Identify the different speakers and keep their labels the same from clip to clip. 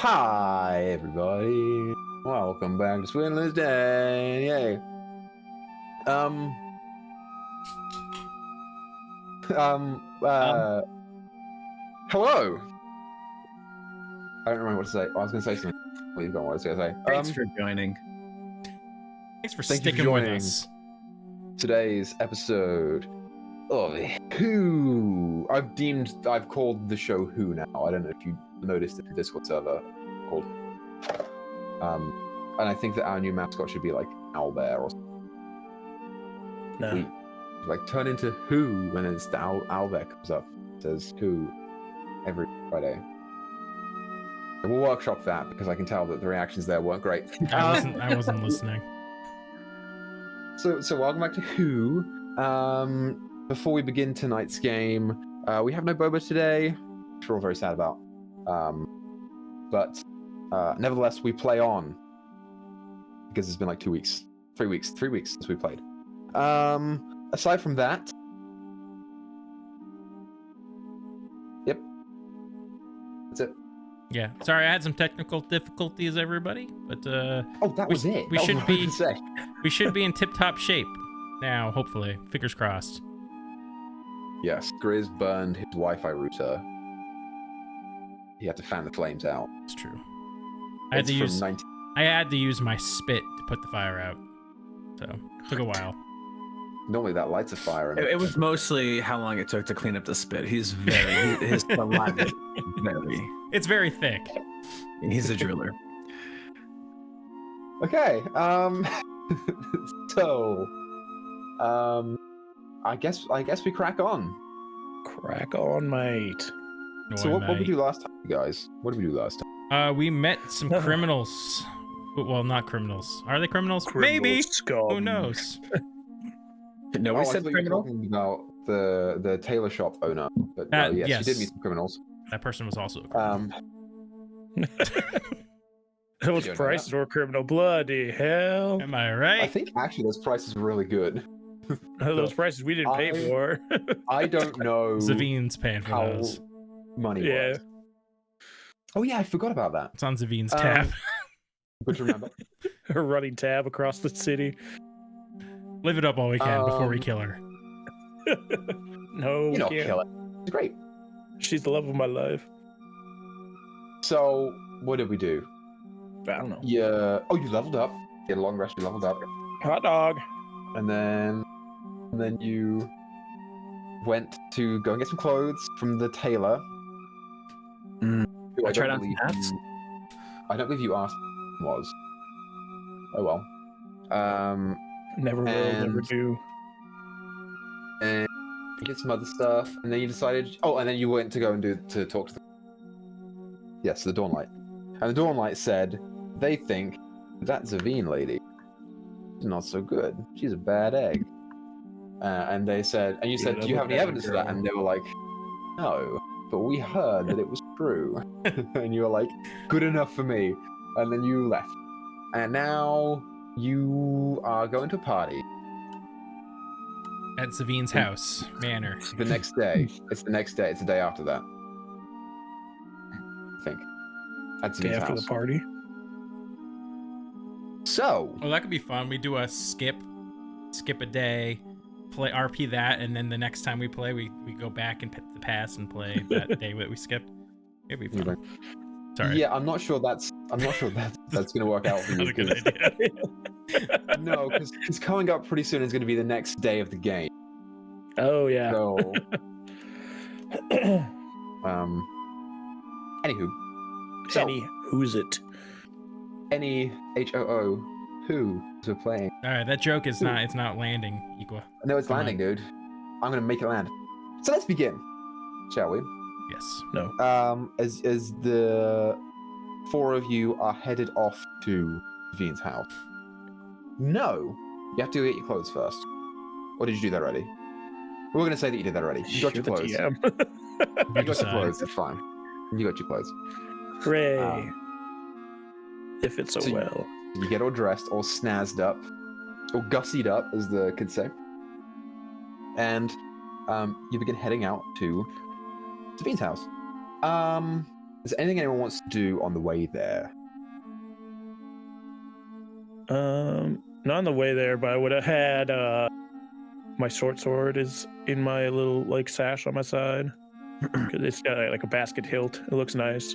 Speaker 1: Hi, everybody. Welcome back to Swindler's Day. Yay. Hello. I don't remember what to say. I was going to say something. Well, you've got what I was going to say.
Speaker 2: Thanks for joining.
Speaker 3: Thanks for
Speaker 1: Thank you for
Speaker 3: sticking with
Speaker 1: joining.
Speaker 3: us.
Speaker 1: Today's episode of Who. I've called the show Who now. I don't know if you noticed in the Discord server called. And I think that our new mascot should be like Owlbear or something.
Speaker 2: No.
Speaker 1: We like turn into Who when it's the Owlbear comes up. It says Who every Friday. And we'll workshop that because I can tell that the reactions there weren't great.
Speaker 3: I wasn't listening.
Speaker 1: So welcome back to Who. Before we begin tonight's game, we have no Boba today, which we're all very sad about. But nevertheless, we play on because it's been like 3 weeks since we played. Aside from that, yep, that's it.
Speaker 3: Yeah, sorry, I had some technical difficulties, everybody, but
Speaker 1: Oh, that was it.
Speaker 3: we
Speaker 1: That was
Speaker 3: should
Speaker 1: what I
Speaker 3: be-
Speaker 1: was gonna say.
Speaker 3: we should be in tip-top shape now, hopefully. Fingers crossed.
Speaker 1: Yes, Grizz burned his Wi-Fi router. He had to fan the flames out.
Speaker 3: It's true. I had to use my spit to put the fire out, so it took a while.
Speaker 1: Normally that lights a fire.
Speaker 2: It was mostly how long it took to clean up the spit. He's very his saliva is very.
Speaker 3: It's very thick.
Speaker 2: He's a driller.
Speaker 1: Okay. So, I guess we crack on.
Speaker 4: Crack on, mate.
Speaker 1: So what did we do last time, you guys? What did we do last time?
Speaker 3: We met some criminals. Well, not criminals. Are they criminals? Maybe.
Speaker 4: Scum.
Speaker 3: Who knows?
Speaker 2: No,
Speaker 1: I
Speaker 2: we
Speaker 1: thought
Speaker 2: said
Speaker 1: you were
Speaker 2: criminal.
Speaker 1: talking about the tailor shop owner. But yes,
Speaker 3: yes.
Speaker 1: you did meet some criminals.
Speaker 3: That person was also a criminal.
Speaker 4: Those
Speaker 1: You don't know
Speaker 4: prices were criminal. Bloody hell.
Speaker 3: Am I
Speaker 1: I
Speaker 3: right?
Speaker 1: think actually those prices were really good.
Speaker 4: Those prices we didn't pay for.
Speaker 1: I don't know
Speaker 3: Zavine's paying for
Speaker 1: how
Speaker 3: those.
Speaker 1: money
Speaker 4: Yeah.
Speaker 1: works. Oh yeah, I forgot about that.
Speaker 3: It's on Zavine's tab.
Speaker 1: But remember,
Speaker 4: A running tab across the city.
Speaker 3: Live it up all we can before we kill her.
Speaker 4: No,
Speaker 1: you
Speaker 4: we
Speaker 1: know,
Speaker 4: can't.
Speaker 1: kill it. It's great.
Speaker 4: She's the love of my life.
Speaker 1: So what did we do?
Speaker 4: I don't know.
Speaker 1: Yeah. Oh, you leveled up. You had a long rest. You leveled up.
Speaker 4: Hot dog.
Speaker 1: And then you went to go and get some clothes from the tailor.
Speaker 2: Mm.
Speaker 1: who
Speaker 2: I tried
Speaker 1: don't
Speaker 2: on
Speaker 1: believe
Speaker 2: some hats.
Speaker 1: I don't believe you asked who it was. Oh well.
Speaker 4: Never will, never
Speaker 1: And-
Speaker 4: do.
Speaker 1: And you did some other stuff, and then you decided. Oh, and then you went to go and talk to the. Yes, the Dawnlight. And the Dawnlight said they think that Zavine lady is not so good. She's a bad egg. And they said, and you said, do you have any evidence of that? And they were like, no, but we heard that it was true. And you were like, good enough for me. And then you left. And now you are going to a party.
Speaker 3: At Zavine's house, manor.
Speaker 1: The next day. It's the next day. It's the day after that. I think. At
Speaker 4: Day
Speaker 1: Zavine's
Speaker 4: after
Speaker 1: house.
Speaker 4: the party.
Speaker 1: So,
Speaker 3: Oh, that could be fun. We do a skip a day, play RP that, and then the next time we play, we go back and pick the past and play that day that we skipped. It'd be fun. Sorry.
Speaker 1: yeah, I'm not sure that's gonna work out for
Speaker 3: Not
Speaker 1: you.
Speaker 3: a good
Speaker 1: 'cause-
Speaker 3: idea.
Speaker 1: No, because coming up pretty soon is gonna be the next day of the game.
Speaker 4: Oh, yeah.
Speaker 1: So, anywho, so
Speaker 4: Penny, who's it?
Speaker 1: any HOO who we're playing.
Speaker 3: All right, that joke is not. It's not landing, Equa.
Speaker 1: No, it's
Speaker 3: Come
Speaker 1: landing, dude. I'm gonna make it land. So let's begin, shall we?
Speaker 3: Yes.
Speaker 4: No.
Speaker 1: As the four of you are headed off to Zavine's house. No, you have to get your clothes first. Or did you do that already? We're gonna say that you did that already. You got your
Speaker 4: You're the
Speaker 1: clothes.
Speaker 4: TM.
Speaker 1: You got your
Speaker 3: decide.
Speaker 1: clothes. It's fine. You got your clothes.
Speaker 4: Hooray. If it's so
Speaker 1: so you-
Speaker 4: well.
Speaker 1: You get all dressed, all snazzed up, or gussied up, as the kids say, and you begin heading out to Zavine's house. Is there anything anyone wants to do on the way there?
Speaker 4: Not on the way there, but I would have had my short sword is in my little like sash on my side. It's got like a basket hilt. It looks nice.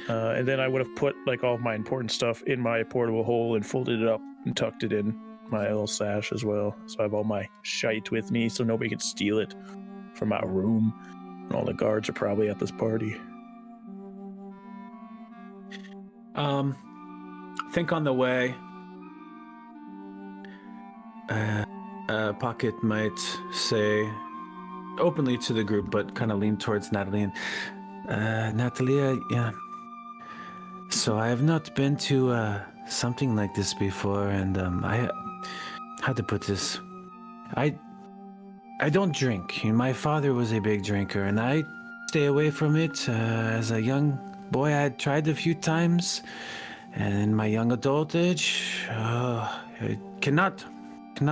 Speaker 4: And then I would have put like all of my important stuff in my portable hole and folded it up and tucked it in my little sash as well. So I have all my shite with me so nobody can steal it from my room. And all the guards are probably at this party.
Speaker 2: Think on the way. Pocket might say openly to the group, but kind of lean towards Natalie. And Natalia, yeah. So I have not been to something like this before, and how to put this? I don't drink. My father was a big drinker, and I stay away from it. As a young boy, I had tried a few times, and in my young adult age, I cannot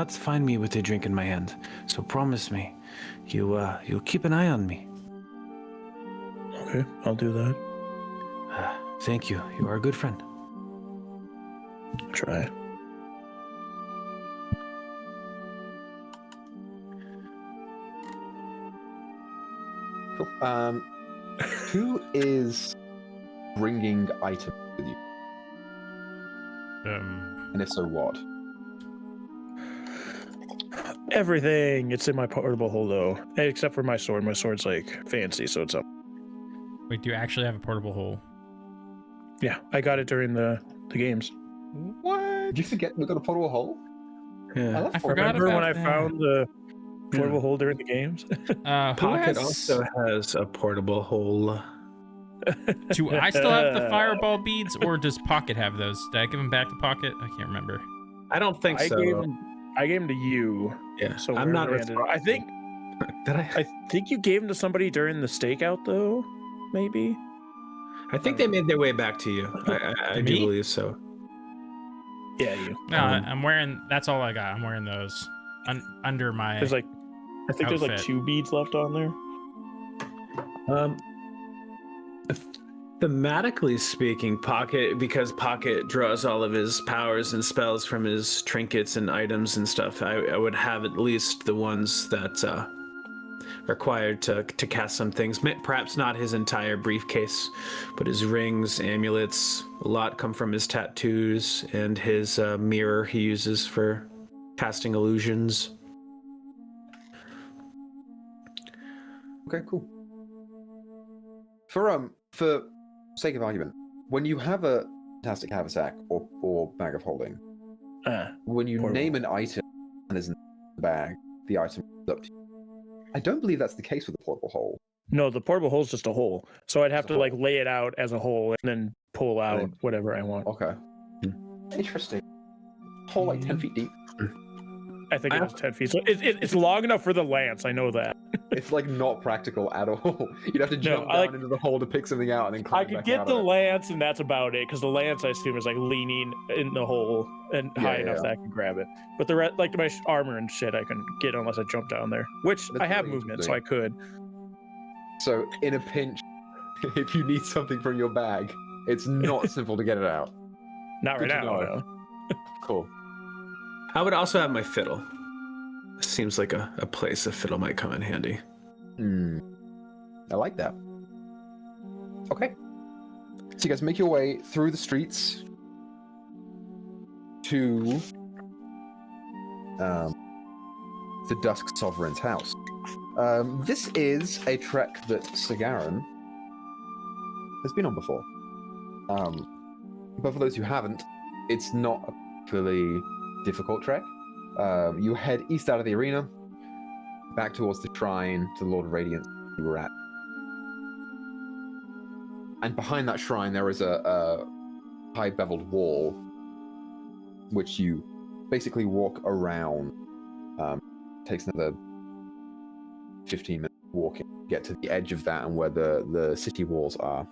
Speaker 2: find me with a drink in my hand. So promise me, you'll keep an eye on me.
Speaker 4: Okay, I'll do that.
Speaker 2: Thank you. You are a good friend.
Speaker 4: I'll try.
Speaker 1: Cool. Who is bringing items with you? And if so, what?
Speaker 4: Everything. It's in my portable hole though, except for my sword. My sword's like fancy, so it's up.
Speaker 3: Wait, do you actually have a portable hole?
Speaker 4: Yeah, I got it during the games.
Speaker 3: What?
Speaker 1: Did you forget we got a portable hole?
Speaker 2: Yeah.
Speaker 3: I forgot
Speaker 4: Remember
Speaker 3: about
Speaker 4: when I
Speaker 3: that.
Speaker 4: found the portable hole during the games?
Speaker 2: Pocket also has a portable hole.
Speaker 3: Do I still have the fireball beads, or does Pocket have those? Did I give them back to Pocket? I can't remember.
Speaker 2: I don't think so.
Speaker 4: I gave them to you.
Speaker 2: Yeah,
Speaker 4: So
Speaker 2: I'm not.
Speaker 4: I think.
Speaker 2: Did
Speaker 4: I think you gave them to somebody during the stakeout, though. Maybe.
Speaker 2: I think they made their way back to you. I do
Speaker 3: Me?
Speaker 2: believe so.
Speaker 4: Yeah, you.
Speaker 3: No, I'm wearing. That's all I got. I'm wearing those under my.
Speaker 4: There's like, I think there's like
Speaker 3: outfit.
Speaker 4: 2 beads left on there.
Speaker 2: Thematically speaking, because Pocket draws all of his powers and spells from his trinkets and items and stuff, I would have at least the ones that required to cast some things. Perhaps not his entire briefcase, but his rings, amulets. A lot come from his tattoos and his mirror he uses for casting illusions.
Speaker 1: Okay, cool. For sake of argument, when you have a fantastic haversack or bag of holding, when you
Speaker 4: portable.
Speaker 1: name an item and is in the bag, the item is up to you. I don't believe that's the case with the portable hole.
Speaker 4: No, the portable hole's just a hole. So I'd have
Speaker 1: Just a
Speaker 4: to like
Speaker 1: hole.
Speaker 4: lay it out as a hole and then pull out whatever I want.
Speaker 1: Okay. Interesting. Hole like 10 feet deep.
Speaker 4: I think it was 10 feet. So it's long enough for the lance. I know that.
Speaker 1: It's like not practical at all. You'd have to jump down into the hole to pick something out and then climb
Speaker 4: I could
Speaker 1: back
Speaker 4: get
Speaker 1: out
Speaker 4: the
Speaker 1: of it.
Speaker 4: lance, and that's about it. Because the lance, I assume, is like leaning in the hole and high enough that I can grab it. But the rest, like my armor and shit, I can get unless I jump down there. Which
Speaker 1: That's
Speaker 4: I have
Speaker 1: really
Speaker 4: movement, so I could.
Speaker 1: So in a pinch, if you need something from your bag, it's not simple to get it out.
Speaker 4: Not
Speaker 1: Good
Speaker 4: right
Speaker 1: to
Speaker 4: now.
Speaker 1: know.
Speaker 4: No.
Speaker 1: Cool.
Speaker 2: I would also have my fiddle. Seems like a place a fiddle might come in handy.
Speaker 1: I like that. Okay. So you guys make your way through the streets to the Dusk Sovereign's house. This is a trek that Sagaran has been on before. But for those who haven't, it's not a particularly difficult trek. You head east out of the arena, back towards the shrine to the Lord of Radiance you were at. And behind that shrine there is a high beveled wall, which you basically walk around. Takes another 15 minutes walking to get to the edge of that and where the city walls are.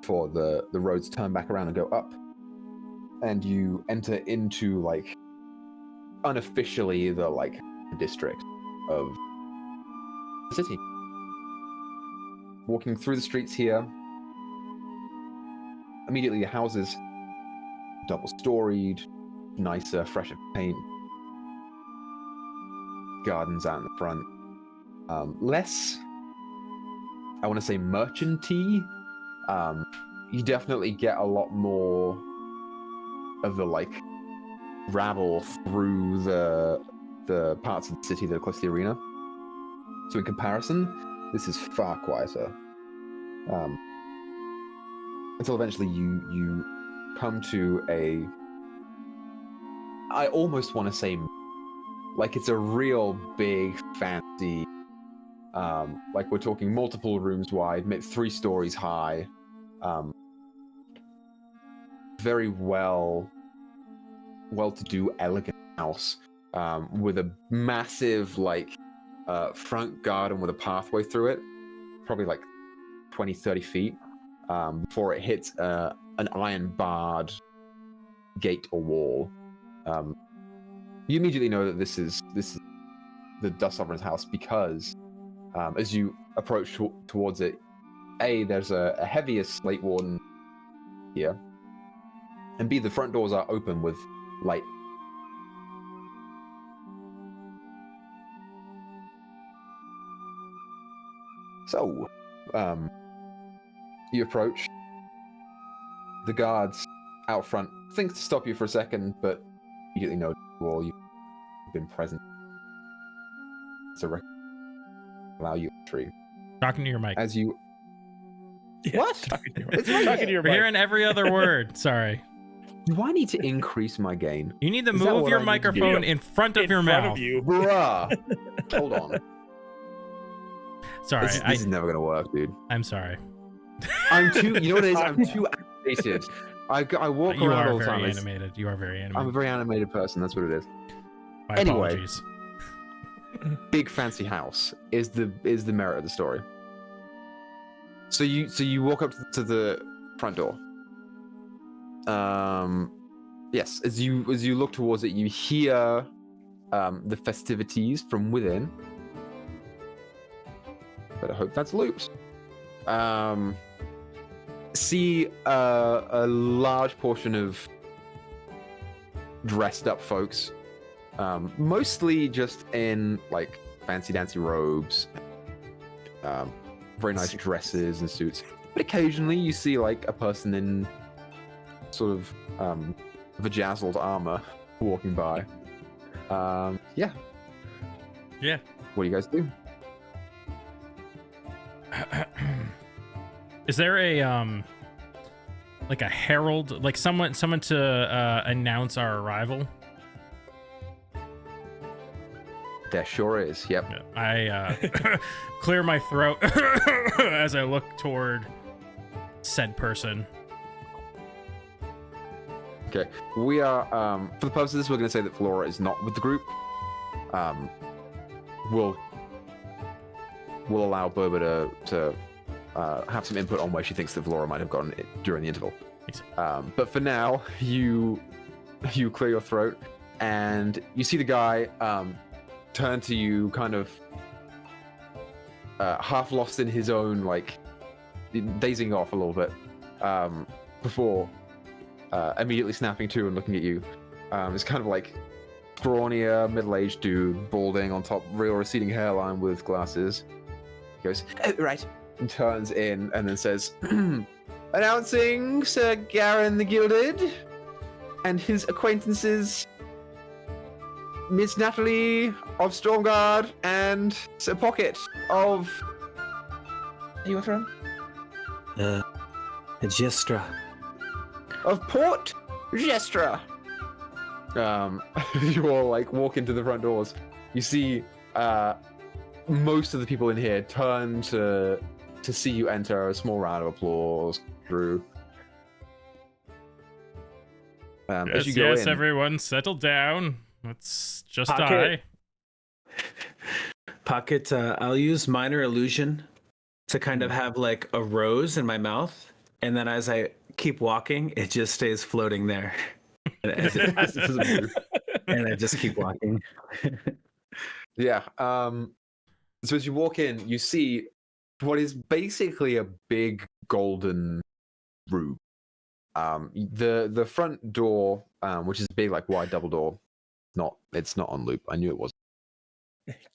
Speaker 1: Before the roads turn back around and go up. And you enter into, like, unofficially the, like, district of the city. walking through the streets here. Immediately, the houses, double-storied, nicer, fresher paint, gardens out in the front. Less, I want to say, merchant-y. You definitely get a lot more of the like rabble through the parts of the city that are close to the arena. So in comparison, this is far quieter. Until eventually you come to I almost want to say, like it's a real big, fancy, like we're talking multiple rooms wide, 3 stories high, very well-to-do, elegant house, with a massive, like, front garden with a pathway through it, probably like 20, 30 feet, before it hits an iron-barred gate or wall. You immediately know that this is the Dust Sovereign's house because, as you approach towards it, there's a heavier slate warden here, and B, the front doors are open with light. So, you approach. The guards out front think to stop you for a second, but immediately know you've been present. So allow you entry.
Speaker 3: Talking to your mic.
Speaker 1: As you...
Speaker 4: Yeah,
Speaker 1: What?
Speaker 4: Talking to your,
Speaker 1: It's right
Speaker 4: talking to
Speaker 1: here.
Speaker 4: your
Speaker 3: We're
Speaker 4: mic.
Speaker 3: hearing every other word. Sorry.
Speaker 1: Do I need to increase my gain?
Speaker 3: You need to
Speaker 1: Is that
Speaker 3: move
Speaker 1: what
Speaker 3: your
Speaker 1: I need to do?
Speaker 3: microphone in front of
Speaker 4: In
Speaker 3: your
Speaker 4: front
Speaker 3: mouth.
Speaker 4: of you.
Speaker 1: Bruh! Hold on.
Speaker 3: Sorry,
Speaker 1: This is never gonna work, dude.
Speaker 3: I'm sorry.
Speaker 1: I'm too... You know what it is? I'm too animated. I walk
Speaker 3: You
Speaker 1: around
Speaker 3: are
Speaker 1: all the time.
Speaker 3: very animated. You are very
Speaker 1: I'm a
Speaker 3: animated.
Speaker 1: very animated person, that's what it is.
Speaker 3: My
Speaker 1: anyway.
Speaker 3: apologies.
Speaker 1: Big fancy house is the merit of the story. So you walk up to the front door. Yes, as you look towards it, you hear the festivities from within. But I hope that's looped. See a large portion of dressed up folks. Mostly just in like fancy dancy robes, very nice dresses and suits. But occasionally you see like a person in sort of vajazzled armor walking by. Yeah.
Speaker 3: Yeah.
Speaker 1: What do you guys do?
Speaker 3: Is there a like a herald, like someone to announce our arrival?
Speaker 1: There sure is. Yep.
Speaker 3: I clear my throat as I look toward said person.
Speaker 1: Okay. We are for the purpose of this, we're going to say that Flora is not with the group. We'll allow Boba to have some input on where she thinks that Flora might have gone during the interval. But for now, you clear your throat, and you see the guy turn to you, kind of half lost in his own, like, dazing off a little bit, before immediately snapping to and looking at you. It's kind of like scrawnier, middle-aged dude, balding on top, real receding hairline with glasses. He goes, "Oh, right," and turns in and then says, "Announcing Sir Garen the Gilded and his acquaintances, Miss Natalie of Stormguard and Sir Pocket of... Are you from?
Speaker 2: Gestra.
Speaker 1: Of Port Gestra." You all like walk into the front doors. You see most of the people in here turn to see you enter. A small round of applause. Drew. As you go in,
Speaker 3: everyone, settle down. It's just
Speaker 2: Pocket. Pocket, I'll use minor illusion to kind of have like a rose in my mouth, and then as I keep walking, it just stays floating there. And I just keep walking.
Speaker 1: Yeah. So as you walk in, you see what is basically a big golden room. The front door, which is a big like wide double door, it's not on loop. I knew it wasn't.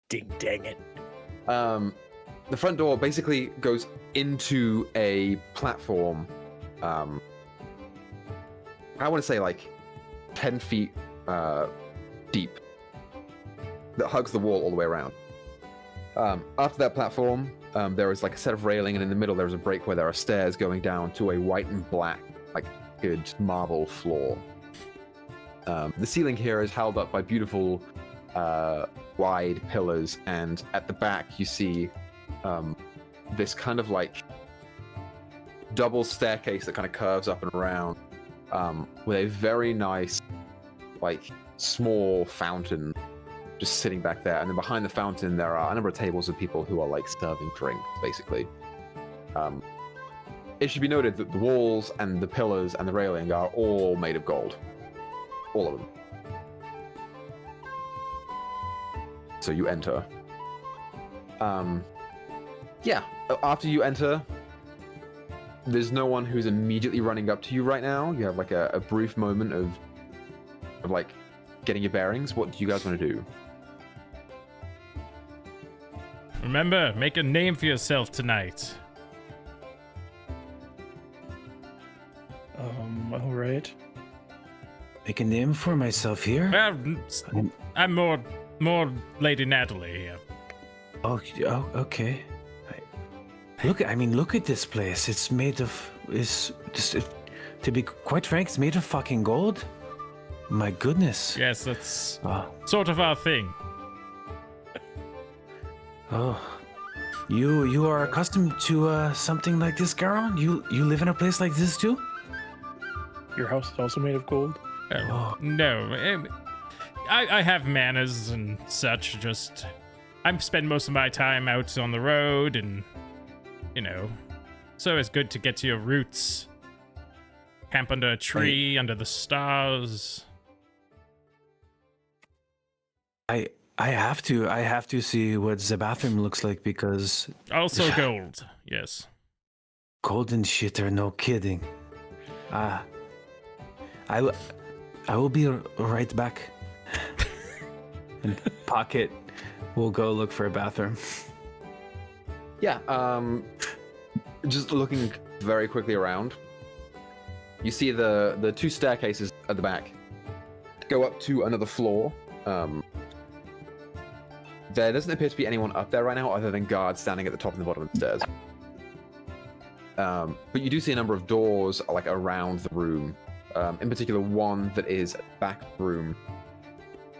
Speaker 4: Dang it.
Speaker 1: The front door basically goes into a platform. I want to say like 10 feet deep that hugs the wall all the way around. After that platform, there is like a set of railing, and in the middle there is a break where there are stairs going down to a white and black, like good marble floor. The ceiling here is held up by beautiful wide pillars, and at the back you see this kind of like double staircase that kind of curves up and around, with a very nice like small fountain just sitting back there. And then behind the fountain there are a number of tables of people who are like serving drinks, basically. It should be noted that the walls and the pillars and the railing are all made of gold. All of them. So you enter. Yeah, after you enter, there's no one who's immediately running up to you right now. You have like a brief moment of like getting your bearings. What do you guys want to do?
Speaker 3: Remember, make a name for yourself tonight.
Speaker 4: All right.
Speaker 2: Make a name for myself here?
Speaker 3: Well, I'm more Lady Natalie here.
Speaker 2: Oh, okay. Look at this place. It's made of, to be quite frank, it's made of fucking gold. My goodness.
Speaker 3: Yes, that's sort of our thing.
Speaker 2: Oh, you are accustomed to something like this, Garon? You live in a place like this too?
Speaker 4: Your house is also made of gold?
Speaker 3: No, I have manners and such. Just I spend most of my time out on the road, and so it's good to get to your roots. Camp under a tree, under the stars.
Speaker 2: I have to see what the bathroom looks like, because
Speaker 3: Also gold, yes.
Speaker 2: Golden shit or no kidding. I will be right back. And Pocket will go look for a bathroom.
Speaker 1: Yeah, just looking very quickly around, you see the two staircases at the back go up to another floor. There doesn't appear to be anyone up there right now other than guards standing at the top and the bottom of the stairs. But you do see a number of doors like around the room. In particular, one that is a back room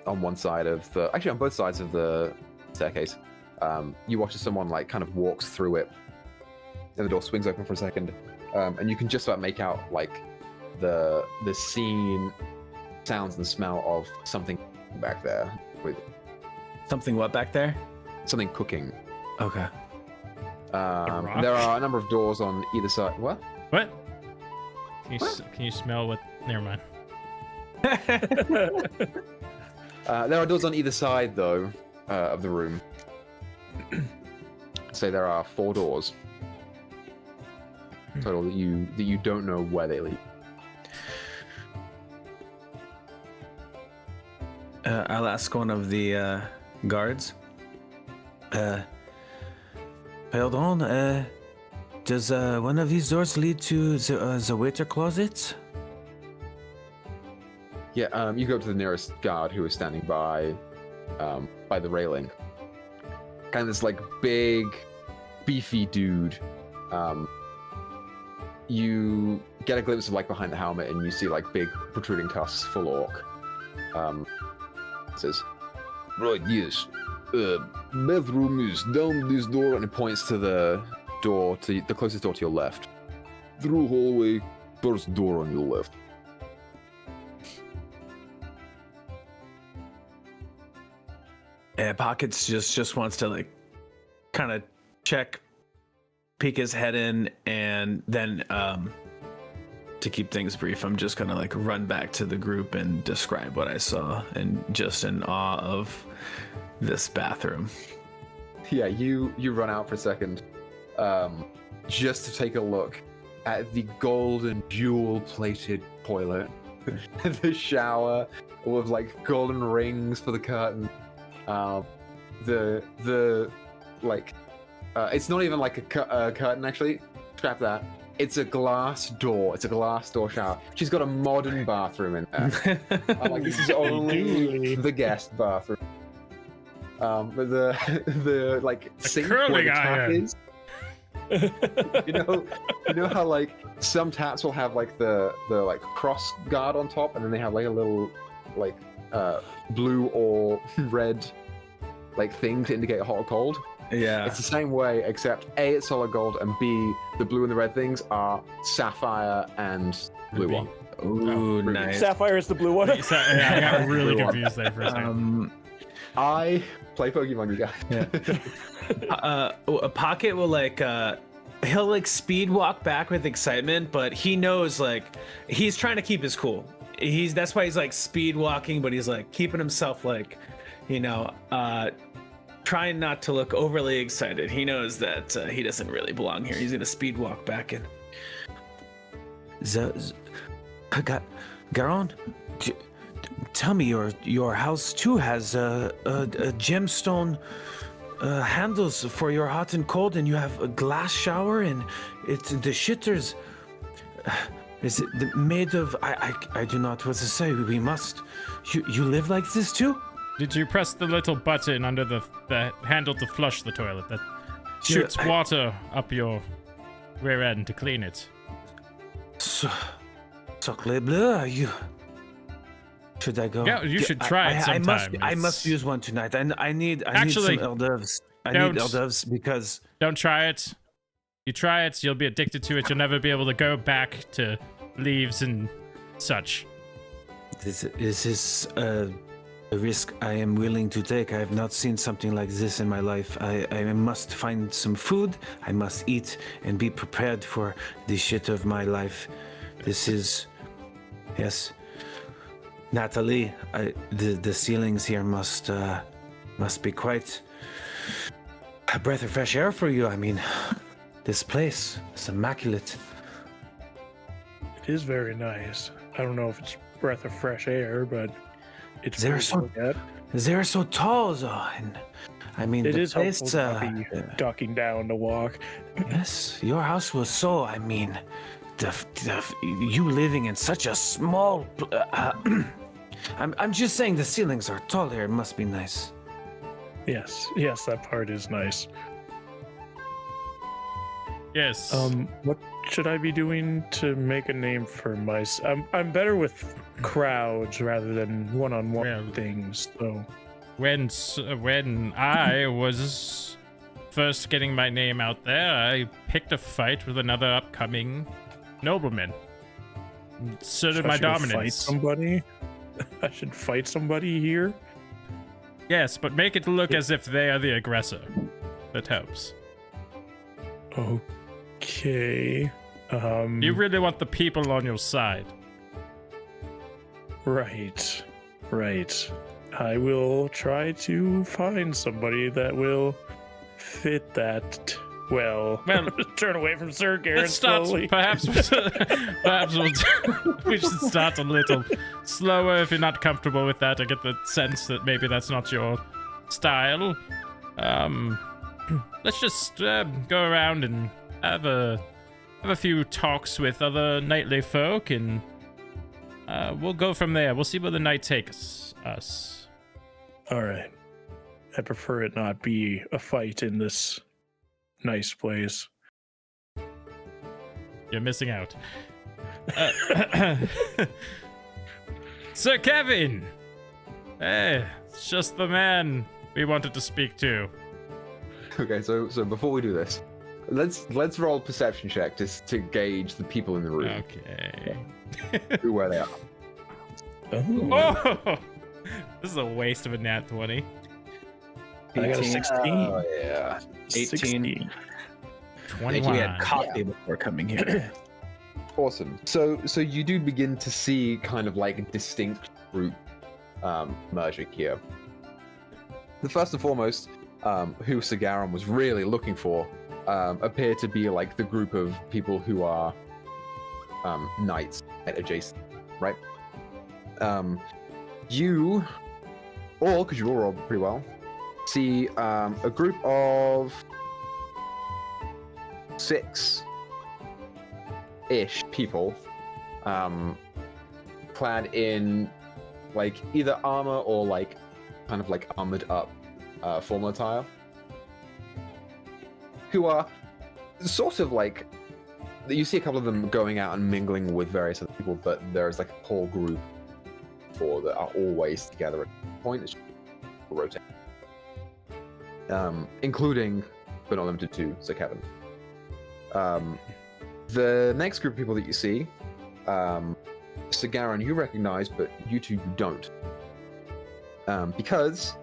Speaker 1: on one side of on both sides of the staircase. You watch as someone like kind of walks through it, and the door swings open for a second, and you can just about make out like the scene, sounds, and smell of something back there. With
Speaker 2: Something what back there?
Speaker 1: something cooking.
Speaker 2: Okay.
Speaker 3: rock?
Speaker 1: There are a number of doors on either side. What?
Speaker 3: What? Can you smell what? Never mind.
Speaker 1: There are doors on either side, though, of the room. So there are 4 doors total that you don't know where they lead.
Speaker 2: I'll ask one of the guards. Pardon, does one of these doors lead to the waiter closet?
Speaker 1: Yeah, you go to the nearest guard who is standing by the railing. Kind of this like big, beefy dude. You get a glimpse of like behind the helmet, and you see like big protruding tusks, full orc. Says, right, yes. Bathroom is down this door, and it points to the door, to the closest door to your left. Through hallway, first door on your left.
Speaker 2: Pockets just wants to like kind of check, peek his head in, and then to keep things brief, I'm just gonna like run back to the group and describe what I saw, and just in awe of this bathroom.
Speaker 1: Yeah, you run out for a second. just to take a look at the golden jewel-plated toilet, the shower with like golden rings for the curtain, it's not even like a curtain actually. Scrap that. It's a glass door. It's a glass door shower. She's got a modern bathroom in there. Like this is only the guest bathroom. But the like sink where the tap is. you know how like some taps will have like the like cross guard on top, and then they have like a little like blue or red like thing to indicate hot or cold.
Speaker 2: Yeah.
Speaker 1: It's the same way, except A, it's solid gold, and B, the blue and the red things are sapphire and blue one.
Speaker 2: Ooh, nice.
Speaker 4: Sapphire is the blue one.
Speaker 3: Yeah, I got really confused there for a second.
Speaker 1: I play Pokemon, you guys.
Speaker 2: Yeah. A Pocket will like he'll like speed walk back with excitement, but he knows like he's trying to keep his cool. That's why he's like speed walking, but he's like keeping himself like, trying not to look overly excited. He knows that he doesn't really belong here. He's gonna speed walk back in. Garon, tell me your house too has a gemstone handles for your hot and cold, and you have a glass shower, and it's the shitters. Is it made of? I do not what to say. We must. You live like this too?
Speaker 3: Did you press the little button under the handle to flush the toilet that shoots water up your rear end to clean it?
Speaker 2: Sacre bleu, you. Should I go?
Speaker 3: Yeah, you should try it sometime.
Speaker 2: I must use one tonight. I need
Speaker 3: Actually,
Speaker 2: some hors d'oeuvres. I need hors d'oeuvres because...
Speaker 3: Don't try it. You try it, you'll be addicted to it. You'll never be able to go back to leaves and such.
Speaker 2: This is a risk I am willing to take. I have not seen something like this in my life. I must find some food. I must eat and be prepared for the shit of my life. This is... Yes. Natalie, the ceilings here must be quite a breath of fresh air for you. I mean, this place is immaculate.
Speaker 4: It is very nice. I don't know if it's breath of fresh air, but it's
Speaker 2: they're so tall, though. And I mean,
Speaker 4: it
Speaker 2: the
Speaker 4: is
Speaker 2: place,
Speaker 4: helpful to be ducking down to walk.
Speaker 2: Yes, your house was so. I mean, you living in such a small. I'm just saying the ceilings are tall here. It must be nice.
Speaker 4: Yes, that part is nice.
Speaker 3: Yes.
Speaker 4: What should I be doing to make a name for myself? I'm better with crowds rather than one-on-one things. So
Speaker 3: when I was first getting my name out there, I picked a fight with another upcoming nobleman. Asserted my dominance.
Speaker 4: Fight somebody? I should fight somebody here?
Speaker 3: Yes, but make it look as if they are the aggressor. That helps.
Speaker 4: Okay.
Speaker 3: You really want the people on your side.
Speaker 4: Right. I will try to find somebody that will fit that. Well, turn away from Sir Garen slowly.
Speaker 3: Perhaps we should start a little slower if you're not comfortable with that. I get the sense that maybe that's not your style. Let's just go around and have a few talks with other knightly folk, and we'll go from there. We'll see where the night takes us.
Speaker 4: All right. I prefer it not be a fight in this nice place.
Speaker 3: You're missing out. Sir Kevin! Hey, it's just the man we wanted to speak to.
Speaker 1: Okay, so before we do this, let's roll a perception check to gauge the people in the room.
Speaker 3: Okay.
Speaker 1: Where they are.
Speaker 3: Oh! This is a waste of a nat 20.
Speaker 4: I got a 16.
Speaker 1: Oh, yeah.
Speaker 2: 18.
Speaker 4: 16.
Speaker 3: 21.
Speaker 2: We had coffee before coming here.
Speaker 1: Awesome. So you do begin to see kind of like a distinct group merging here. The first and foremost, who Sir Garen was really looking for, appear to be like the group of people who are knights at adjacent, right? You all, because you all rolled pretty well, see a group of 6-ish people clad in like either armor or like kind of like armored up formal attire, who are sort of like, you see a couple of them going out and mingling with various other people, but there's like a core group that are always together at a point. It's rotating, including but not limited to Sir Kevin. The next group of people that you see, Sir Garen, you recognize, but you two you don't, because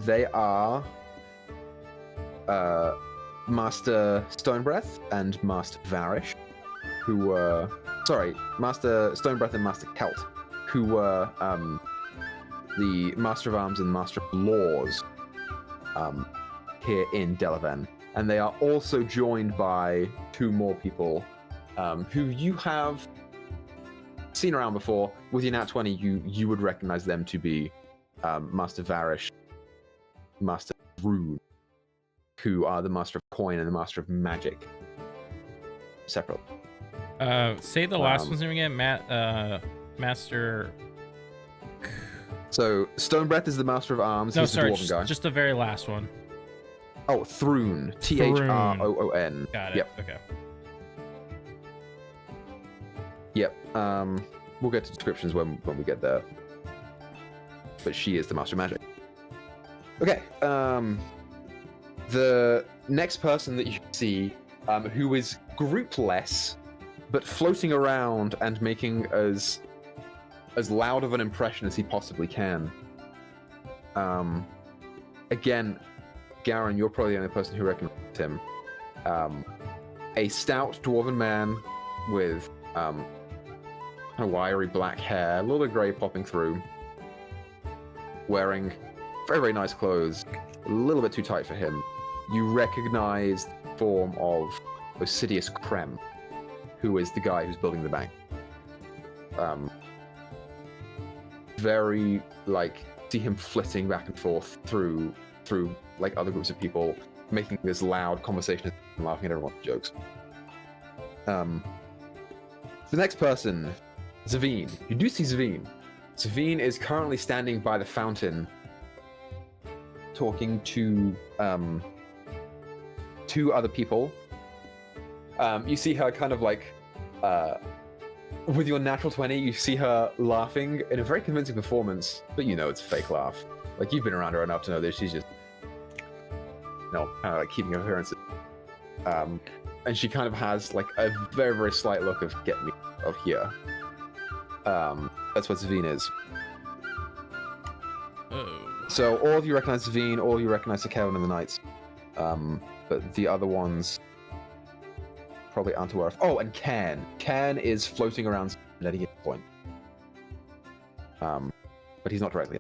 Speaker 1: they are Master Stonebreath and Master Varish, who were Master Stonebreath and Master Kelt, who were the Master of Arms and Master of Laws here in Delavan. And they are also joined by 2 more people who you have seen around before. With your nat 20, you would recognize them to be Master Varish, Master Rune, who are the Master of Coin and the Master of Magic, separately.
Speaker 3: Say the last one's name again, Master.
Speaker 1: So Stonebreath is the Master of Arms.
Speaker 3: No,
Speaker 1: He's
Speaker 3: sorry,
Speaker 1: the dwarven guy.
Speaker 3: just the very last one.
Speaker 1: Oh, Throon. Throon.
Speaker 3: Got it.
Speaker 1: Yep.
Speaker 3: Okay.
Speaker 1: Yep. We'll get to descriptions when we get there. But she is the Master of Magic. Okay. The next person that you see, who is groupless, but floating around and making as loud of an impression as he possibly can. Again, Garen, you're probably the only person who recognizes him. A stout dwarven man with kind of wiry black hair, a little bit grey popping through, wearing very, very nice clothes, a little bit too tight for him. You recognize the form of Osidius Krem, who is the guy who's building the bank. Very, like, see him flitting back and forth through like other groups of people, making this loud conversation and laughing at everyone's jokes. The next person, Zavine. You do see Zavine. Zavine is currently standing by the fountain, talking to 2 other people. You see her kind of like, with your natural 20, you see her laughing in a very convincing performance, but you know it's a fake laugh. Like, you've been around her enough to know that she's just, kind of like keeping her appearances. And she kind of has like a very, very slight look of "get me of here." That's what Zavine is.
Speaker 3: Oh.
Speaker 1: So all of you recognize Zavine, all of you recognize the Kevin and the Knights, but the other ones probably aren't aware of. Oh, and Can. Can is floating around at any given point, but he's not directly.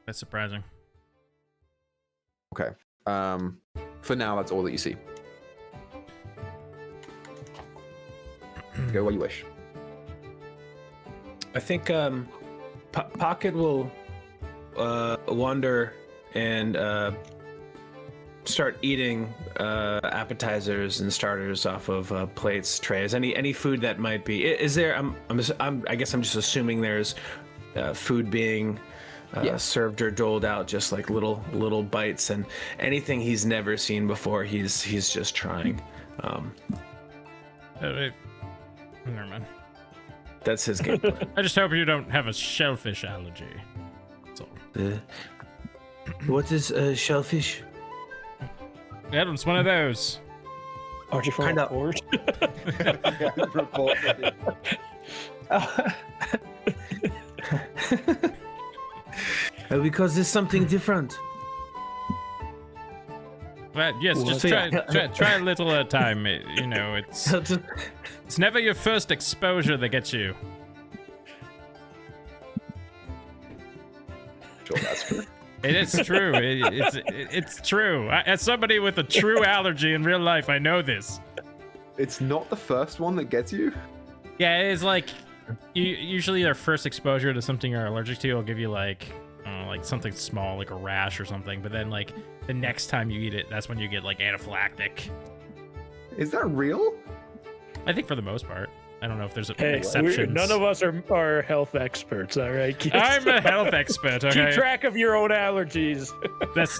Speaker 3: That's surprising.
Speaker 1: Okay. For now, that's all that you see. Go where you wish.
Speaker 2: I think Pocket will wander and start eating appetizers and starters off of plates, trays. Any food that might be. Is there? I guess I'm just assuming there's food being served or doled out, just like little bites, and anything he's never seen before. He's just trying.
Speaker 3: Never mind.
Speaker 2: That's his game plan.
Speaker 3: I just hope you don't have a shellfish allergy. That's all.
Speaker 2: What is shellfish?
Speaker 3: Yeah, it's one of those.
Speaker 4: Aren't you from report?
Speaker 1: Report.
Speaker 2: Because there's something different.
Speaker 3: Well, yes, just try a little at a time. It's never your first exposure that gets you.
Speaker 1: Sure, that's true.
Speaker 3: It is true. It's true. As somebody with a true allergy in real life, I know this.
Speaker 1: It's not the first one that gets you.
Speaker 3: Yeah, it is like usually your first exposure to something you're allergic to will give you like something small, like a rash or something. But then like the next time you eat it, that's when you get like anaphylactic.
Speaker 1: Is that real?
Speaker 3: I think for the most part. I don't know if there's
Speaker 4: Hey,
Speaker 3: exceptions.
Speaker 4: none of us are health experts, all right? Kids?
Speaker 3: I'm a health expert, okay?
Speaker 4: Keep track of your own allergies.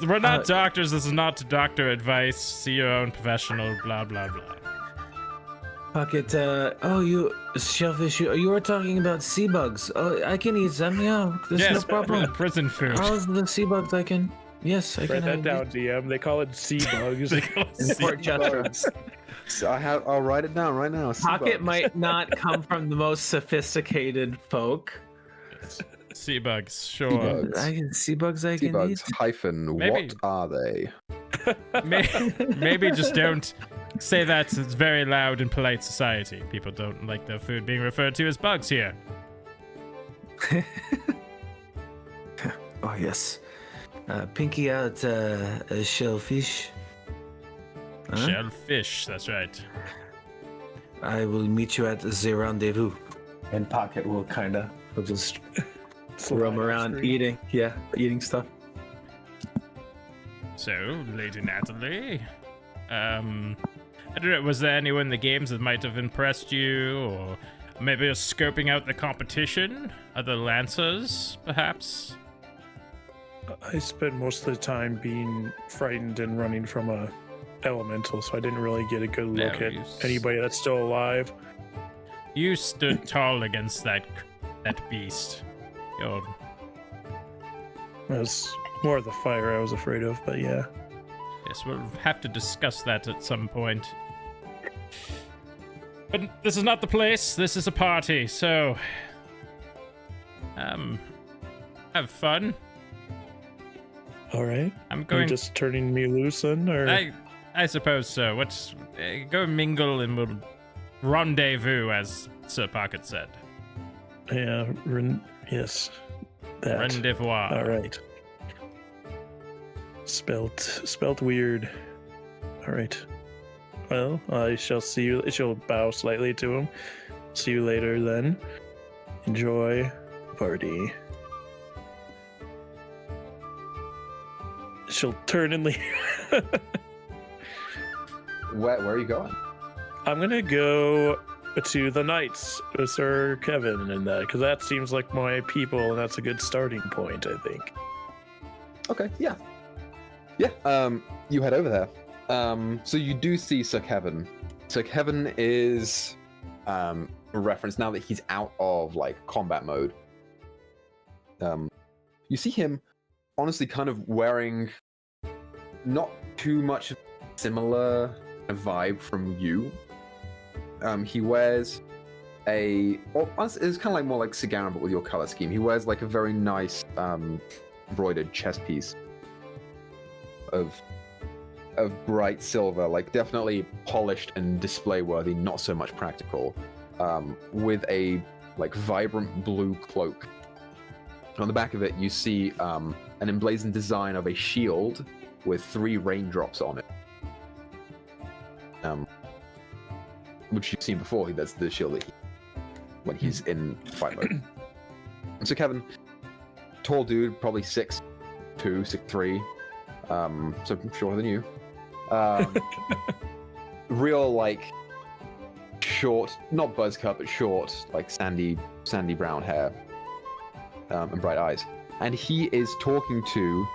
Speaker 3: We're not doctors. This is not doctor advice. See your own professional, blah, blah, blah.
Speaker 2: Pocket, you shellfish, you were talking about sea bugs. Oh, I can eat them, yeah. There's no problem.
Speaker 3: Prison food.
Speaker 2: How's the sea bugs I can? Yes, I
Speaker 4: Write
Speaker 2: can.
Speaker 4: that down, DM. They call it sea bugs.
Speaker 2: In Fort Chester.
Speaker 1: So I'll write it down right now.
Speaker 2: Pocket might not come from the most sophisticated folk.
Speaker 3: Sea bugs, sure.
Speaker 2: Sea bugs I can eat.
Speaker 1: Hyphen,
Speaker 3: Maybe.
Speaker 1: what are they?
Speaker 3: Maybe just don't say that. It's very loud in polite society. People don't like their food being referred to as bugs here.
Speaker 2: Oh, yes. Pinky out a shellfish. Huh?
Speaker 3: Shellfish, that's right.
Speaker 2: I will meet you at the rendezvous. And Pocket will he'll just roam around eating stuff.
Speaker 3: So, Lady Natalie, I don't know, was there anyone in the games that might have impressed you, or maybe you're scoping out the competition? Other Lancers, perhaps?
Speaker 4: I spent most of the time being frightened and running from a elemental, so I didn't really get a good look at anybody that's still alive.
Speaker 3: You stood tall against that beast.
Speaker 4: It was more of the fire I was afraid of, but yeah.
Speaker 3: Yes, we'll have to discuss that at some point. But this is not the place. This is a party, so have fun.
Speaker 4: All right.
Speaker 3: I'm going.
Speaker 4: You're just turning me loose, then, or
Speaker 3: I suppose so. Go mingle and we'll rendezvous, as Sir Pocket said.
Speaker 4: Yeah. Yes. That.
Speaker 3: Rendezvous.
Speaker 4: All right. Spelt weird. All right. Well, I shall see you. She'll bow slightly to him. See you later, then. Enjoy the party. She'll turn and leave.
Speaker 1: Where are you going?
Speaker 4: I'm gonna go to the Knights with Sir Kevin and that, because that seems like my people, and that's a good starting point, I think.
Speaker 1: Okay, yeah. You head over there. So you do see Sir Kevin. Sir Kevin is a reference now that he's out of combat mode. You see him honestly kind of wearing not too much similar vibe from you. He wears it's kind of more like Sagaran, but with your color scheme. He wears a very nice embroidered chest piece of bright silver, definitely polished and display worthy, not so much practical, with a vibrant blue cloak. On the back of it, you see an emblazoned design of a shield with 3 raindrops on it. Which you've seen before. That's the shield that when he's in fight mode. So Kevin, tall dude, probably 6'2", 6'3", so shorter than you. Real short, not buzz cut, but short, sandy brown hair, and bright eyes. And he is talking to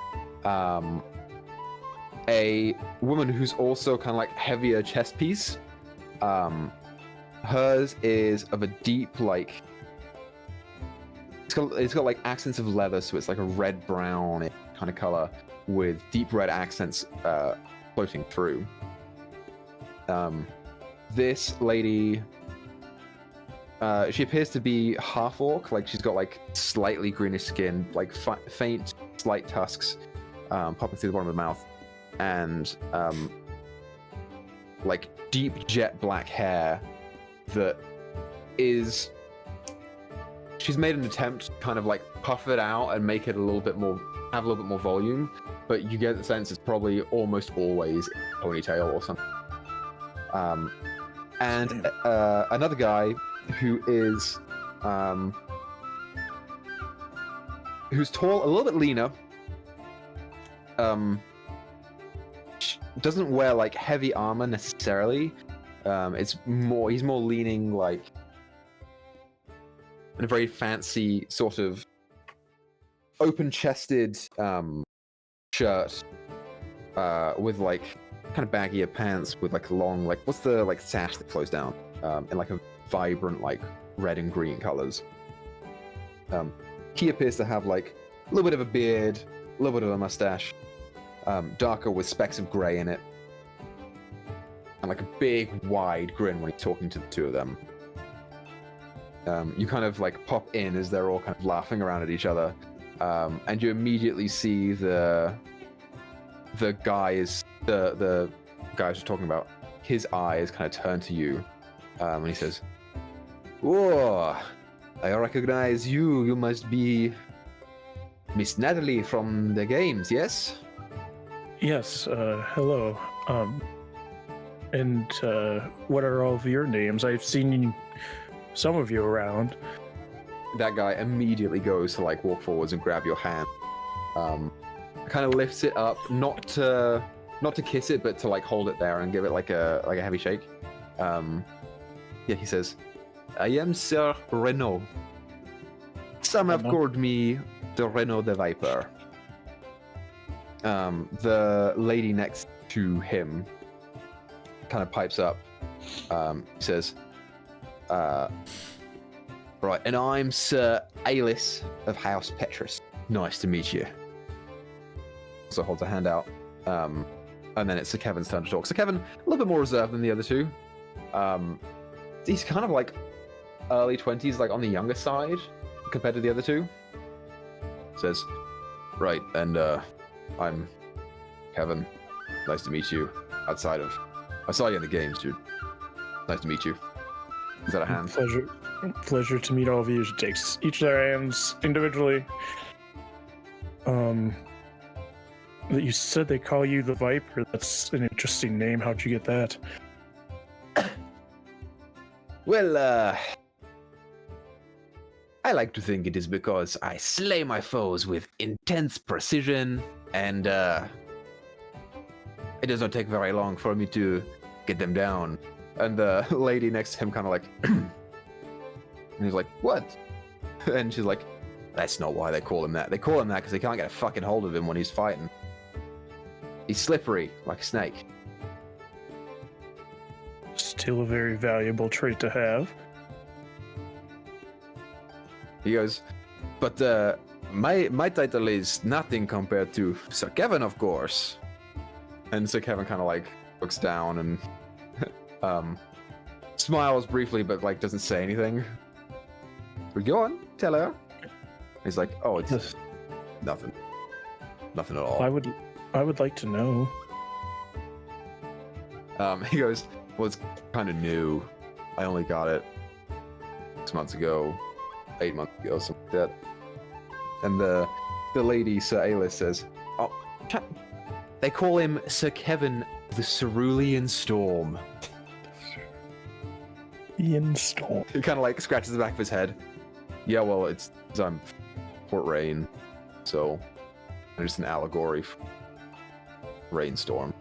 Speaker 1: a woman who's also kind of heavier chest piece. Hers is of a deep it's got accents of leather, so it's a red brown kind of color with deep red accents floating through. This lady, she appears to be half orc. She's got slightly greenish skin, faint slight tusks popping through the bottom of the mouth, and deep jet black hair that is... She's made an attempt to kind of puff it out and make it a little bit more have a little bit more volume, but you get the sense it's probably almost always a ponytail or something. And another guy who is who's tall, a little bit leaner. Doesn't wear like heavy armor necessarily. He's more leaning like in a very fancy sort of open-chested shirt with like kind of baggier pants with like a long like what's the like sash that flows down in like a vibrant like red and green colors. He appears to have like a little bit of a beard, a little bit of a mustache, darker with specks of gray in it, and like a big wide grin when he's talking to the two of them. You kind of like pop in as they're all kind of laughing around at each other, and you immediately see the guys we're talking about. His eyes kind of turn to you, and he says, "Oh, I recognize you. You must be Miss Natalie from the games, yes?"
Speaker 4: Yes, hello. And what are all of your names? I've seen some of you around.
Speaker 1: That guy immediately goes to like walk forwards and grab your hand. Kind of lifts it up, not to kiss it, but to like hold it there and give it like a heavy shake. He says, "I am Sir Renaud. Some have called me the Renaud the Viper." The lady next to him kind of pipes up. Says, "Right, and I'm Sir Alis of House Petrus. Nice to meet you." So holds a hand out. And then it's Sir Kevin's turn to talk. So Kevin, a little bit more reserved than the other two. He's kind of like early 20s, like on the younger side compared to the other two. Says, "Right, and I'm Kevin. Nice to meet you. I saw you in the games, dude. Nice to meet you." Is that a hand?
Speaker 4: Pleasure to meet all of you. She takes each of their hands individually. You said they call you the Viper. That's an interesting name. How'd you get that?
Speaker 1: Well, I like to think it is because I slay my foes with intense precision, and it does not take very long for me to get them down. And the lady next to him kind of like, and he's like, "What?" And she's like, "That's not why they call him that. They call him that because they can't get a fucking hold of him when he's fighting. He's slippery like a snake."
Speaker 4: Still a very valuable trait to have.
Speaker 1: He goes, "But my title is nothing compared to Sir Kevin, of course." And Sir Kevin kind of like looks down and smiles briefly, but like doesn't say anything. But go on, tell her. He's like, "Oh, it's nothing at all."
Speaker 4: I would like to know.
Speaker 1: He goes, "Well, it's kind of new. I only got it 6 months ago, 8 months ago, something like that." And the lady, Sir Alis, says, "Oh, they call him Sir Kevin the Cerulean Storm."
Speaker 4: Ian Storm.
Speaker 1: He kind of like scratches the back of his head. "Yeah, well, I'm Port Rain, so I'm just an allegory for Rainstorm."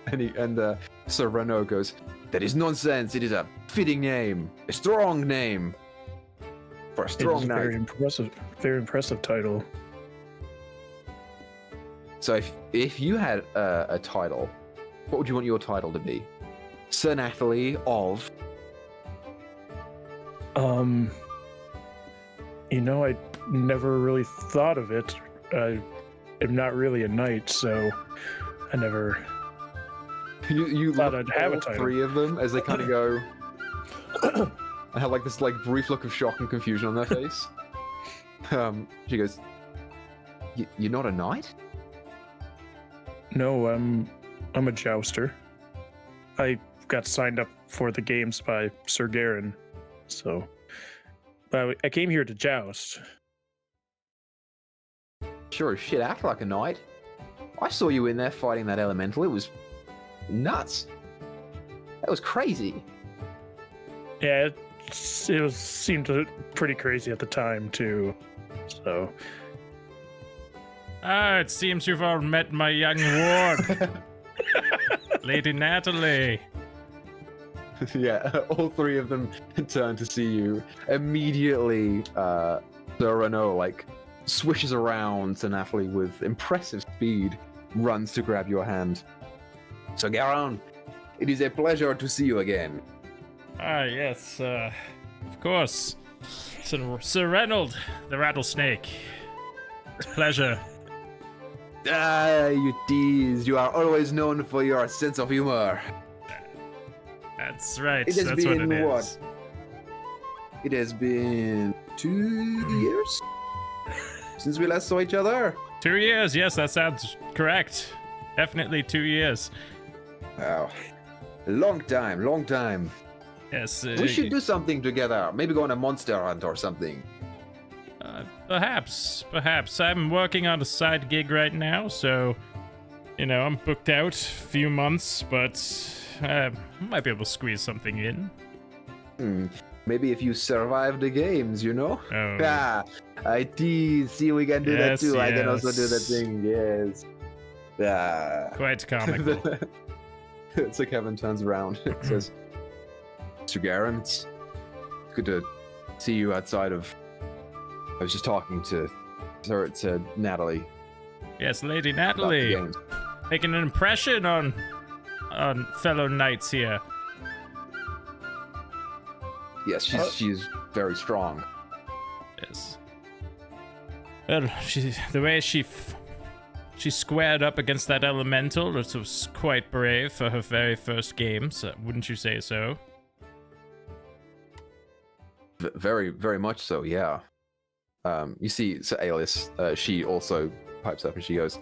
Speaker 1: and Sir Renaud goes, "That is nonsense. It is a fitting name, a strong name for a strong knight."
Speaker 4: Very impressive title.
Speaker 1: So if you had a title, what would you want your title to be? Sir Natalie of...
Speaker 4: I never really thought of it. I am not really a knight, so I never
Speaker 1: You
Speaker 4: thought
Speaker 1: look
Speaker 4: I'd have a
Speaker 1: all
Speaker 4: title.
Speaker 1: three of them as they kind of go... I have like this like brief look of shock and confusion on their face. She goes, "You're not a knight?"
Speaker 4: No, I'm a jouster. I got signed up for the games by Sir Garen, so I came here to joust.
Speaker 1: sure as shit act like a knight. I saw you in there fighting that elemental. It was nuts. That was crazy.
Speaker 4: Yeah, seemed pretty crazy at the time too. So.
Speaker 3: It seems you've all met my young ward, Lady Natalie.
Speaker 1: Yeah, all three of them turn to see you. Immediately, Renault like swishes around to Natalie with impressive speed, runs to grab your hand. So Garon, it is a pleasure to see you again.
Speaker 3: Yes, of course. Sir Reynold, the rattlesnake. It's a pleasure.
Speaker 1: You tease. You are always known for your sense of humor.
Speaker 3: That's right.
Speaker 1: It has
Speaker 3: That's what it
Speaker 1: been
Speaker 3: is.
Speaker 1: It has been 2 years since we last saw each other.
Speaker 3: 2 years, yes, that sounds correct. Definitely 2 years.
Speaker 1: Wow. Long time.
Speaker 3: Yes.
Speaker 1: We should do something together. Maybe go on a monster hunt or something.
Speaker 3: Perhaps. I'm working on a side gig right now, so, I'm booked out a few months, but I might be able to squeeze something in.
Speaker 1: Maybe if you survive the games,
Speaker 3: Oh.
Speaker 1: I tease. See, we can do that too.
Speaker 3: Yes.
Speaker 1: I can also do that thing. Yes.
Speaker 3: Quite comical.
Speaker 1: So Kevin turns around and says, Mr. Garon, it's good to see you outside of... I was just talking to Natalie.
Speaker 3: Yes, Lady
Speaker 1: about the
Speaker 3: Natalie.
Speaker 1: games.
Speaker 3: Making an impression on fellow knights here.
Speaker 1: Yes, she's very strong.
Speaker 3: Yes. Well, the way she squared up against that elemental, it was quite brave for her very first games. Wouldn't you say so?
Speaker 1: Very, very much so, yeah. You see, so Alice, she also pipes up and she goes,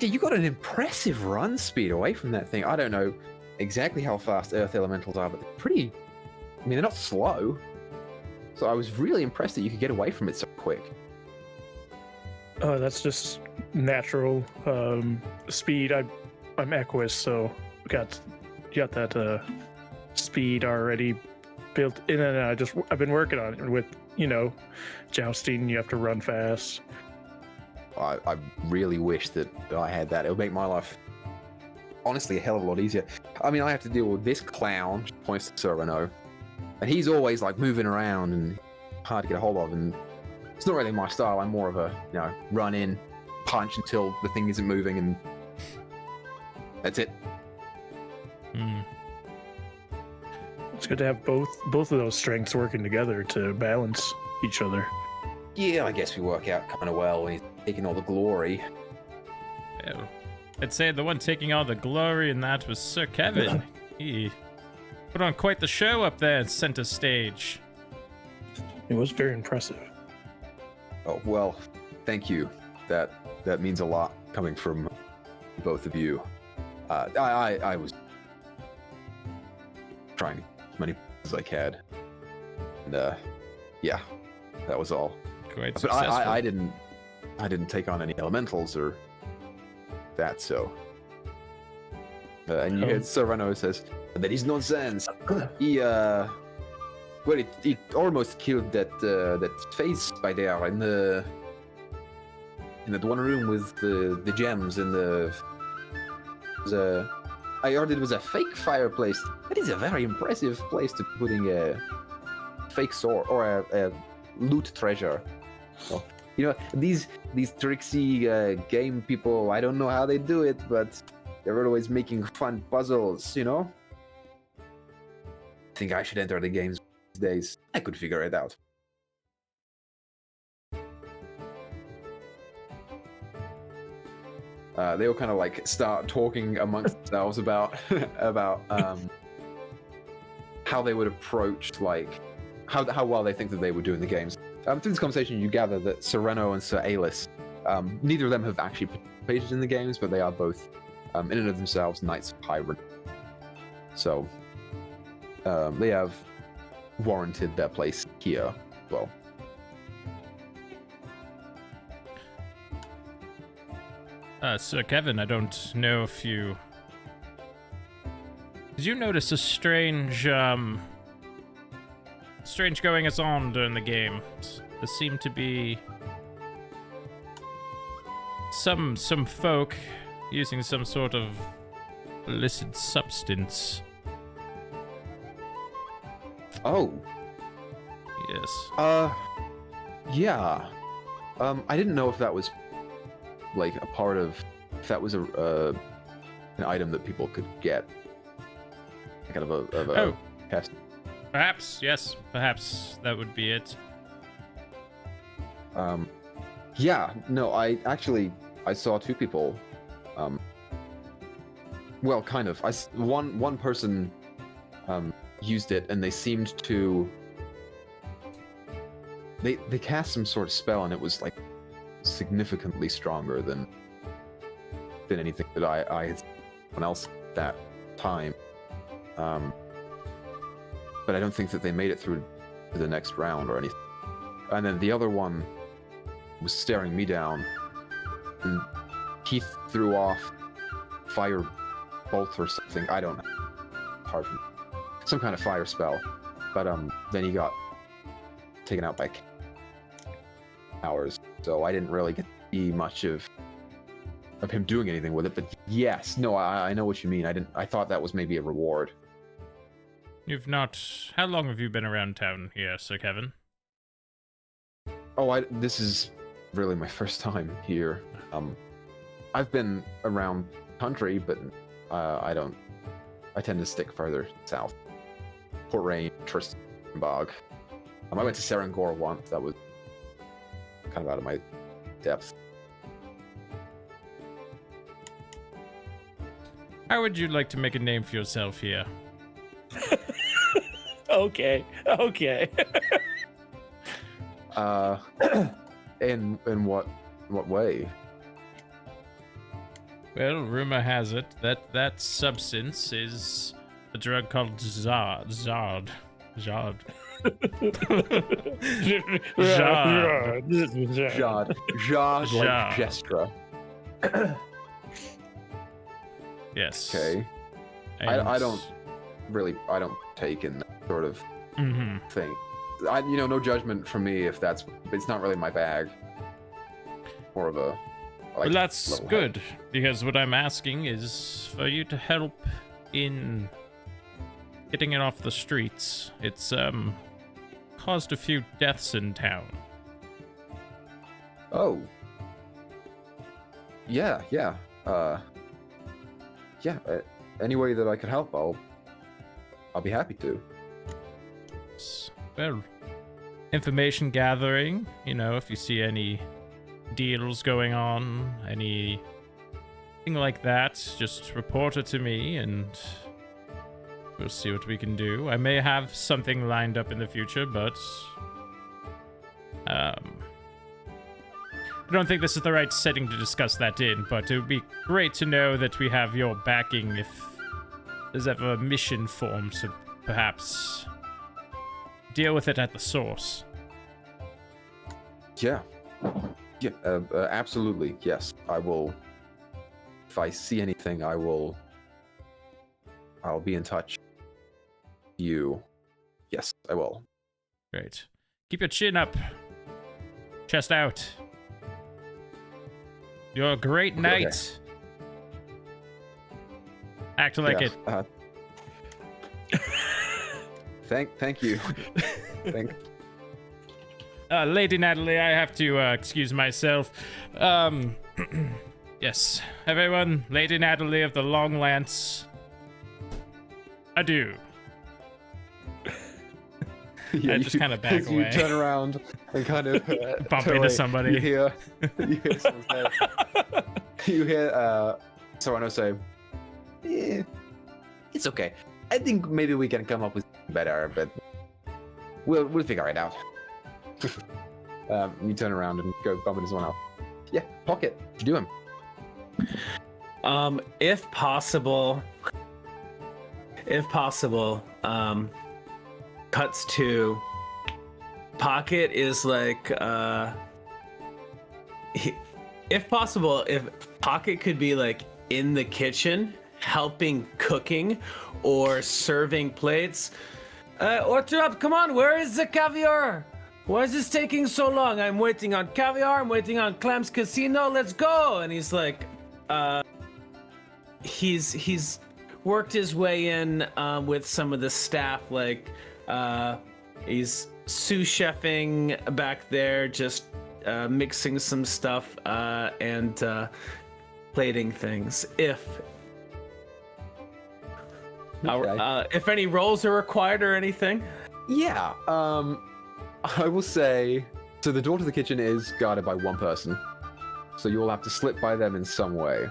Speaker 1: "Yeah, you got an impressive run speed away from that thing. I don't know exactly how fast Earth elementals are, but they're pretty... I mean, they're not slow. So I was really impressed that you could get away from it so quick."
Speaker 4: Oh, that's just natural speed. I'm Equus, so got that speed already built in, and I've been working on it with jousting. You have to run fast.
Speaker 1: I really wish that I had that. It would make my life honestly a hell of a lot easier. I mean, I have to deal with this clown, points to Sir Renault, and he's always like moving around and hard to get a hold of, and it's not really my style. I'm more of a, run in, punch until the thing isn't moving, and that's it.
Speaker 4: It's good to have both of those strengths working together to balance each other.
Speaker 1: Yeah, I guess we work out kind of well when he's taking all the glory.
Speaker 3: Well, I'd say the one taking all the glory in that was Sir Kevin. He put on quite the show up there at center stage.
Speaker 4: It was very impressive.
Speaker 1: Oh, well, thank you. That means a lot coming from both of you. I was trying to get as many as I could. And yeah, that was all.
Speaker 3: Quite
Speaker 1: But
Speaker 3: successful.
Speaker 1: I didn't take on any elementals or that, so. And you hear Sir Renault says, "That is nonsense. He well, it almost killed that face by there in that one room with the gems and I heard it was a fake fireplace. That is a very impressive place to putting a fake sword or a loot treasure. So, these tricksy game people, I don't know how they do it, but they're always making fun puzzles, I think I should enter the games these days. I could figure it out." They all kind of like start talking amongst themselves about how they would approach, like how well they think that they would do in the games. Through this conversation, you gather that Sir Renault and Sir Alice, neither of them have actually participated in the games, but they are both, in and of themselves, Knights of High Renown. So they have warranted their place here as well.
Speaker 3: Sir Kevin, I don't know if you... Did you notice a strange goings-on during the game? There seemed to be some folk using some sort of illicit substance.
Speaker 1: Oh.
Speaker 3: Yes.
Speaker 1: Yeah. I didn't know if that was like a part of, if that was an item that people could get, kind of a test.
Speaker 3: Perhaps, yes. Perhaps that would be it.
Speaker 1: Yeah. No, I saw two people. Well, kind of. One person used it, and they seemed to. They cast some sort of spell, and it was like significantly stronger than anything that I had seen anyone else at that time. But I don't think that they made it through to the next round or anything. And then the other one was staring me down, and he threw off fire bolt or something. I don't know. Hard for me. Some kind of fire spell. But then he got taken out by hours, so I didn't really get to see much of him doing anything with it. But yes, no, I know what you mean. I thought that was maybe a reward.
Speaker 3: You've not... How long have you been around town here, Sir Kevin?
Speaker 1: Oh, this is really my first time here. I've been around country, but I tend to stick further south. Port Rain, Tristanbog. I went to Serengor once. That was kind of out of my depth.
Speaker 3: How would you like to make a name for yourself here?
Speaker 4: Okay.
Speaker 1: In what way?
Speaker 3: Well, rumor has it that substance is a drug called Zard. Zard.
Speaker 1: Jad. Like Gestra.
Speaker 3: Yes.
Speaker 1: Okay. I don't take in that sort of thing. No judgment from me if it's not really my bag. More of a.
Speaker 3: Well, that's good, because what I'm asking is for you to help in getting it off the streets. It's caused a few deaths in town.
Speaker 1: Oh. Yeah. Any way that I can help, I'll be happy to.
Speaker 3: Well, information gathering, if you see any deals going on, anything like that, just report it to me and we'll see what we can do. I may have something lined up in the future, but I don't think this is the right setting to discuss that in, but it would be great to know that we have your backing if there's ever a mission formed to perhaps deal with it at the source.
Speaker 1: Yeah, absolutely. Yes, I will. If I see anything, I'll be in touch. Yes, I will.
Speaker 3: Great. Keep your chin up. Chest out. You're a great knight. Okay. Act like it.
Speaker 1: Thank you.
Speaker 3: Lady Natalie, I have to excuse myself. Yes, everyone, Lady Natalie of the Long Lance. Adieu.
Speaker 1: Yeah,
Speaker 3: I just kind of back away.
Speaker 1: You turn around and kind of
Speaker 3: bump into somebody.
Speaker 1: You hear someone say, Serrano say, "Yeah, it's okay. I think maybe we can come up with something better, but we'll figure it out." You turn around and go bump into someone else. Yeah, Pocket, what you doing?
Speaker 2: If possible, cuts to Pocket is like if possible, if Pocket could be like in the kitchen helping cooking or serving plates. Order up, come on, where is the caviar? Why is this taking so long? I'm waiting on caviar, I'm waiting on Clams Casino, let's go! And he's like, he's worked his way in with some of the staff, like he's sous chefing back there, just mixing some stuff and plating things. If any rolls are required or anything.
Speaker 1: Yeah, I will say, so the door to the kitchen is guarded by one person, so you will have to slip by them in some way.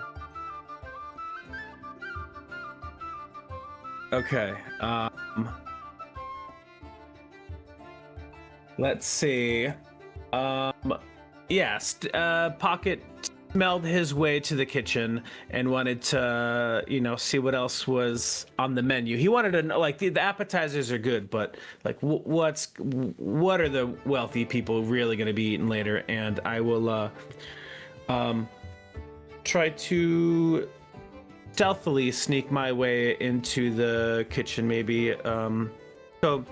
Speaker 2: Okay. Let's see. Yes. Pocket smelled his way to the kitchen and wanted to, see what else was on the menu. He wanted to know, like, the appetizers are good, but like, what are the wealthy people really going to be eating later? And I will try to stealthily sneak my way into the kitchen, maybe. So,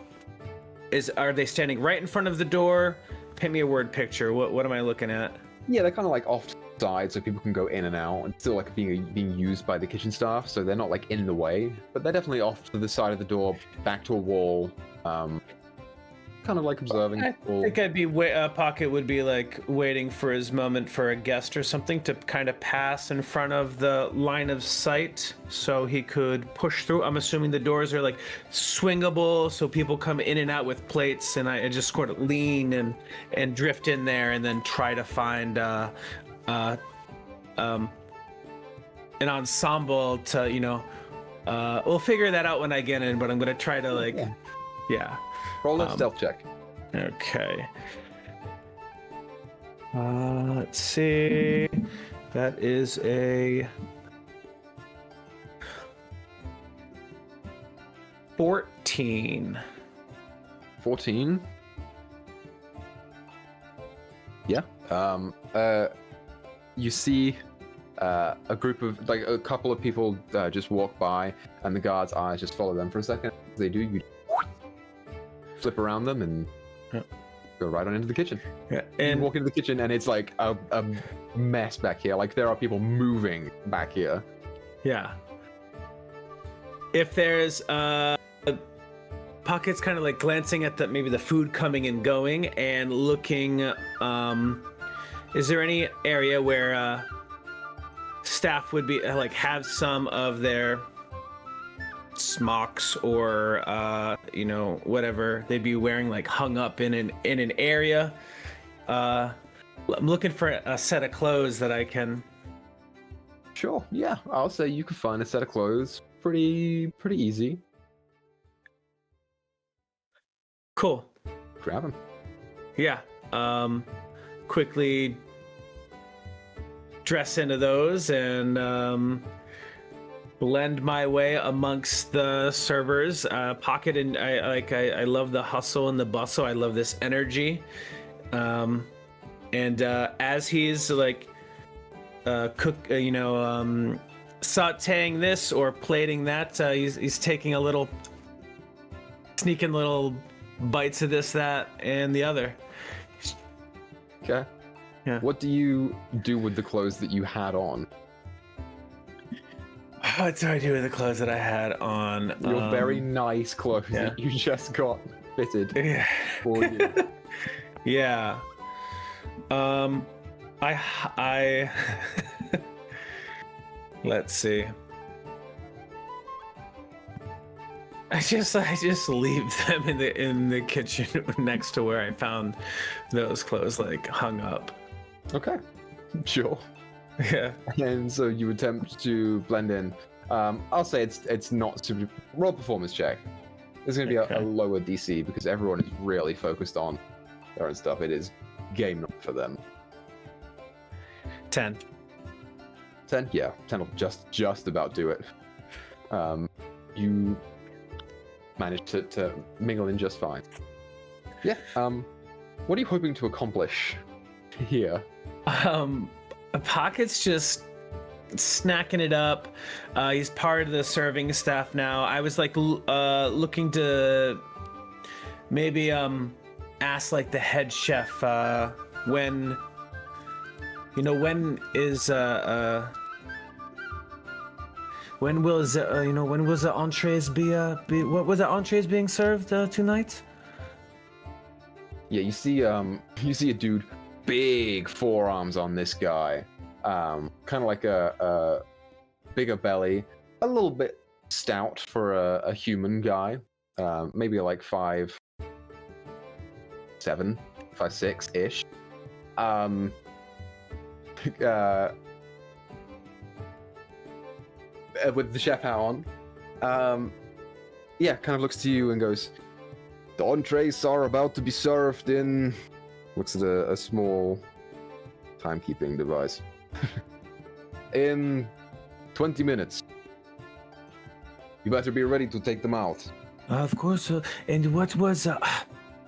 Speaker 2: are they standing right in front of the door? Paint me a word picture. What am I looking at?
Speaker 1: Yeah, they're kind of like off to the side, so people can go in and out, and still like being used by the kitchen staff. So they're not like in the way, but they're definitely off to the side of the door, back to a wall. Kind of like observing.
Speaker 2: I think I'd be Pocket would be like waiting for his moment for a guest or something to kind of pass in front of the line of sight so he could push through. I'm assuming the doors are like swingable so people come in and out with plates, and I just sort of lean and drift in there and then try to find an ensemble to we'll figure that out when I get in, but I'm gonna try to yeah.
Speaker 1: Roll a stealth check.
Speaker 2: Okay. Let's see. That is a 14.
Speaker 1: 14. Yeah. You see a group of, like, a couple of people just walk by, and the guard's eyes just follow them for a second. As they do, you flip around them and go right on into the kitchen.
Speaker 2: Yeah,
Speaker 1: and you walk into the kitchen, and it's like a mess back here. Like, there are people moving back here.
Speaker 2: Yeah. If there's Pocket's kind of like glancing at maybe the food coming and going and looking. Is there any area where staff would be like have some of their smocks or whatever they'd be wearing like hung up in an area? I'm looking for a set of clothes that I can.
Speaker 1: Sure, yeah, I'll say you can find a set of clothes pretty easy.
Speaker 2: Cool.
Speaker 1: Grab them.
Speaker 2: Yeah. Quickly dress into those and blend my way amongst the servers. Pocket, and I love the hustle and the bustle. I love this energy. And as he's like sautéing this or plating that, he's taking a little sneaking little bites of this, that, and the other.
Speaker 1: Okay.
Speaker 2: Yeah.
Speaker 1: What do you do with the clothes that you had on?
Speaker 2: What do I do with the clothes that I had on?
Speaker 1: Your very nice clothes that you just got fitted for you.
Speaker 2: Yeah. I let's see. I just leave them in the kitchen next to where I found those clothes, like hung up.
Speaker 1: Okay, sure.
Speaker 2: Yeah.
Speaker 1: And so you attempt to blend in. I'll say it's not super. Roll performance check. There's going to be a lower DC because everyone is really focused on their own stuff. It is game night for them.
Speaker 2: 10.
Speaker 1: 10? Yeah, 10 will just about do it. You managed to mingle in just fine. Yeah. What are you hoping to accomplish here?
Speaker 2: Pocket's just snacking it up. He's part of the serving staff now. I was like looking to maybe ask like the head chef when when was the entrees be what was the entrees being served tonight?
Speaker 1: Yeah, you see a dude, big forearms on this guy, kind of like a bigger belly, a little bit stout for a human guy, maybe like 5'7", 5'6" ish. With the chef hat on, kind of looks to you and goes, "The entrees are about to be served in..." Looks at a small timekeeping device. "In 20 minutes. You better be ready to take them out."
Speaker 2: Of course. And what was?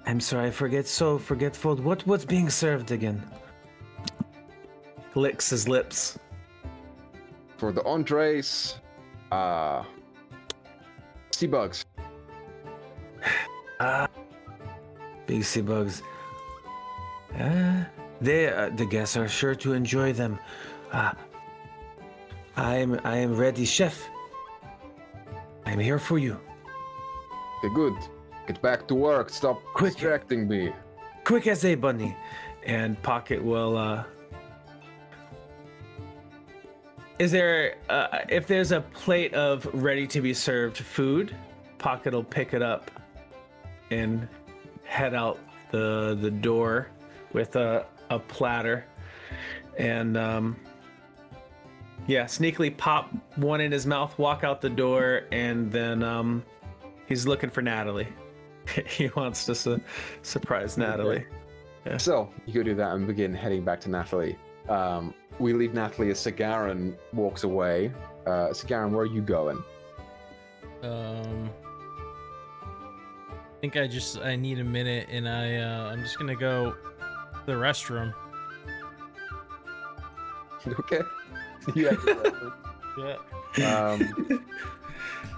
Speaker 2: I'm sorry, I forget. So forgetful. What was being served again? Licks his lips.
Speaker 1: For the entrees, sea bugs.
Speaker 2: Big sea bugs. The guests are sure to enjoy them. I am ready, chef. I'm here for you.
Speaker 1: Okay, good. Get back to work. Stop distracting me.
Speaker 2: Quick as a bunny. And Pocket will. Is there, if there's a plate of ready to be served food, Pocket will pick it up and head out the door with a platter, and sneakily pop one in his mouth, walk out the door, and then he's looking for Natalie. He wants to surprise Natalie.
Speaker 1: Okay.
Speaker 2: Yeah.
Speaker 1: So you go do that and begin heading back to Natalie. We leave Natalie as Sagarin walks away. Sagarin, where are you going?
Speaker 3: I think I need a minute, and I'm just gonna go to the restroom.
Speaker 1: Okay. Yeah.
Speaker 3: Yeah.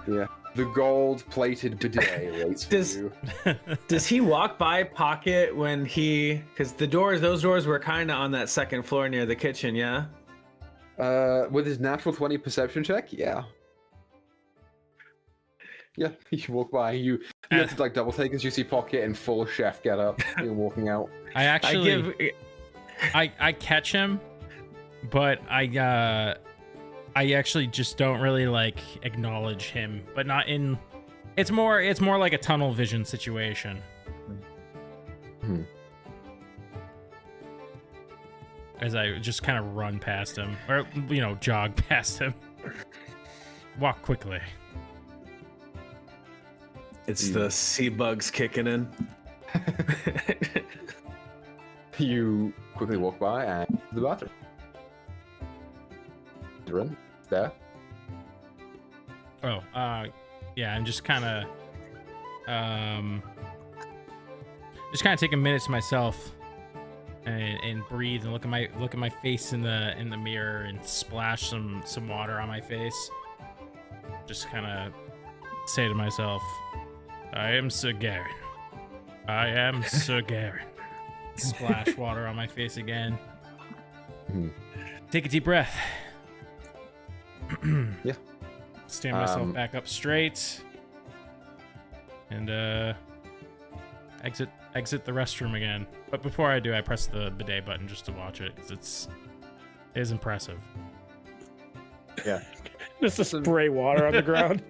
Speaker 1: Yeah. The gold-plated bidet waits for you.
Speaker 2: Does he walk by Pocket when because those doors were kind of on that second floor near the kitchen, yeah?
Speaker 1: With his natural 20 perception check, yeah. Yeah, you walk by, you have to like double take as you see Pocket in full chef get up. You're walking out.
Speaker 3: I catch him, but I actually just don't really like acknowledge him, but not in. It's more like a tunnel vision situation. As I just kind of run past him, or jog past him, walk quickly.
Speaker 2: It's the sea bugs kicking in.
Speaker 1: You quickly walk by and the bathroom. Run there.
Speaker 3: Oh, I'm just kind of take a minute to myself and breathe and look at my face in the mirror and splash some water on my face. Just kind of say to myself, "I am Sagarin. I am Sagarin." Splash water on my face again. Take a deep breath.
Speaker 1: Yeah.
Speaker 3: Stand myself back up straight, and exit the restroom again. But before I do, I press the bidet button just to watch it, because it is impressive.
Speaker 1: Yeah.
Speaker 4: Just to spray water on the ground.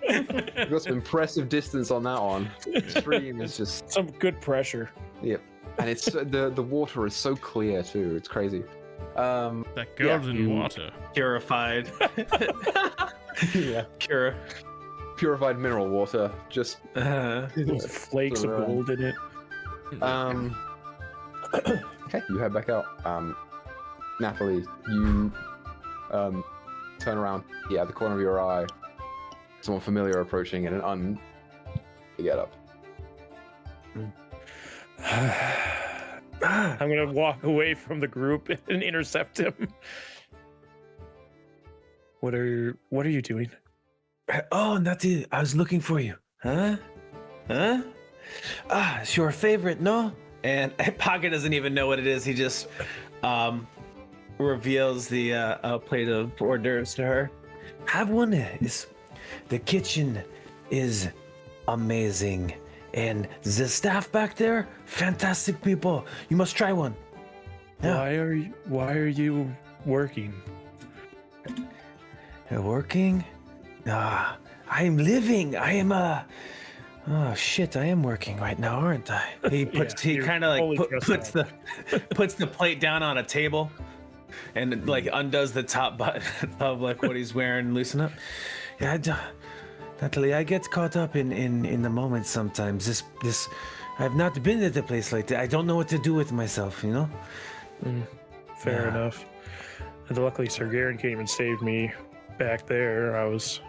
Speaker 1: You've got some impressive distance on that one. The stream is just
Speaker 4: some good pressure.
Speaker 1: Yep. And it's the water is so clear too. It's crazy.
Speaker 3: That golden water.
Speaker 2: Purified.
Speaker 1: Yeah. Purified mineral water. Just
Speaker 4: flakes of gold in it.
Speaker 1: Okay, you head back out. Natalie, you turn around. Yeah, at the corner of your eye, someone familiar approaching in an you get up.
Speaker 4: I'm gonna walk away from the group and intercept him. What are you doing?
Speaker 2: Oh, Nati, I was looking for you. Huh? Huh? It's your favorite, no? And Pocket doesn't even know what it is. He just reveals the plate of hors d'oeuvres to her. Have one. The kitchen is amazing. And the staff back there, fantastic people. You must try one. Yeah.
Speaker 4: Why are you working?
Speaker 2: Working? I'm living. I am oh shit, I am working right now, aren't I? He kind of like puts the plate down on a table and like undoes the top button of like what he's wearing, loosen up. Yeah, Natalie, I get caught up in the moment sometimes. This I've not been at a place like that. I don't know what to do with myself, you know?
Speaker 4: Fair enough. And luckily Sir Garen came and saved me back there. I was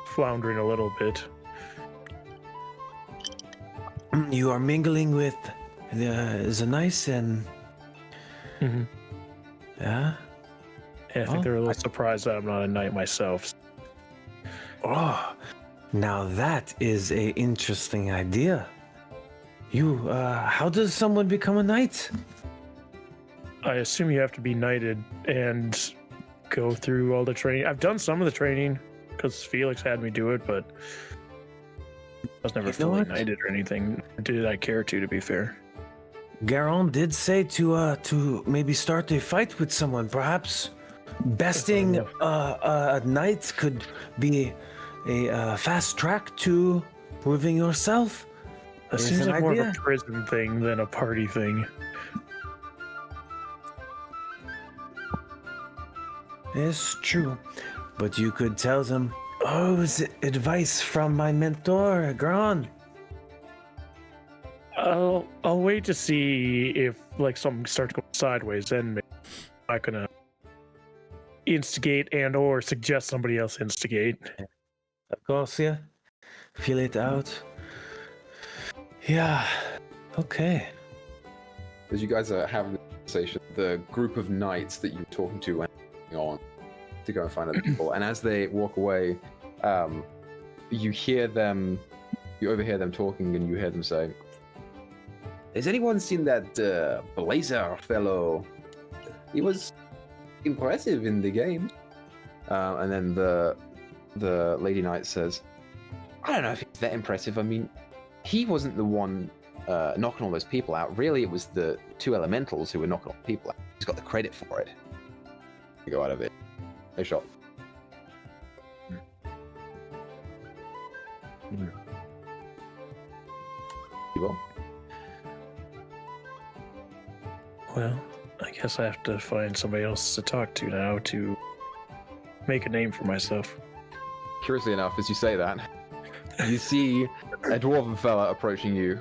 Speaker 4: floundering a little bit.
Speaker 2: You are mingling with the nice and yeah.
Speaker 4: I think they're a little surprised that I'm not a knight myself.
Speaker 2: Oh, now that is a interesting idea. You, how does someone become a knight?
Speaker 4: I assume you have to be knighted and go through all the training. I've done some of the training because Felix had me do it, but I was never fully knighted or anything. Did I care to be fair?
Speaker 2: Garon did say to maybe start a fight with someone. Perhaps besting a knight could be a fast track to proving yourself.
Speaker 4: That seems like more of a prison thing than a party thing.
Speaker 2: It's true, but you could tell them, it's advice from my mentor, Garon.
Speaker 4: I'll wait to see if like something starts going sideways. Then maybe I'm not gonna instigate and or suggest somebody else instigate.
Speaker 2: Of course, yeah. Feel it out. Yeah. Okay.
Speaker 1: As you guys are having the conversation, the group of knights that you're talking to and on to go and find other people, and as they walk away, you overhear them talking, and you hear them say, "Has anyone seen that Blazer fellow? He was impressive in the game." And then the Lady Knight says, "I don't know if he's that impressive. I mean, he wasn't the one knocking all those people out. Really, it was the two elementals who were knocking all the people out. He's got the credit for it." You go out of it. A shot. You will.
Speaker 4: Well, I guess I have to find somebody else to talk to now to make a name for myself.
Speaker 1: Curiously enough, as you say that, you see a dwarven fella approaching you.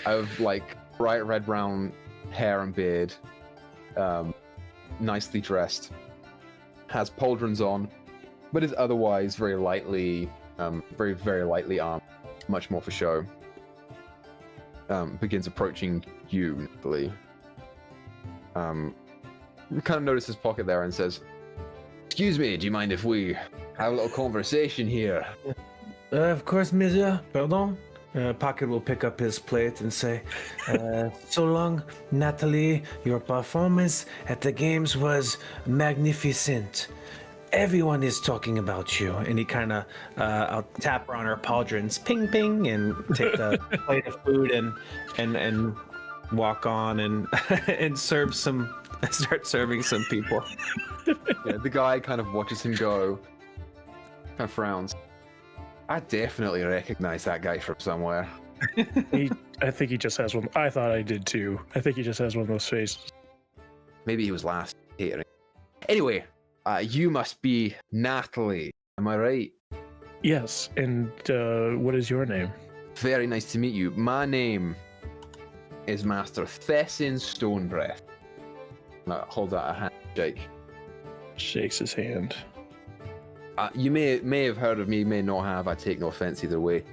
Speaker 1: Of like bright red brown hair and beard, nicely dressed, has pauldrons on, but is otherwise very lightly, very lightly armed, much more for show. Begins approaching you, Natalie. Kind of notices his pocket there and says, "Excuse me, do you mind if we have a little conversation here?"
Speaker 2: Of course, monsieur. Pardon. Pocket will pick up his plate and say, "So long, Natalie. Your performance at the games was magnificent. Everyone is talking about you." And he kind of, I'll tap her on her pauldrons, ping, ping, and take the plate of food and walk on and and start serving some people.
Speaker 1: Yeah, the guy kind of watches him go, kind of frowns. "I definitely recognize that guy from somewhere."
Speaker 4: I think he just has one. I thought I did too. I think he just has one of those faces.
Speaker 1: Maybe he was last here. Anyway, you must be Natalie. Am I right?
Speaker 4: Yes. And what is your name?
Speaker 1: Very nice to meet you. My name is Master Thessin Stonebreath. Hold out a handshake.
Speaker 4: Shakes his hand.
Speaker 1: You may have heard of me, may not have. I take no offense either way.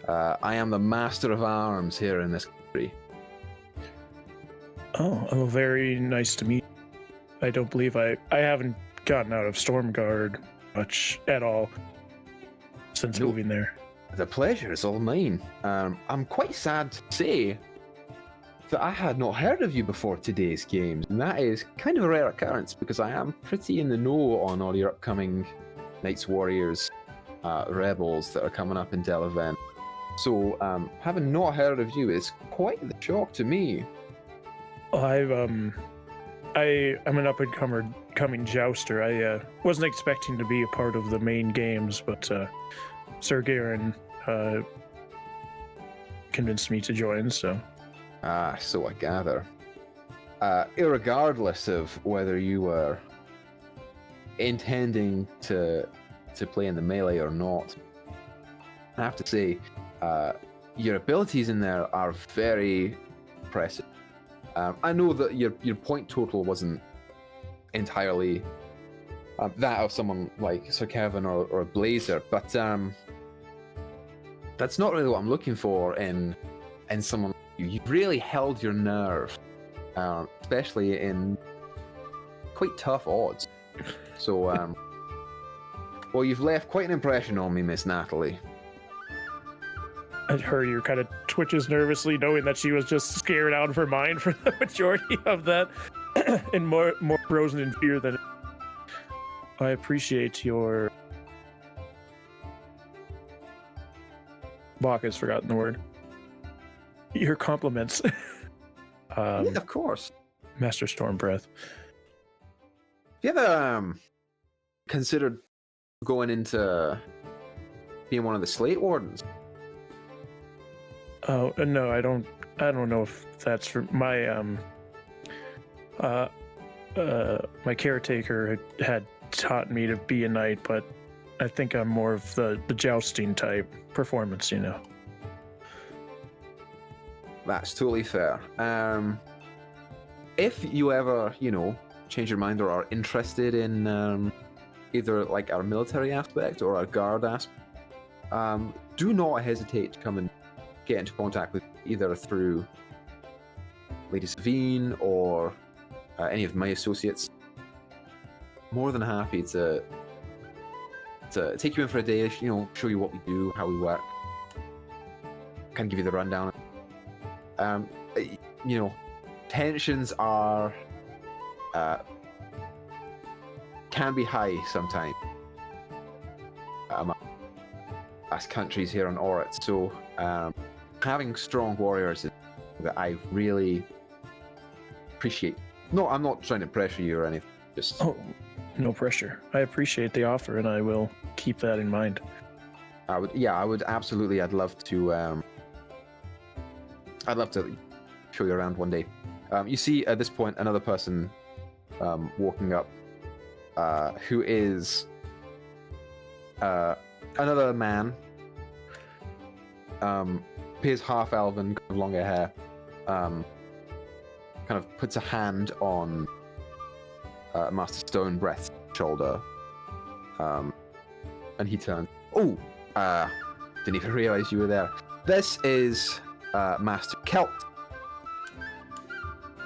Speaker 1: I am the Master of Arms here in this country.
Speaker 4: Oh, very nice to meet you. I don't believe I haven't gotten out of Stormguard much at all since
Speaker 1: No.
Speaker 4: moving there.
Speaker 1: The pleasure is all mine. I'm quite sad to say that I had not heard of you before today's games, and that is kind of a rare occurrence because I am pretty in the know on all your upcoming Knights Warriors rebels that are coming up in Delavan. So having not heard of you is quite the shock to me.
Speaker 4: I'm an up and coming jouster. I wasn't expecting to be a part of the main games, but Sir Garen convinced me to join. So
Speaker 1: So I gather. Irregardless of whether you were intending to play in the melee or not, I have to say, your abilities in there are very impressive. I know that your point total wasn't entirely that of someone like Sir Kevin or Blazer, but that's not really what I'm looking for in someone like you. You really held your nerve, especially in quite tough odds. So, well, you've left quite an impression on me, Miss Natalie.
Speaker 4: Her ear kind of twitches nervously, knowing that she was just scared out of her mind for the majority of that, and more frozen in fear than. I appreciate your. Bach has forgotten the word. Your compliments.
Speaker 1: Yeah, of course.
Speaker 4: Master Stormbreath.
Speaker 1: Have you ever considered going into being one of the Slate Wardens?
Speaker 4: Oh no, I don't know if that's for my my caretaker had taught me to be a knight, but I think I'm more of the jousting type performance, you know.
Speaker 1: That's totally fair. If you ever, change your mind or are interested in either like our military aspect or our guard aspect, do not hesitate to come and get into contact with either through Lady Savine or any of my associates. More than happy to take you in for a day, show you what we do, how we work, kind of give you the rundown. Tensions are can be high sometimes as countries here on Orrut, so having strong warriors is that I really appreciate. No, I'm not trying to pressure you or anything. Just
Speaker 4: no pressure. I appreciate the offer, and I will keep that in mind.
Speaker 1: I would absolutely. I'd love to show you around one day. You see at this point another person walking up, who is another man. Appears half elven, kind of longer hair. Kind of puts a hand on Master Stonebreath's shoulder, and he turns. Oh, didn't even realize you were there. This is Master Kelt.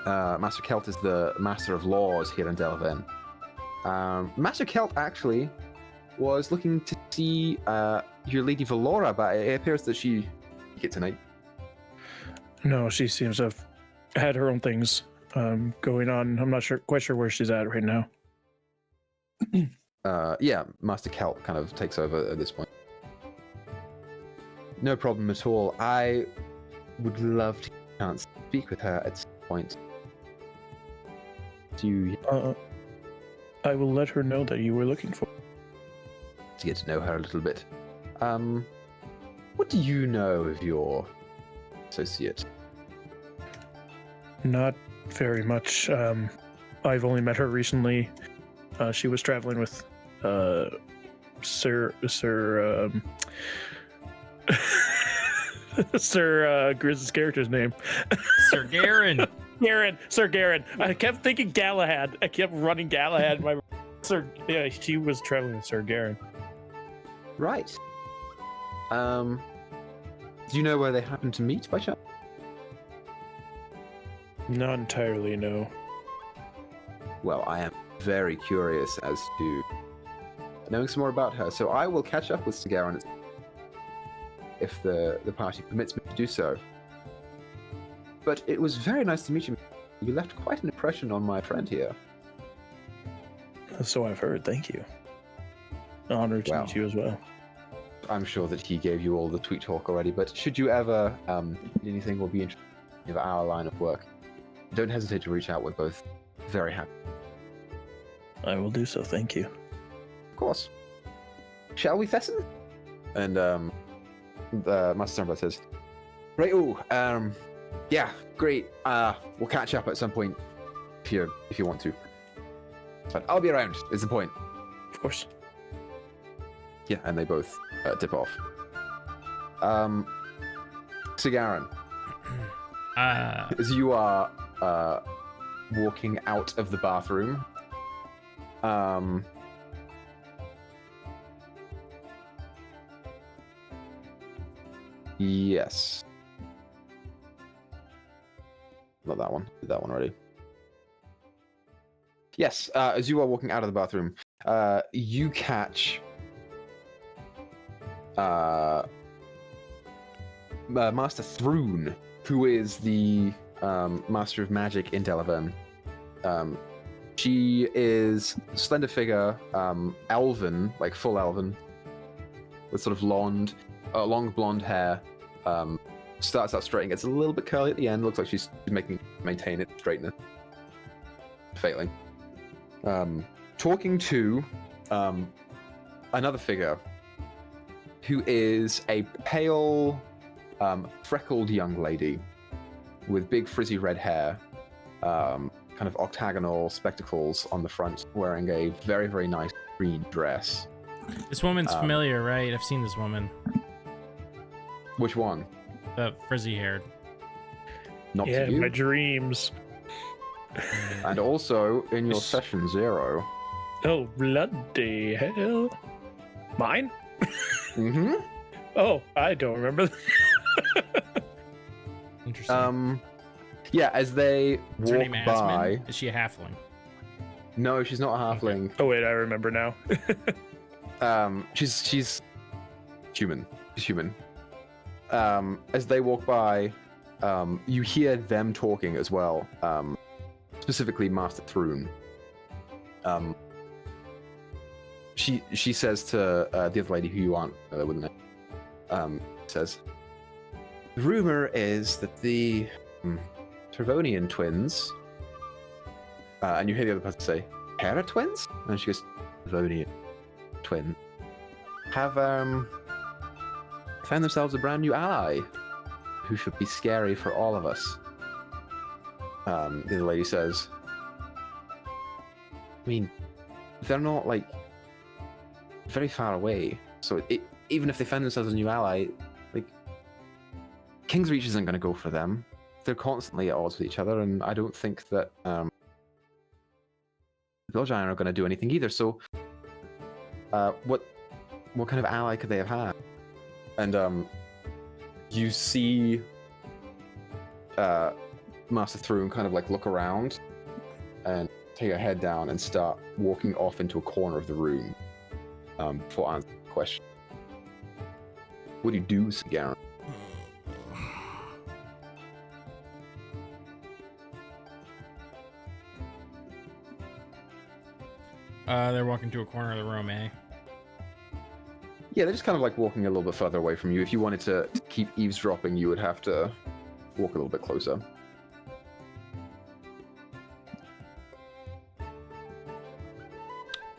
Speaker 1: Master Kelt is the Master of Laws here in Delavan. Master Kelt actually was looking to see your Lady Valora, but it appears that she get tonight.
Speaker 4: No, she seems to have had her own things going on. I'm not quite sure where she's at right now.
Speaker 1: Yeah, Master Kelt kind of takes over at this point. No problem at all. I would love to get a chance to speak with her at some point.
Speaker 4: I will let her know that you were looking for.
Speaker 1: To get to know her a little bit. What do you know of your associate?
Speaker 4: Not very much. I've only met her recently. She was traveling with Sir Grizz's character's name.
Speaker 3: Sir Garen.
Speaker 4: Sir Garen. I kept thinking Galahad. I kept running Galahad. She was traveling with Sir Garen.
Speaker 1: Right. Do you know where they happened to meet by chance?
Speaker 4: Not entirely, no.
Speaker 1: Well, I am very curious as to knowing some more about her, so I will catch up with Sagaran if the party permits me to do so. But it was very nice to meet you. You left quite an impression on my friend here.
Speaker 4: So I've heard, thank you. Honored to meet you as well.
Speaker 1: I'm sure that he gave you all the tweet talk already, but should you ever need anything or be interested in our line of work, don't hesitate to reach out. We're both very happy.
Speaker 4: I will do so, thank you.
Speaker 1: Of course. Shall we, Fesson? And Master Stormblood says, "Right, yeah, great. We'll catch up at some point if you want to. But I'll be around, is the point."
Speaker 4: Of course.
Speaker 1: Yeah, and they both dip off. Sagaran, as you are walking out of the bathroom, yes. Not that one. Did that one already. Yes, as you are walking out of the bathroom, you catch Master Thrune, who is the Master of Magic in Delavan. She is a slender figure, elven, like full elven, with sort of long blonde hair. Starts out straight and gets a little bit curly at the end. Looks like she's maintain it, straighten it. Failing. Talking to another figure who is a pale, freckled young lady with big frizzy red hair, kind of octagonal spectacles on the front, wearing a very, very nice green dress.
Speaker 3: This woman's familiar, right? I've seen this woman.
Speaker 1: Which one?
Speaker 3: The frizzy haired.
Speaker 1: Not to you.
Speaker 4: My dreams.
Speaker 1: And also in your session 0.
Speaker 4: Oh, bloody hell. Mine?
Speaker 1: Mm-hmm.
Speaker 4: Oh, I don't remember.
Speaker 3: Interesting.
Speaker 1: Yeah, as they
Speaker 3: Is her
Speaker 1: walk
Speaker 3: name
Speaker 1: by.
Speaker 3: Asmund? Is she a halfling?
Speaker 1: No, she's not a halfling.
Speaker 4: Oh wait, I remember now.
Speaker 1: She's human. She's human. As they walk by, you hear them talking as well. Specifically, Master Thrune. She says to the other lady who you aren't with the name, says, "The rumor is that the Trevonian twins," and you hear the other person say, "Hera twins?" And she goes, "Trevonian twin," have found themselves a brand new ally who should be scary for all of us. The other lady says, "I mean, they're not like very far away, so even if they find themselves a new ally, like Kingsreach isn't going to go for them. They're constantly at odds with each other, and I don't think that the Giant are going to do anything either. So, what kind of ally could they have had?" And you see Master Thrune kind of like look around and take her head down and start walking off into a corner of the room before answering the question. What do you do, Sagaran?
Speaker 3: They're walking to a corner of the room, eh?
Speaker 1: Yeah, they're just kind of like walking a little bit further away from you. If you wanted to keep eavesdropping, you would have to walk a little bit closer.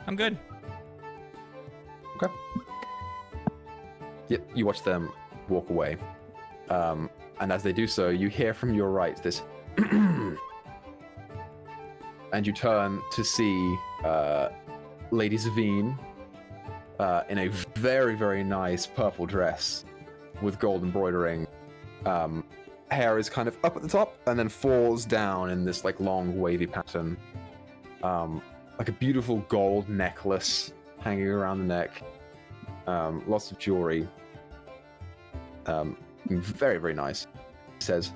Speaker 3: I'm good.
Speaker 1: Okay. Yep, you watch them walk away. And as they do so, you hear from your right this and you turn to see Lady Zavine in a very, very nice purple dress with gold embroidering. Hair is kind of up at the top and then falls down in this like long wavy pattern. Like a beautiful gold necklace hanging around the neck. Lots of jewelry. Very, very nice. Says,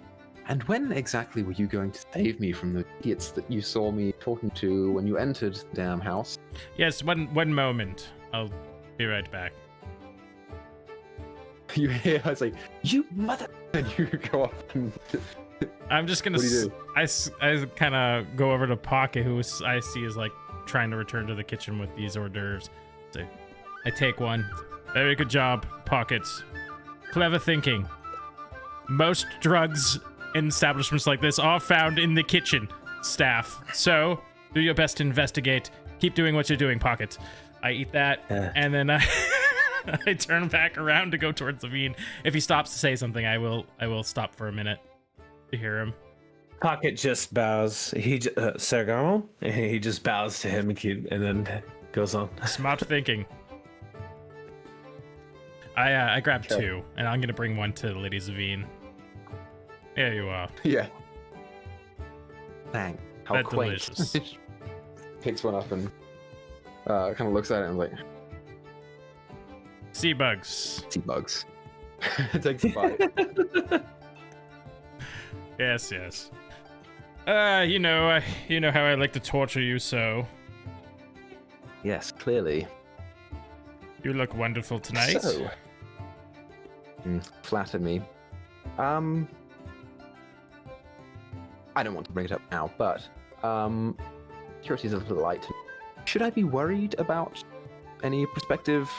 Speaker 1: And when exactly were you going to save me from the idiots that you saw me talking to when you entered the damn house?
Speaker 3: Yes, one moment. I'll be right back.
Speaker 1: You hear, I was like, you mother... And you go up and...
Speaker 3: I'm just gonna...
Speaker 1: What do you do?
Speaker 3: I kind of go over to Pocket, who I see is like trying to return to the kitchen with these hors d'oeuvres. So I take one. Very good job, Pockets. Clever thinking. Most drugs in establishments like this are found in the kitchen, staff. So do your best to investigate. Keep doing what you're doing, Pocket. I eat that, and then I turn back around to go towards Levine. If he stops to say something, I will stop for a minute to hear him.
Speaker 2: Pocket just bows. Sergamo, and he just bows to him and then goes on.
Speaker 3: Smart thinking. I grabbed two, and I'm gonna bring one to Lady Zavine. There you are.
Speaker 1: Yeah. Dang. How
Speaker 3: That's
Speaker 1: quaint.
Speaker 3: delicious.
Speaker 1: Picks one up and kind of looks at it and like...
Speaker 3: Sea bugs.
Speaker 1: Sea bugs. Takes a bite.
Speaker 3: Yes. You know how I like to torture you so.
Speaker 1: Yes, clearly.
Speaker 3: You look wonderful tonight.
Speaker 1: So, flatter me. I don't want to bring it up now, but curiosity is a little light. Should I be worried about any prospective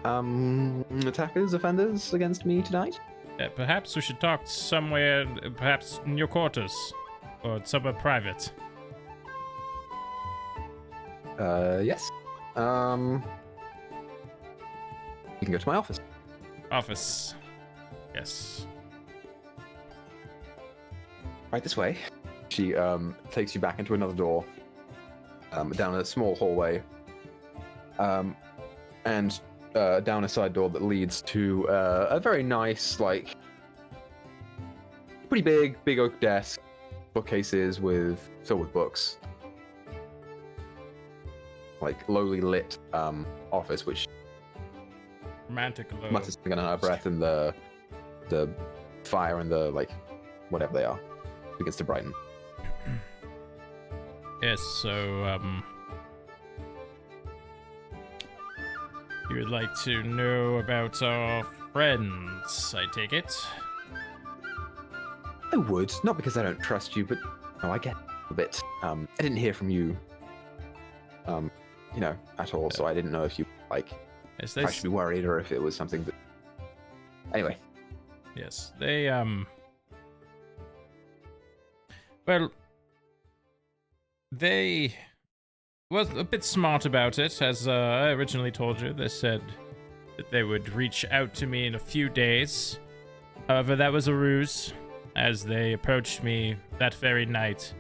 Speaker 1: attackers, offenders against me tonight?
Speaker 3: Perhaps we should talk somewhere, perhaps in your quarters, or somewhere private.
Speaker 1: Yes. You can go to my office.
Speaker 3: Office. Yes.
Speaker 1: Right this way. She takes you back into another door, down a small hallway, and down a side door that leads to a very nice, like, pretty big oak desk, bookcases filled with books, like lowly lit office, which
Speaker 3: Romantic low.
Speaker 1: mutters something under her breath, and the fire and the like whatever they are begins to brighten.
Speaker 3: Yes, so you would like to know about our friends, I take it?
Speaker 1: I would, not because I don't trust you, but no, I get a bit. I didn't hear from you, at all, so I didn't know if you
Speaker 3: Yes,
Speaker 1: if I should be worried or if it was something that. Anyway.
Speaker 3: Yes, they well, they was a bit smart about it, as I originally told you. They said that they would reach out to me in a few days. However, that was a ruse, as they approached me that very night.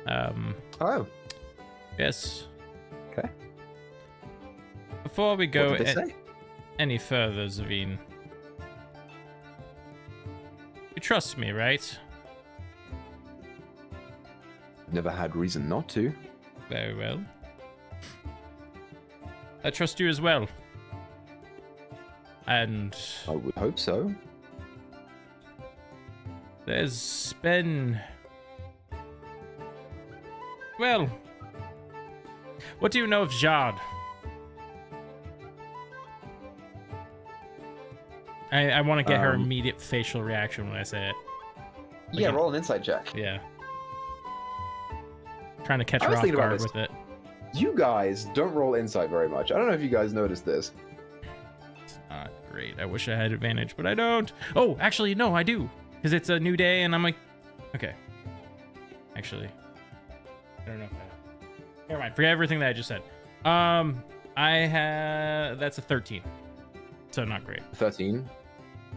Speaker 1: Oh.
Speaker 3: Yes.
Speaker 1: Okay.
Speaker 3: Before we go
Speaker 1: What did they say?
Speaker 3: any further, Zavine, you trust me, right?
Speaker 1: Never had reason not to.
Speaker 3: Very well. I trust you as well. And
Speaker 1: I would hope so.
Speaker 3: there's been... Well, what do you know of Jard? I want to get her immediate facial reaction when I say it.
Speaker 1: Yeah, roll an insight check.
Speaker 3: Yeah. Trying to catch
Speaker 1: I
Speaker 3: her
Speaker 1: was
Speaker 3: off
Speaker 1: thinking about
Speaker 3: guard
Speaker 1: this.
Speaker 3: with it.
Speaker 1: You guys don't roll insight very much. I don't know if you guys noticed this.
Speaker 3: It's not great. I wish I had advantage, but I don't. Oh, actually, no, I do. Because it's a new day, and I'm like... Okay. Actually... I don't know if I... Never mind. Forget everything that I just said. I have... That's a 13. So not great.
Speaker 1: 13.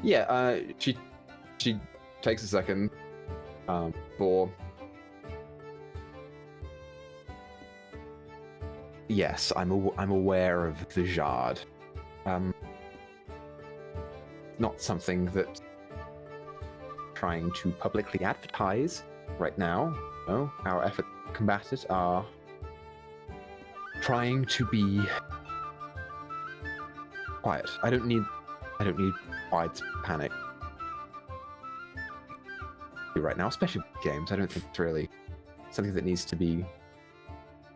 Speaker 1: Yeah, she takes a second for... Yes, I'm aware of the Jard. Not something that trying to publicly advertise right now. No, our efforts to combat it are trying to be quiet. I don't need wide panic. right now, especially with games. I don't think it's really something that needs to be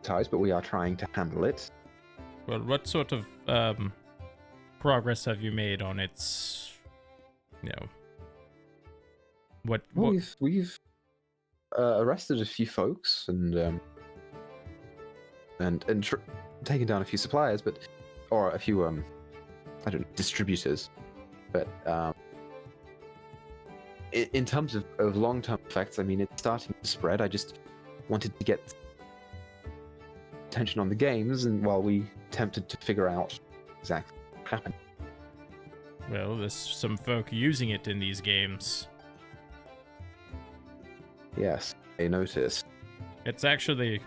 Speaker 1: ties, but we are trying to handle it.
Speaker 3: Well, what sort of progress have you made on its, what?
Speaker 1: We've arrested a few folks and taken down a few suppliers, or a few I don't know, distributors, but in terms of long-term effects, I mean, it's starting to spread. I just wanted to get attention on the games, and while we attempted to figure out exactly what happened.
Speaker 3: Well, there's some folk using it in these games.
Speaker 1: Yes, I noticed.
Speaker 3: It's actually,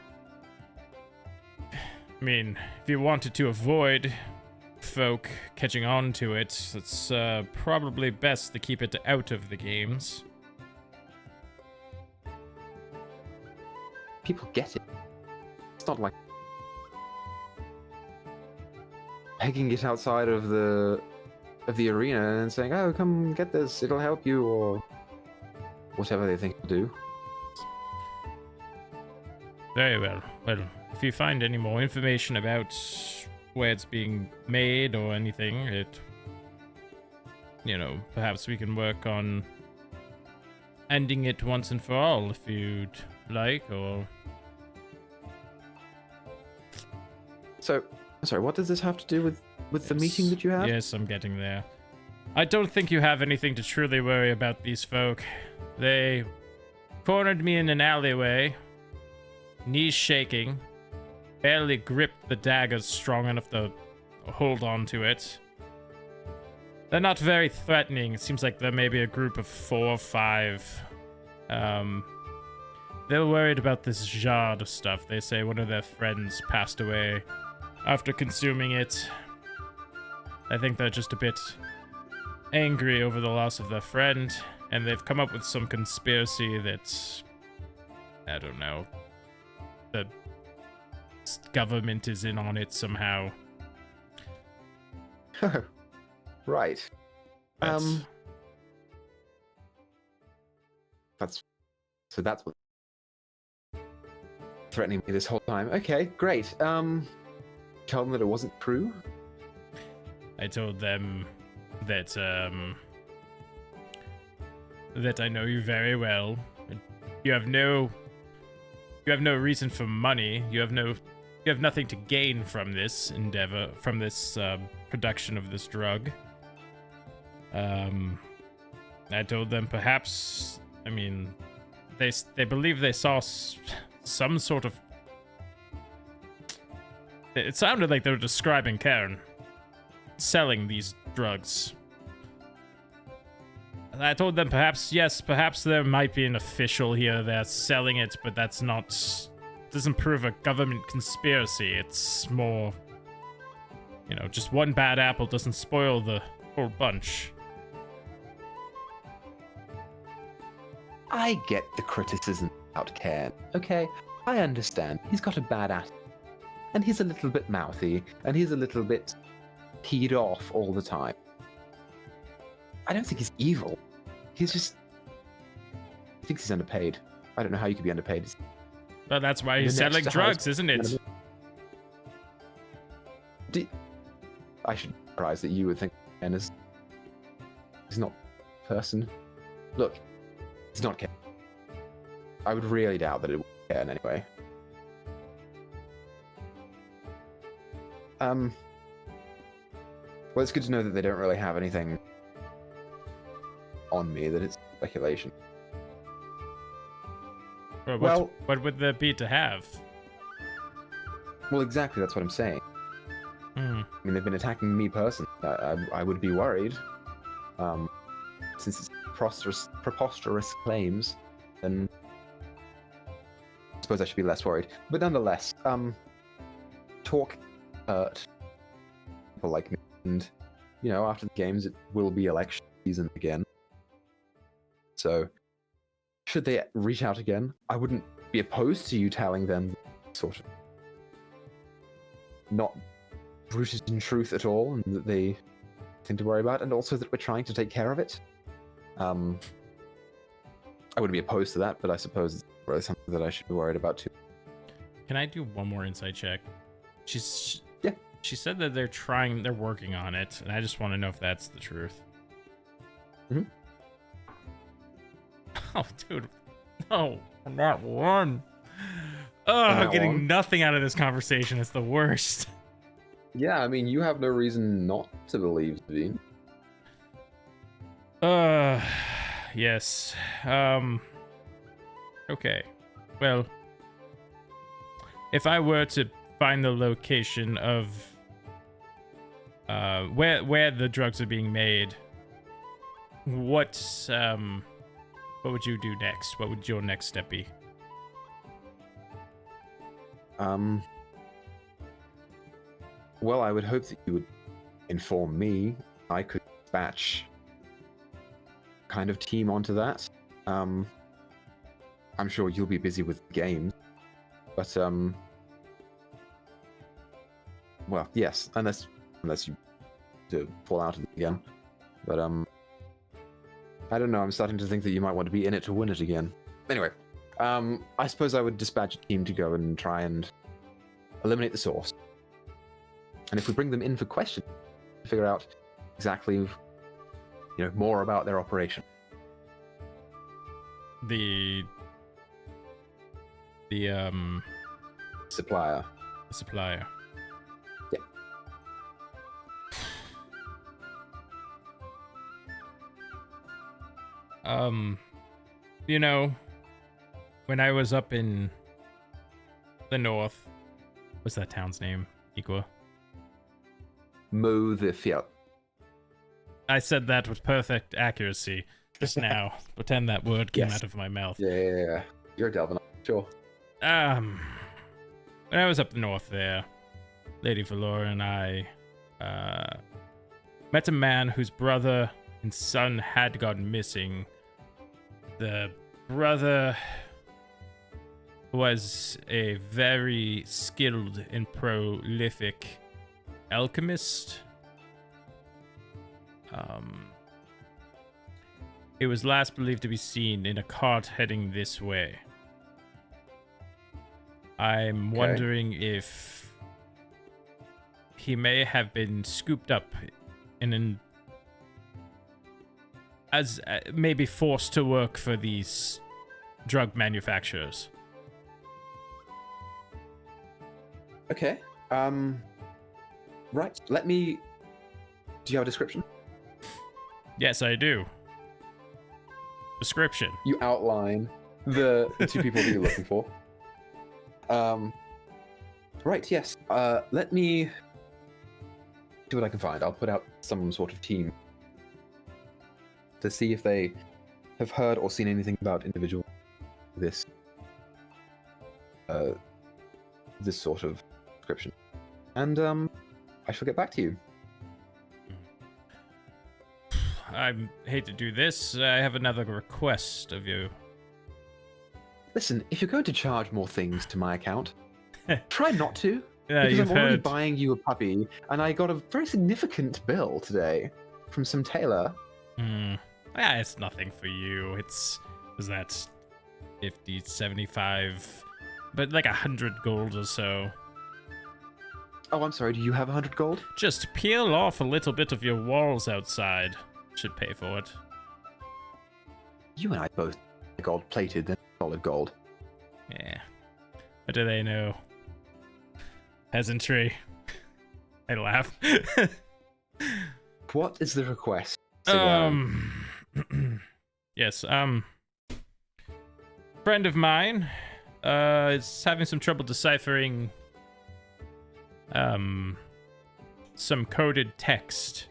Speaker 3: I mean, if you wanted to avoid folk catching on to it, it's probably best to keep it out of the games.
Speaker 1: People get it. It's not like pegging it outside of the arena and saying, "Oh, come get this, it'll help you," or whatever they think it'll do.
Speaker 3: Very well. Well, if you find any more information about where it's being made or anything, perhaps we can work on ending it once and for all, if you'd like, or...
Speaker 1: So, sorry, what does this have to do with the meeting that you have?
Speaker 3: Yes, I'm getting there. I don't think you have anything to truly worry about these folk. They cornered me in an alleyway, knees shaking, barely gripped the daggers strong enough to hold on to it. They're not very threatening. It seems like there may be a group of 4 or 5. They're worried about this Jade stuff. They say one of their friends passed away after consuming it. I think they're just a bit angry over the loss of their friend, and they've come up with some conspiracy that, I don't know, the government is in on it somehow.
Speaker 1: Right. That's what threatening me this whole time. Okay, great. Tell them that it wasn't true.
Speaker 3: I told them that that I know you very well. You have no reason for money. You have nothing to gain from this endeavor, from this production of this drug. I told them perhaps, I mean, they believe they saw some sort of... It sounded like they were describing Karen selling these drugs. I told them perhaps there might be an official here that's selling it, but that's not... doesn't prove a government conspiracy. It's more, just one bad apple doesn't spoil the whole bunch.
Speaker 1: I get the criticism about Cairn, okay? I understand. He's got a bad attitude. And he's a little bit mouthy, and he's a little bit teed off all the time. I don't think he's evil. He thinks he's underpaid. I don't know how you could be underpaid.
Speaker 3: Well, that's why he's selling drugs, isn't it?
Speaker 1: I should be surprised that you would think Ken is... He's not a person. Look, he's not Ken. I would really doubt that it would be Ken anyway. Well, it's good to know that they don't really have anything on me, that it's speculation.
Speaker 3: Well, what would there be to have?
Speaker 1: Well, exactly, that's what I'm saying. I mean, they've been attacking me personally. I would be worried. Since it's preposterous claims, then I suppose I should be less worried. But nonetheless, talk hurt people like me. And, after the games, it will be election season again. So, should they reach out again, I wouldn't be opposed to you telling them sort of not rooted in truth at all, and that they think to worry about, and also that we're trying to take care of it. I wouldn't be opposed to that, but I suppose it's really something that I should be worried about too.
Speaker 3: Can I do one more insight check?
Speaker 1: Yeah.
Speaker 3: She said that they're working on it, and I just want to know if that's the truth.
Speaker 1: Mhm.
Speaker 3: Oh, dude. No, not one. Oh, I'm getting nothing out of this conversation. It's the worst.
Speaker 1: Yeah, I mean, you have no reason not to believe Zveen.
Speaker 3: Yes. Okay. Well, if I were to find the location of where the drugs are being made, what would you do next? What would your next step be?
Speaker 1: Well, I would hope that you would inform me. I could dispatch kind of team onto that. I'm sure you'll be busy with games, but well, yes, unless you to fall out of it again. But I don't know. I'm starting to think that you might want to be in it to win it again. Anyway, I suppose I would dispatch a team to go and try and eliminate the source. And if we bring them in for questions, figure out exactly, more about their operation.
Speaker 3: The
Speaker 1: Supplier.
Speaker 3: supplier.
Speaker 1: Yeah.
Speaker 3: When I was up in the north, what's that town's name? Equa.
Speaker 1: Mo the Fiat.
Speaker 3: I said that with perfect accuracy just now. Pretend that word came
Speaker 1: Yes.
Speaker 3: out of my mouth.
Speaker 1: Yeah. You're Delvin, sure.
Speaker 3: When I was up north there, Lady Valora and I met a man whose brother and son had gone missing. The brother was a very skilled and prolific alchemist. He was last believed to be seen in a cart heading this way. I'm wondering if he may have been scooped up as maybe forced to work for these drug manufacturers.
Speaker 1: Okay. Right. Do you have a description?
Speaker 3: Yes, I do. Description.
Speaker 1: You outline the two people that you're looking for. Right, yes. Let me see what I can find. I'll put out some sort of team to see if they have heard or seen anything about individual this sort of description. And I shall get back to you.
Speaker 3: I hate to do this. I have another request of you.
Speaker 1: Listen, if you're going to charge more things to my account, try not to.
Speaker 3: Yeah,
Speaker 1: Because
Speaker 3: you've
Speaker 1: I'm already
Speaker 3: heard.
Speaker 1: buying you a puppy, and I got a very significant bill today from some tailor.
Speaker 3: Yeah, it's nothing for you. Was that 50, 75, but like 100 gold or so.
Speaker 1: Oh, I'm sorry, do you have 100 gold?
Speaker 3: Just peel off a little bit of your walls outside. Should pay for it.
Speaker 1: You and I both gold plated than solid gold.
Speaker 3: Yeah. What do they know? Peasantry. I laugh.
Speaker 1: What is the request?
Speaker 3: Yes, friend of mine is having some trouble deciphering some coded text.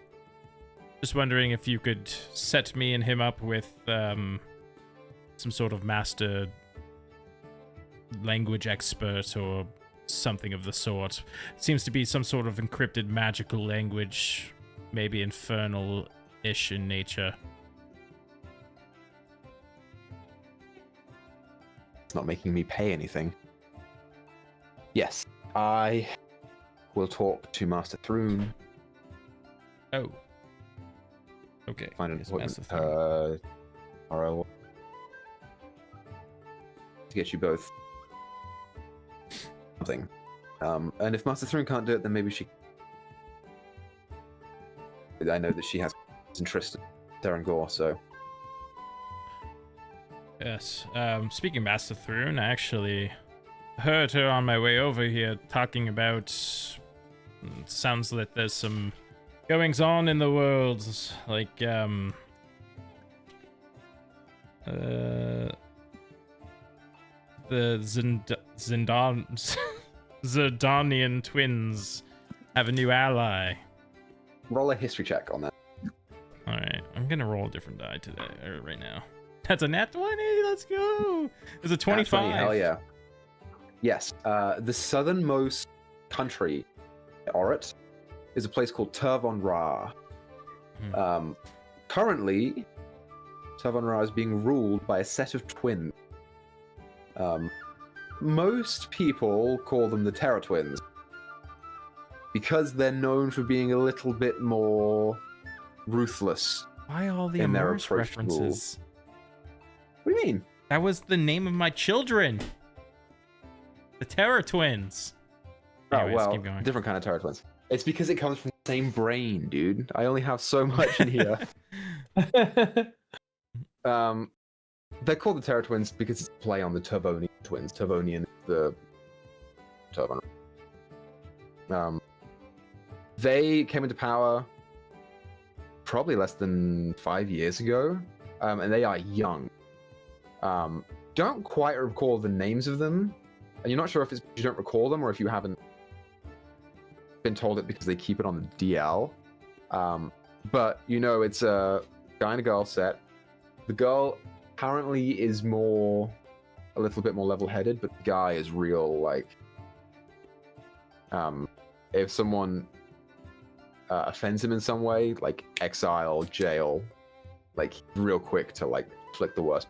Speaker 3: Just wondering if you could set me and him up with some sort of master language expert or something of the sort. Seems to be some sort of encrypted magical language, maybe infernal-ish in nature.
Speaker 1: It's not making me pay anything. Yes, I will talk to Master Thrune.
Speaker 3: Oh. Okay.
Speaker 1: Find an
Speaker 3: Yes,
Speaker 1: appointment
Speaker 3: Master Thrune.
Speaker 1: tomorrow. to get you both something. And if Master Thrune can't do it, then maybe she. I know that she has interest in Terangor, so.
Speaker 3: Yes. Speaking of Master Thrune, I actually heard her on my way over here talking about. It sounds like there's some goings on in the world, like the Zidanian twins have a new ally.
Speaker 1: Roll a history check on that.
Speaker 3: All right, I'm gonna roll a different die today or right now. That's a nat 20. Let's go. There's a 25.
Speaker 1: Nat 20, hell yeah. Yes, the southernmost country, Orrut, is a place called Turvon Ra. Currently, Turvon Ra is being ruled by a set of twins. Most people call them the Terror Twins because they're known for being a little bit more ruthless.
Speaker 3: Why all the
Speaker 1: in their
Speaker 3: Amorous
Speaker 1: approach to rule.
Speaker 3: references?
Speaker 1: What do you mean?
Speaker 3: That was the name of my children. The Terror Twins. Anyways,
Speaker 1: Oh, well,
Speaker 3: keep going.
Speaker 1: different kind of Terror Twins. It's because it comes from the same brain, dude. I only have so much in here. They're called the Terror Twins because it's a play on the Turvonian twins. Turvonian, the Turvon. They came into power probably less than 5 years ago, and they are young. Don't quite recall the names of them, and you're not sure if it's because you don't recall them or if you haven't been told it because they keep it on the DL. But you know, it's a guy and a girl set. The girl apparently is a little bit more level-headed, but the guy is real, like, if someone offends him in some way, like exile, jail, like real quick to like flick the worst.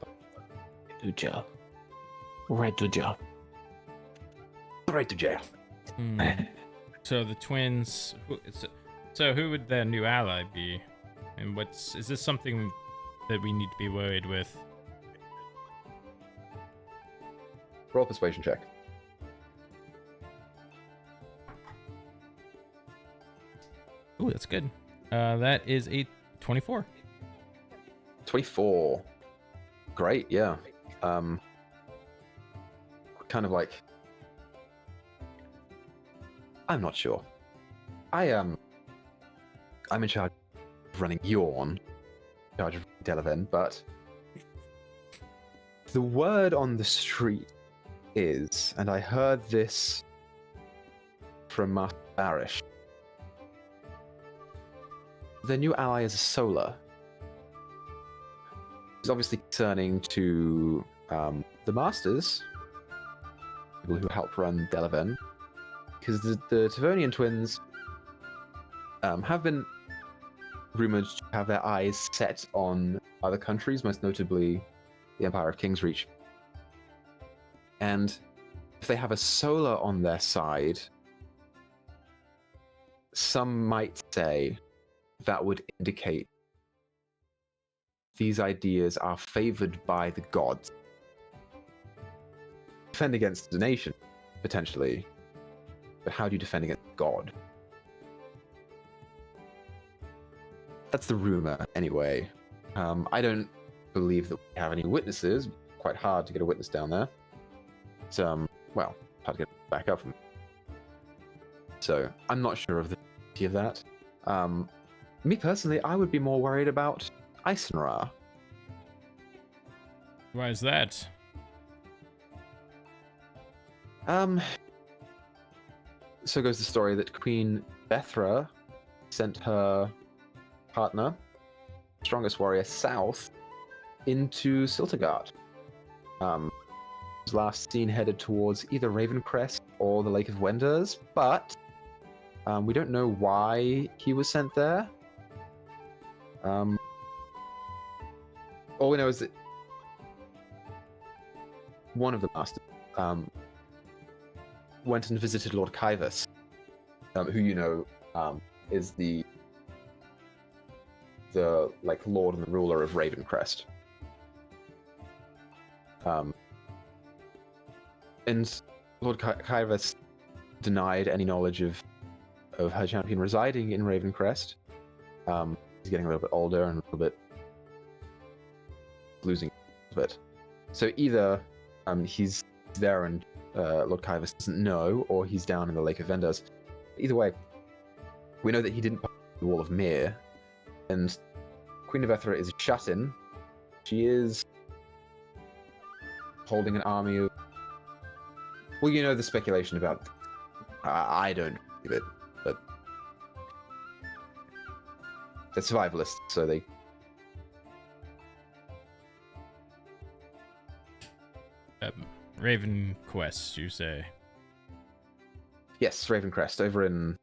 Speaker 5: To jail. Right to jail.
Speaker 1: Right to jail.
Speaker 3: So the twins. So who would their new ally be? And is this something that we need to be worried with?
Speaker 1: Roll a persuasion check.
Speaker 3: Ooh, that's good. That is a 24.
Speaker 1: 24. Great, yeah. Kind of like, I'm not sure. I'm in charge of running Yorne, in charge of Delaven, but the word on the street is, and I heard this from Master Barish, the new ally is a Solar. It's obviously concerning to the Masters, people who help run Delaven, because the Tavonian twins have been rumored to have their eyes set on other countries, most notably the Empire of Kingsreach. And if they have a Solar on their side, some might say that would indicate these ideas are favored by the gods. Defend against the nation, potentially, but how do you defend against God? That's the rumor, anyway. I don't believe that we have any witnesses. Quite hard to get a witness down there. It's, well, hard to get back up from. So, I'm not sure of the validity of that. Me personally, I would be more worried about Isenra.
Speaker 3: Why is that?
Speaker 1: So goes the story that Queen Bethra sent her partner, strongest warrior, south into Siltergard. Was last seen headed towards either Ravencrest or the Lake of Wenders, but we don't know why he was sent there. All we know is that one of the masters went and visited Lord Kivus, who you know is the like Lord and the ruler of Ravencrest. And Lord Kyrvis denied any knowledge of her champion residing in Ravencrest. He's getting a little bit older and a little bit losing a bit. So either he's there and Lord Kyrvis doesn't know, or he's down in the Lake of Vendors. Either way, we know that he didn't pass the Wall of Myr, and Queen Nevethra is shut in. She is holding an army of... Well, you know the speculation about... I don't believe it, but... They're survivalists, so they...
Speaker 3: Raven Quest, you say?
Speaker 1: Yes, Ravencrest, over in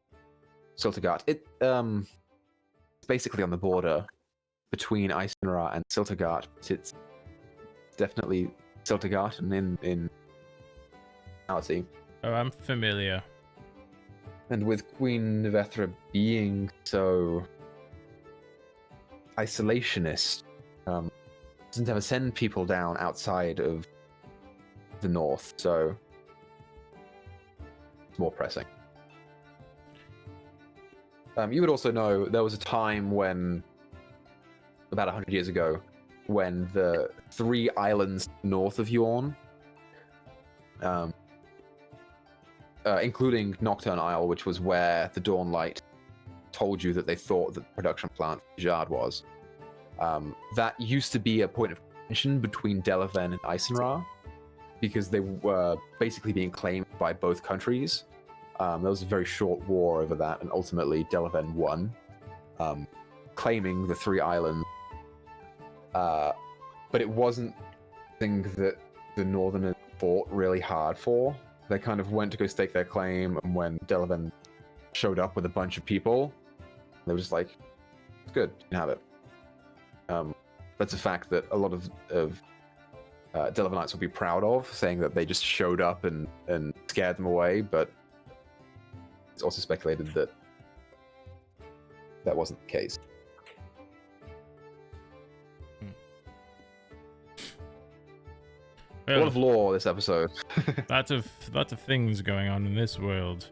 Speaker 1: Siltergart. It's basically on the border between Eisenra and Siltergart, but it's definitely Siltergart and in reality.
Speaker 3: Oh, I'm familiar.
Speaker 1: And with Queen Nevethra being so isolationist, doesn't ever send people down outside of the north, so it's more pressing. You would also know there was a time when, about 100 years ago, when the 3 islands north of Yorne, including Nocturne Isle, which was where the Dawnlight told you that they thought that the production plant for Jard was, that used to be a point of tension between Delaven and Eisenra, because they were basically being claimed by both countries. There was a very short war over that, and ultimately Delaven won, claiming the 3 islands. But it wasn't something that the Northerners fought really hard for. They kind of went to go stake their claim, and when Delaven showed up with a bunch of people, they were just like, it's good, you can have it. That's a fact that a lot of Delevenites will be proud of, saying that they just showed up and scared them away, but it's also speculated that that wasn't the case.
Speaker 3: Well,
Speaker 1: a lot of lore this episode.
Speaker 3: lots of things going on in this world.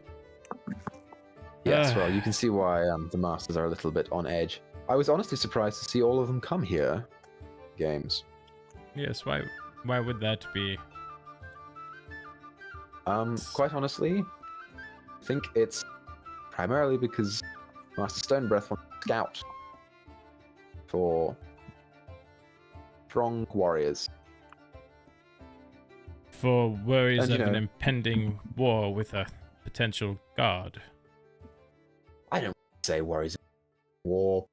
Speaker 1: Yes, well, you can see why the Masters are a little bit on edge. I was honestly surprised to see all of them come here. Games.
Speaker 3: Yes, why would that be?
Speaker 1: Quite honestly, I think it's primarily because Master Stonebreath wants to scout for strong warriors.
Speaker 3: For worries
Speaker 1: And,
Speaker 3: of
Speaker 1: you
Speaker 3: an
Speaker 1: know,
Speaker 3: impending war with a potential god.
Speaker 1: I don't say worries of war.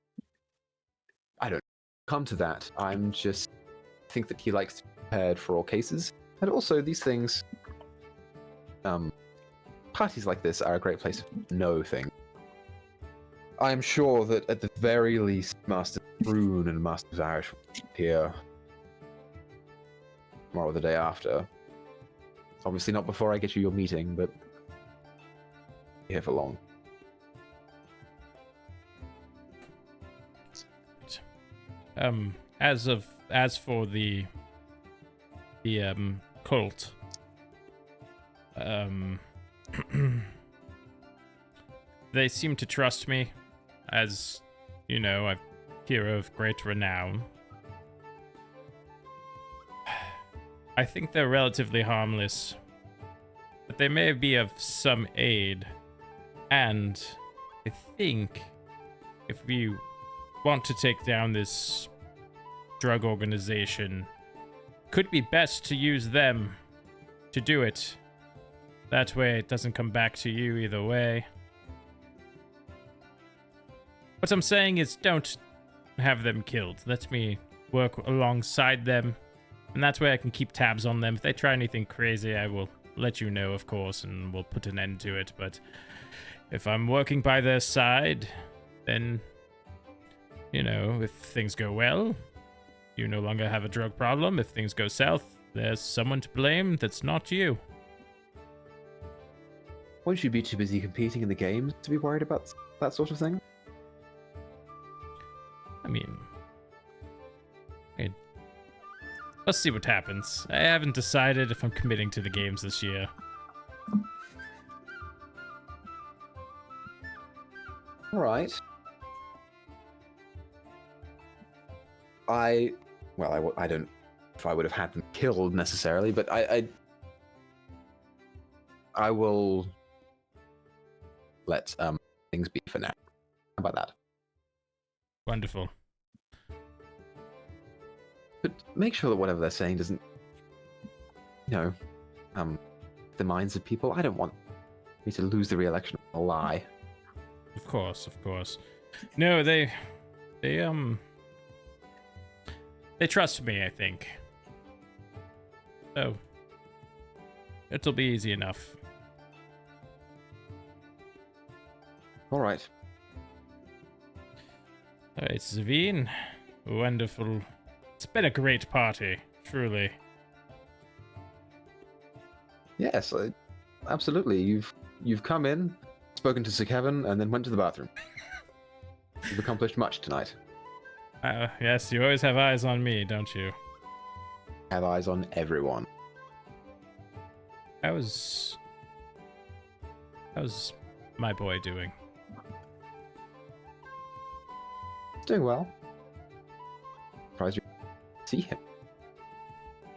Speaker 1: I don't come to that. I'm just think that he likes to be prepared for all cases. And also these things, parties like this are a great place to know things. I'm sure that at the very least Master Rune and Master Varish will be here tomorrow or the day after. Obviously not before I get you your meeting, but here for long.
Speaker 3: As for the cult, they seem to trust me, as you know, I'm a hero of great renown. I think they're relatively harmless, but they may be of some aid. And I think if we want to take down this drug organization, could be best to use them to do it. That way it doesn't come back to you either way. What I'm saying is don't have them killed. Let me work alongside them, and that way I can keep tabs on them. If they try anything crazy, I will let you know, of course, and we'll put an end to it. But if I'm working by their side, then, you know, if things go well, you no longer have a drug problem. If things go south, there's someone to blame that's not you.
Speaker 1: Won't you be too busy competing in the games to be worried about that sort of thing?
Speaker 3: I mean, Let's see what happens. I haven't decided if I'm committing to the games this year.
Speaker 1: All right. I don't know if I would have had them killed necessarily, but I will let things be for now. How about that?
Speaker 3: Wonderful.
Speaker 1: But make sure that whatever they're saying doesn't, the minds of people. I don't want me to lose the re-election on a lie.
Speaker 3: Of course. No, they trust me, I think. So it'll be easy enough.
Speaker 1: All right.
Speaker 3: All right, Zavine. Wonderful. It's been a great party, truly.
Speaker 1: Yes, absolutely. You've come in, spoken to Sir Kevin, and then went to the bathroom. You've accomplished much tonight.
Speaker 3: Yes, you always have eyes on me, don't you?
Speaker 1: Have eyes on everyone.
Speaker 3: How's my boy doing?
Speaker 1: Doing well. Surprised you see him.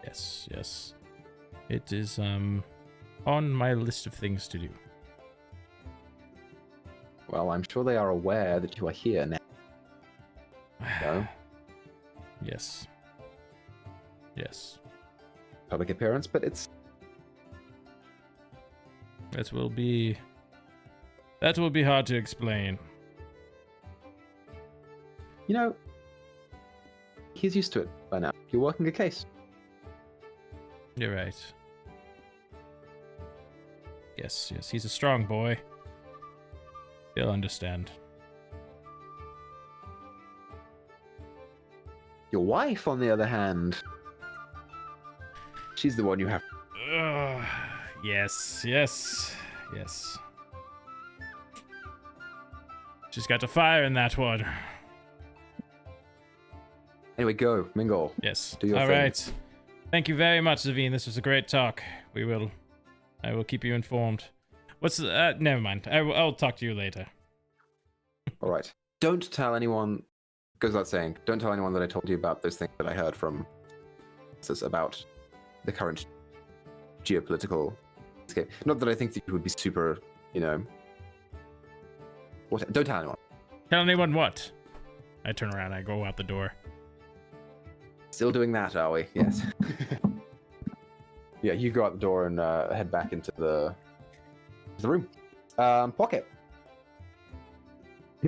Speaker 3: Yes. It is on my list of things to do.
Speaker 1: Well, I'm sure they are aware that you are here now. No?
Speaker 3: Yes.
Speaker 1: Public appearance, but it's...
Speaker 3: That will be hard to explain.
Speaker 1: He's used to it by now. You're working a case.
Speaker 3: You're right. Yes, he's a strong boy. He'll understand.
Speaker 1: Your wife, on the other hand, she's the one you have.
Speaker 3: Yes. She's got a fire in that one.
Speaker 1: Anyway, go, mingle.
Speaker 3: Yes.
Speaker 1: Do your
Speaker 3: All
Speaker 1: thing.
Speaker 3: right. Thank you very much, Zavine. This was a great talk. I will keep you informed. Never mind. I'll talk to you later.
Speaker 1: All right. Don't tell anyone. Goes without saying. Don't tell anyone that I told you about those things that I heard from about the current geopolitical landscape. Not that I think that you would be super, What? Don't tell anyone.
Speaker 3: Tell anyone what? I turn around. I go out the door.
Speaker 1: Still doing that, are we? Yes. Yeah, you go out the door and head back into the room. Pocket.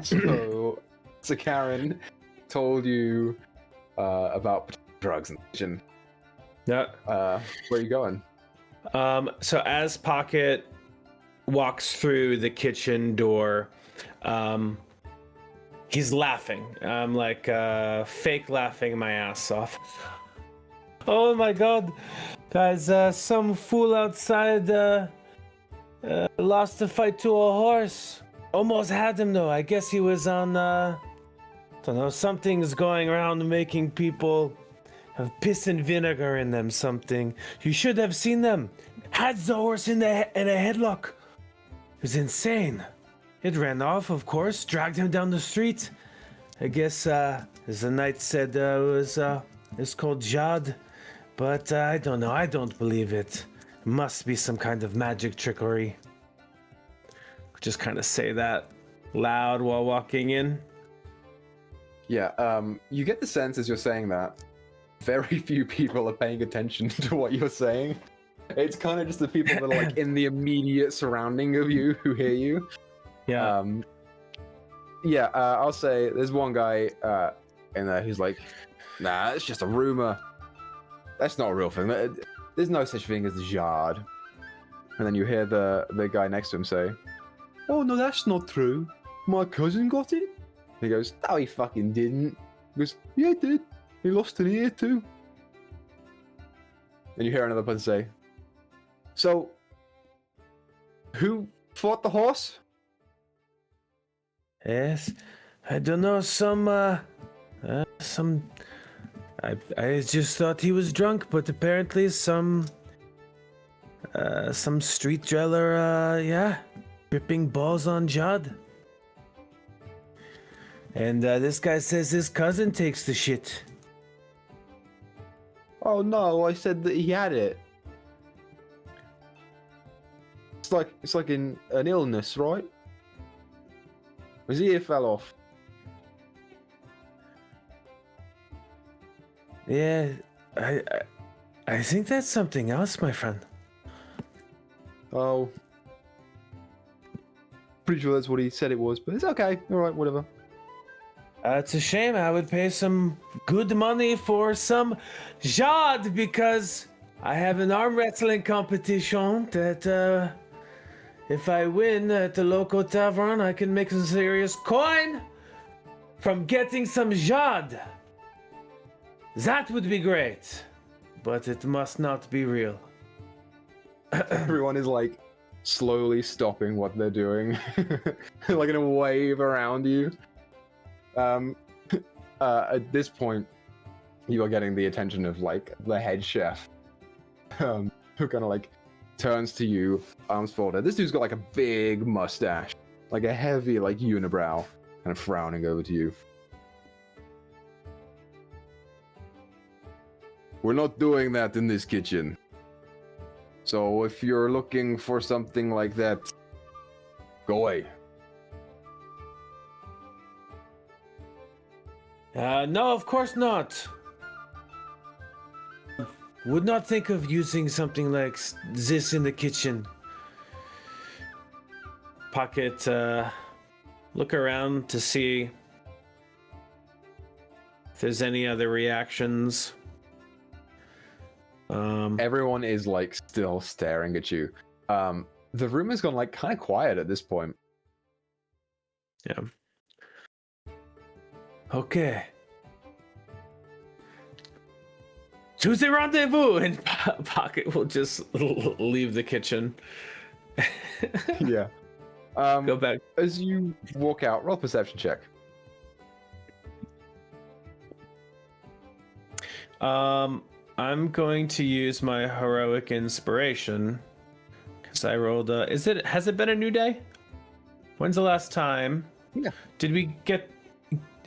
Speaker 1: So Karen told you about drugs and kitchen.
Speaker 6: Yeah.
Speaker 1: Where are you going?
Speaker 6: So as Pocket walks through the kitchen door, he's laughing. I'm like fake laughing my ass off. Oh my god, guys! Some fool outside lost the fight to a horse. Almost had him though. I guess he was on. Don't know. Something's going around making people have piss and vinegar in them. Something. You should have seen them. Had the horse in a headlock. It was insane. It ran off, of course, dragged him down the street. I guess, as the knight said, it's called Jad. But I don't know, I don't believe it. Must be some kind of magic trickery. Just kind of say that loud while walking in.
Speaker 1: Yeah, you get the sense as you're saying that very few people are paying attention to what you're saying. It's kind of just the people that are like in the immediate surrounding of you who hear you.
Speaker 6: Yeah.
Speaker 1: I'll say there's one guy in there who's like, nah, it's just a rumor. That's not a real thing. There's no such thing as the Jard. And then you hear the guy next to him say, oh, no, that's not true. My cousin got it. And he goes, no, he fucking didn't. He goes, yeah, he did. He lost an ear too. And you hear another person say, so, who fought the horse?
Speaker 6: Yes, I don't know, some I just thought he was drunk, but apparently some street dweller, tripping balls on Judd. And this guy says his cousin takes the shit.
Speaker 1: Oh no, I said that he had it. It's like an illness, right? His ear fell off.
Speaker 6: Yeah, I think that's something else, my friend.
Speaker 1: Oh. Pretty sure that's what he said it was, but it's okay. Alright, whatever.
Speaker 6: It's a shame. I would pay some good money for some Jad because I have an arm wrestling competition that if I win at the local tavern, I can make some serious coin from getting some Jad. That would be great, but it must not be real.
Speaker 1: Everyone is like slowly stopping what they're doing, like in a wave around you. At this point, you are getting the attention of like the head chef, who kind of like turns to you, arms folded. This dude's got like a big mustache, like a heavy like unibrow, kind of frowning over to you. We're not doing that in this kitchen. So if you're looking for something like that, go away.
Speaker 6: No, of course not. Would not think of using something like this in the kitchen. Pocket, look around to see if there's any other reactions.
Speaker 1: Everyone is like still staring at you. The room has gone like kind of quiet at this point.
Speaker 6: Yeah. Okay. Tuesday rendezvous, and Pocket will just leave the kitchen.
Speaker 1: Yeah.
Speaker 6: Go back.
Speaker 1: As you walk out, roll perception check.
Speaker 6: I'm going to use my heroic inspiration because I rolled. Has it been a new day? When's the last time?
Speaker 1: Yeah.
Speaker 6: Did we get?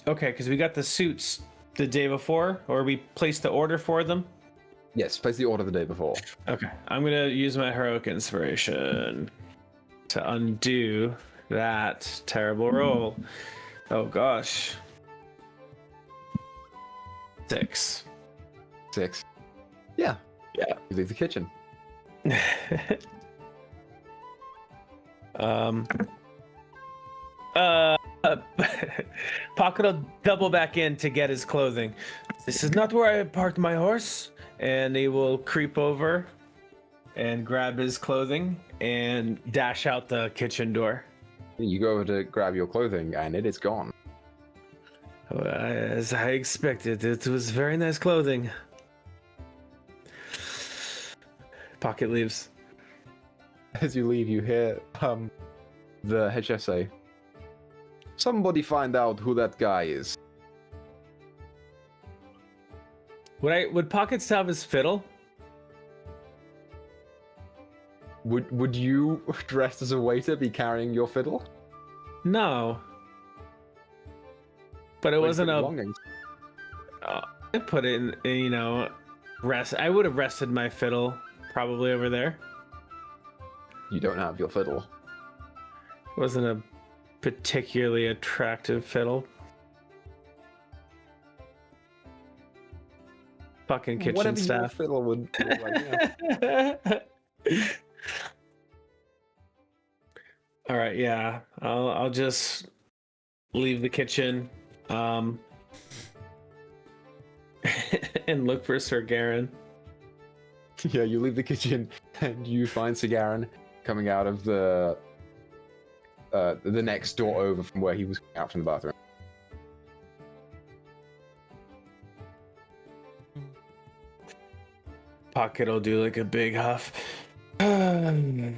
Speaker 6: Okay, because we got the suits the day before, or we placed the order for them.
Speaker 1: Yes, place the order the day before.
Speaker 6: Okay, I'm gonna use my heroic inspiration to undo that terrible roll. Oh gosh. 6.
Speaker 1: 6. Yeah.
Speaker 6: Yeah.
Speaker 1: You leave the kitchen.
Speaker 6: Pocket will double back in to get his clothing. This is not where I parked my horse. And he will creep over and grab his clothing and dash out the kitchen door.
Speaker 1: You go over to grab your clothing and it is gone.
Speaker 6: As I expected, it was very nice clothing. Pocket leaves.
Speaker 1: As you leave, you hear the head chef say, "Somebody find out who that guy is."
Speaker 6: Would Pocket still have his fiddle?
Speaker 1: Would you, dressed as a waiter, be carrying your fiddle?
Speaker 6: No. But it wasn't a. I put it in, rest. I would have rested my fiddle probably over there.
Speaker 1: You don't have your fiddle.
Speaker 6: It wasn't a particularly attractive fiddle. Fucking kitchen
Speaker 1: Whatever
Speaker 6: staff.
Speaker 1: your fiddle would look like, yeah.
Speaker 6: All right, yeah. I'll just leave the kitchen, and look for Sir Garen.
Speaker 1: Yeah, you leave the kitchen and you find Sir Garen coming out of the next door over from where he was out from the bathroom.
Speaker 6: Pocket will do like a big huff.
Speaker 3: No.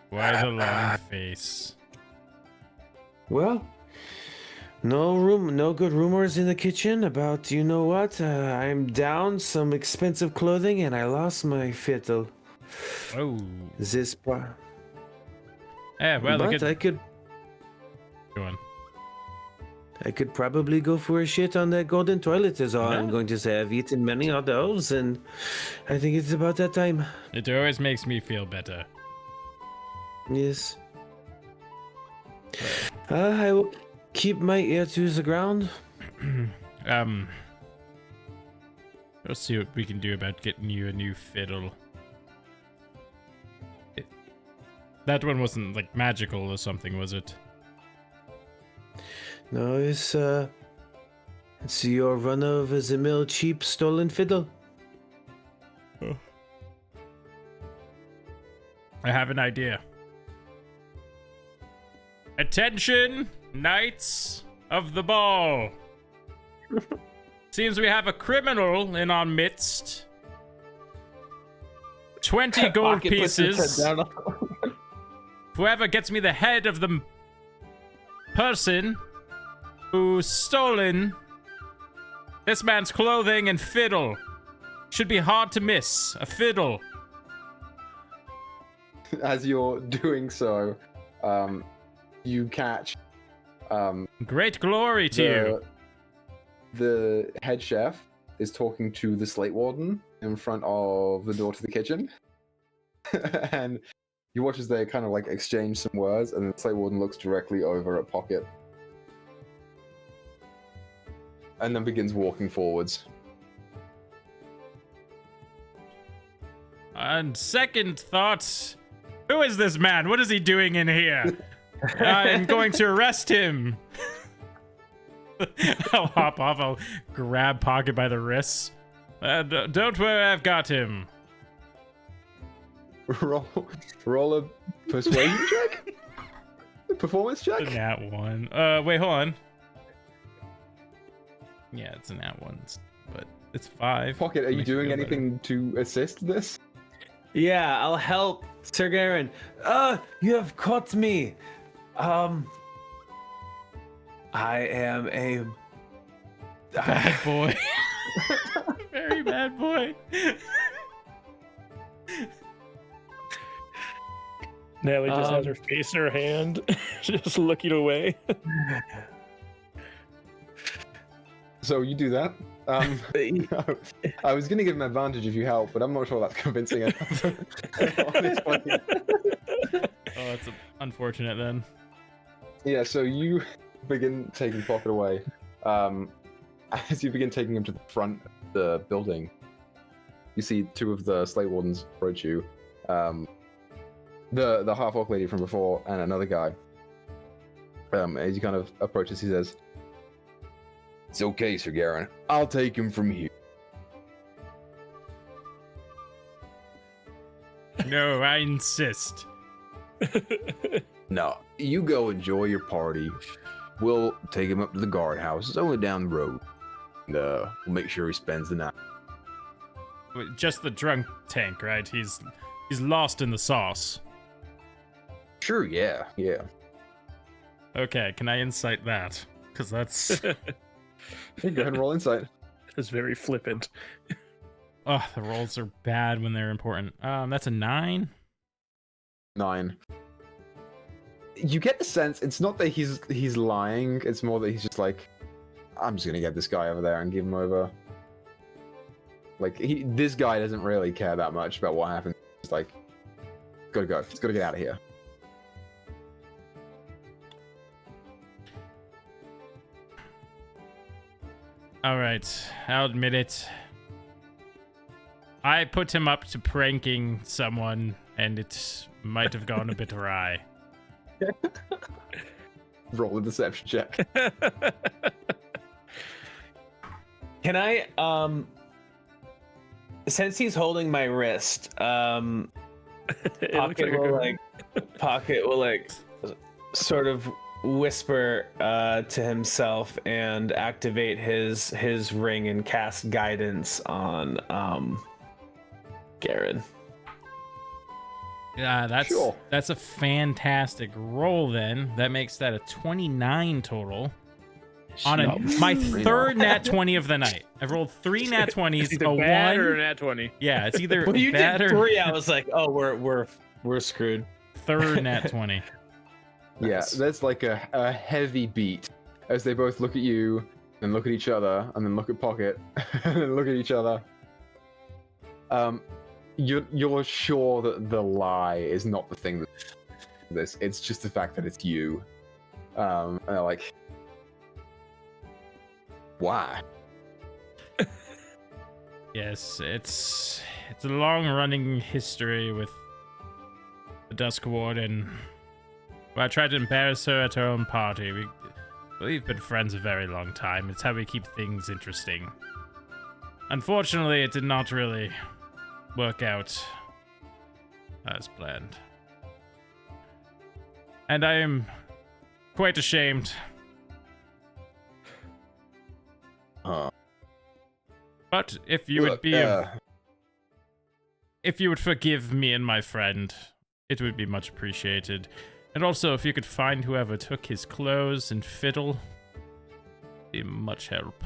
Speaker 3: Why the long face?
Speaker 6: Well, No good rumors in the kitchen about, you know what? I'm down some expensive clothing and I lost my fiddle.
Speaker 3: Oh.
Speaker 6: This part.
Speaker 3: Yeah, well,
Speaker 6: But I could
Speaker 3: Go on.
Speaker 6: I could probably go for a shit on that golden toilet is all I'm
Speaker 3: Yeah.
Speaker 6: going to say. I've eaten many of those and I think it's about that time.
Speaker 3: It always makes me feel better.
Speaker 6: Yes. I will keep my ear to the ground.
Speaker 3: Let's see what we can do about getting you a new fiddle. That one wasn't like magical or something, was it?
Speaker 6: No, it's your run-of-the-mill cheap stolen fiddle.
Speaker 3: I have an idea. Attention, Knights of the Ball. Seems we have a criminal in our midst. 20 gold
Speaker 6: Pocket puts his
Speaker 3: pieces.
Speaker 6: head down.
Speaker 3: Whoever gets me the head of the person who's stolen this man's clothing and fiddle. Should be hard to miss. A fiddle.
Speaker 1: As you're doing so, you catch
Speaker 3: Great glory to you.
Speaker 1: the head chef is talking to the slate warden in front of the door to the kitchen. And you watch as they kind of like exchange some words, and the slate warden looks directly over at Pocket. And then begins walking forwards.
Speaker 3: On second thought, who is this man? What is he doing in here? I'm going to arrest him. I'll hop off. I'll grab Pocket by the wrists. Don't worry, I've got him.
Speaker 1: Roll a persuasion check? Performance check?
Speaker 3: It's a nat one. Wait, hold on. Yeah, it's a nat one, but it's 5.
Speaker 1: Pocket, are you
Speaker 3: Makes me
Speaker 1: doing
Speaker 3: feel
Speaker 1: anything to assist this?
Speaker 6: Yeah, I'll help, Sir Garen. You have caught me. I am a
Speaker 3: Bad boy. Very bad boy.
Speaker 4: Natalie just has her face in her hand, just looking away.
Speaker 1: So you do that. I was going to give him advantage if you help, but I'm not sure that's convincing enough. Honestly.
Speaker 3: Oh, that's unfortunate then.
Speaker 1: Yeah, so you begin taking Pocket away. As you begin taking him to the front of the building, you see 2 of the slate wardens approach you. The half-orc lady from before and another guy. As you kind of approaches, he says, "It's okay, Sir Garen. I'll take him from here."
Speaker 3: No, I insist.
Speaker 1: No, you go enjoy your party. We'll take him up to the guardhouse. It's only down the road. And, we'll make sure he spends the night.
Speaker 3: Just the drunk tank, right? He's lost in the sauce.
Speaker 1: Sure, yeah.
Speaker 3: Okay, can I insight that? Because that's...
Speaker 1: Hey, go ahead and roll insight.
Speaker 4: It's very flippant.
Speaker 3: Oh, the rolls are bad when they're important. That's a 9.
Speaker 1: 9. You get the sense it's not that he's lying. It's more that he's just like, I'm just gonna get this guy over there and give him over. Like this guy doesn't really care that much about what happened. He's like, gotta go. It's gotta get out of here.
Speaker 3: All right, I'll admit it. I put him up to pranking someone, and it might have gone a bit awry.
Speaker 1: Roll a deception check.
Speaker 6: Can I since he's holding my wrist, Pocket will like sort of whisper to himself and activate his ring and cast guidance on Garen.
Speaker 3: Yeah,
Speaker 1: Sure.
Speaker 3: that's a fantastic roll then. That makes that a 29 total. On my
Speaker 1: Three
Speaker 3: third nat 20 of the night. I've rolled 3 nat 20s,
Speaker 4: It's either
Speaker 3: a
Speaker 4: bad
Speaker 3: 1.
Speaker 4: or a nat 20.
Speaker 3: Yeah, it's either
Speaker 6: When you
Speaker 3: bad
Speaker 6: did
Speaker 3: or
Speaker 6: 3, I was like, oh, we're screwed.
Speaker 3: third nat 20.
Speaker 1: Yeah,
Speaker 6: Nice.
Speaker 1: there's like a heavy beat as they both look at you, and look at each other, and then look at Pocket, and then look at each other. You're sure that the lie is not the thing that this. It's just the fact that it's you. And they're like, why?
Speaker 3: Yes, it's a long-running history with the Dusk Warden. Well, I tried to embarrass her at her own party. We've been friends a very long time. It's how we keep things interesting. Unfortunately, it did not really work out as planned. And I am quite ashamed. But if you would be if you would forgive me and my friend, it would be much appreciated. And also, if you could find whoever took his clothes and fiddle, be much help.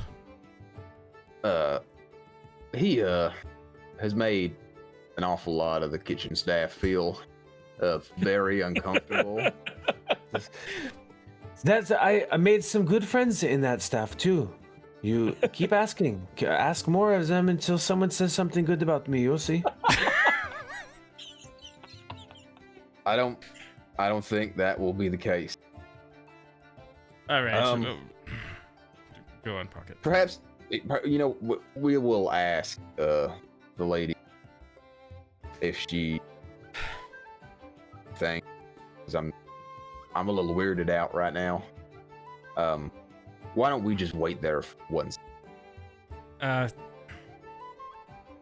Speaker 1: He has made an awful lot of the kitchen staff feel very uncomfortable.
Speaker 6: I made some good friends in that staff too. You keep asking. Ask more of them until someone says something good about me. You'll see.
Speaker 1: I don't think that will be the case.
Speaker 3: All right. Go on, Pocket.
Speaker 1: Perhaps, we will ask the lady if she thinks, 'cause I'm a little weirded out right now. Why don't we just wait there once?
Speaker 3: All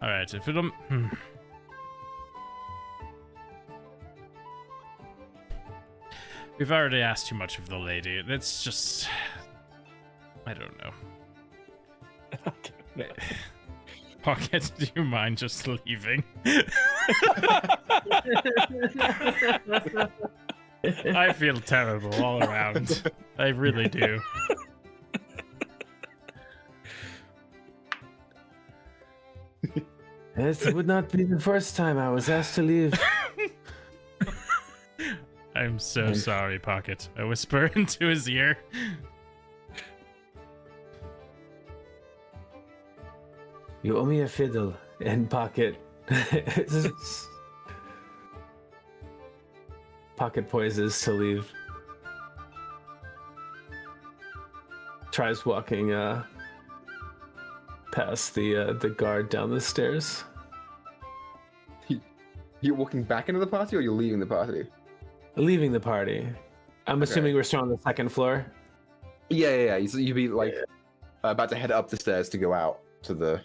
Speaker 3: right. If it don't. We've already asked too much of the lady. That's just... I don't know. Pocket, do you mind just leaving? I feel terrible all around. I really do.
Speaker 6: This would not be the first time I was asked to leave.
Speaker 3: I'm so sorry, Pocket. I whisper into his ear.
Speaker 6: You owe me a fiddle and Pocket. Pocket poises to leave. Tries walking past the guard down the stairs.
Speaker 1: You're walking back into the party, or you're leaving the party?
Speaker 6: Leaving the party. I'm assuming we're still on the second floor.
Speaker 1: Yeah. You'd be like about to head up the stairs to go out to the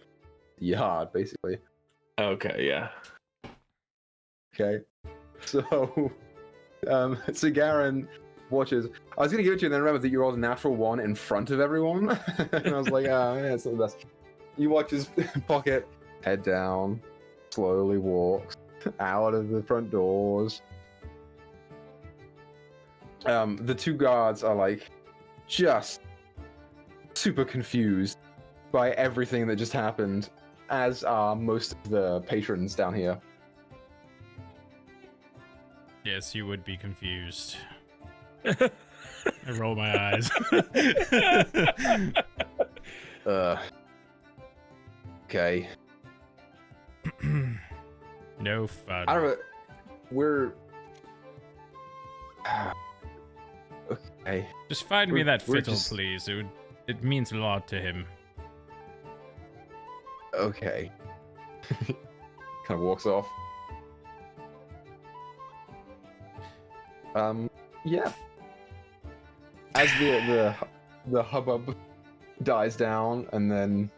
Speaker 1: yard, basically.
Speaker 6: Okay, yeah.
Speaker 1: Okay. So, Garen watches. I was gonna give it to you, and then remember that you rolled a natural 1 in front of everyone, and I was like, yeah, it's not the best. You watch his Pocket head down, slowly walks out of the front doors. The two guards are like just super confused by everything that just happened, as are most of the patrons down here.
Speaker 3: Yes, you would be confused. I roll my eyes.
Speaker 1: Okay.
Speaker 3: No fun.
Speaker 1: I don't know. We're okay.
Speaker 3: Just find me that
Speaker 1: we're
Speaker 3: fiddle,
Speaker 1: just-
Speaker 3: please. It means a lot to him.
Speaker 1: Okay. Kind of walks off. Yeah. As the hubbub dies down, and then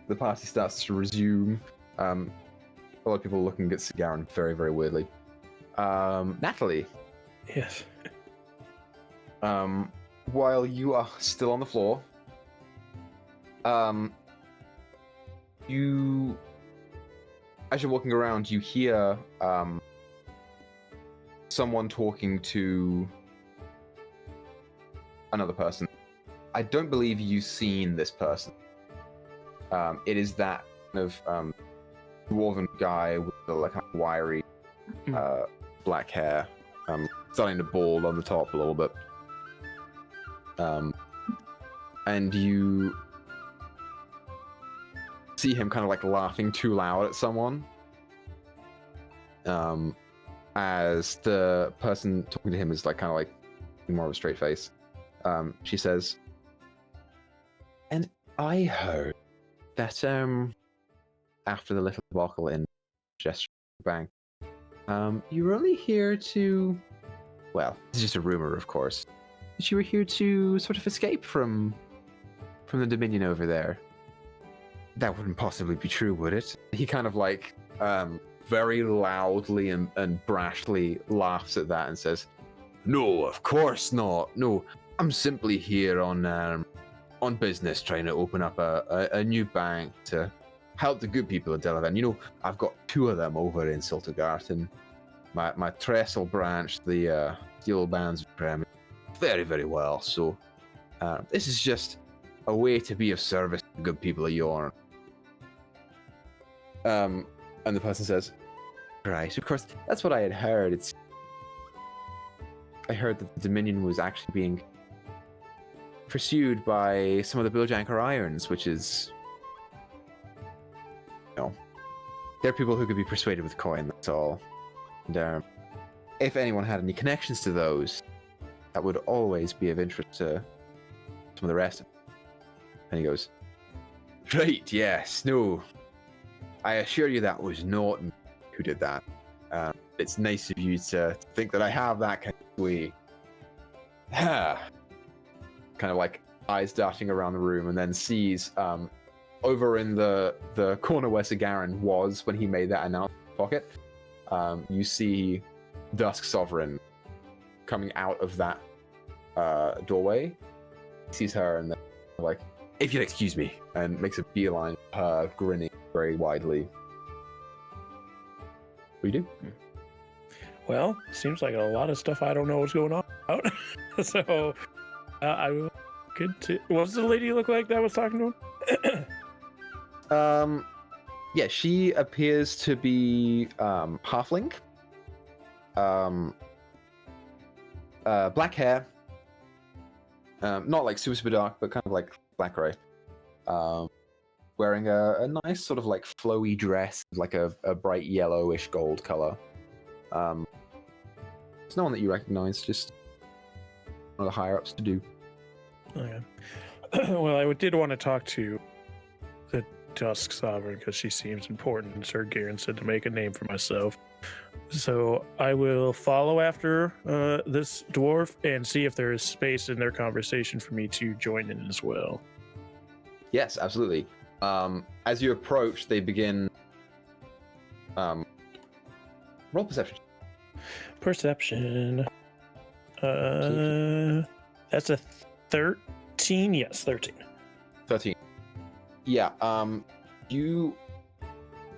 Speaker 1: the party starts to resume, a lot of people are looking at Garen very, very weirdly. Natalie.
Speaker 4: Yes.
Speaker 1: While you are still on the floor, you, as you're walking around, you hear someone talking to another person. I don't believe you've seen this person. It is that kind of dwarven guy with the like wiry black hair, starting to bald on the top a little bit. And you see him kind of like laughing too loud at someone. As the person talking to him is like kind of like more of a straight face. She says, "And I heard that after the little debacle in Gesture Bank, you were only here to, well, it's just a rumor, of course, that you were here to sort of escape from the Dominion over there. That wouldn't possibly be true, would it?" He kind of like very loudly and brashly laughs at that and says, "No, of course not. No, I'm simply here on business, trying to open up a new bank to help the good people of Delavan. You know, I've got 2 of them over in Siltergart, and my trestle branch, the Steel Bands of Krem, very, very well. So this is just a way to be of service to the good people of Yorne." And the person says, "Right, of course, that's what I had heard. I heard that the Dominion was actually being pursued by some of the Billjanker Irons, which is, you know, they're people who could be persuaded with coin, that's all. And if anyone had any connections to those, that would always be of interest to some of the rest of them." And he goes, "Right, yes, no. I assure you that was not me who did that. It's nice of you to think that I have that kind of way." Kind of like eyes darting around the room, and then sees over in the corner where Sagarin was when he made that announcement in the pocket, you see Dusk Sovereign coming out of that doorway. He sees her and then like, "If you'll excuse me," and makes a beeline, grinning very widely. What do you do?
Speaker 4: Well, seems like a lot of stuff I don't know what's going on about. So I will continue. What does the lady look like that was talking to him?
Speaker 1: Yeah, she appears to be halfling. Black hair. Not like super dark, but kind of like black gray. Wearing a nice sort of like flowy dress, like a bright yellowish gold color. It's no one that you recognize, just one of the higher ups to do.
Speaker 4: Okay. Well, I did want to talk to the Dusk Sovereign because she seems important, and Sir Garen said to make a name for myself. So I will follow after this dwarf and see if there is space in their conversation for me to join in as well.
Speaker 1: Yes, absolutely. As you approach, they begin. Roll perception.
Speaker 4: Perception. That's a 13. Yes, 13.
Speaker 1: 13. Yeah. You,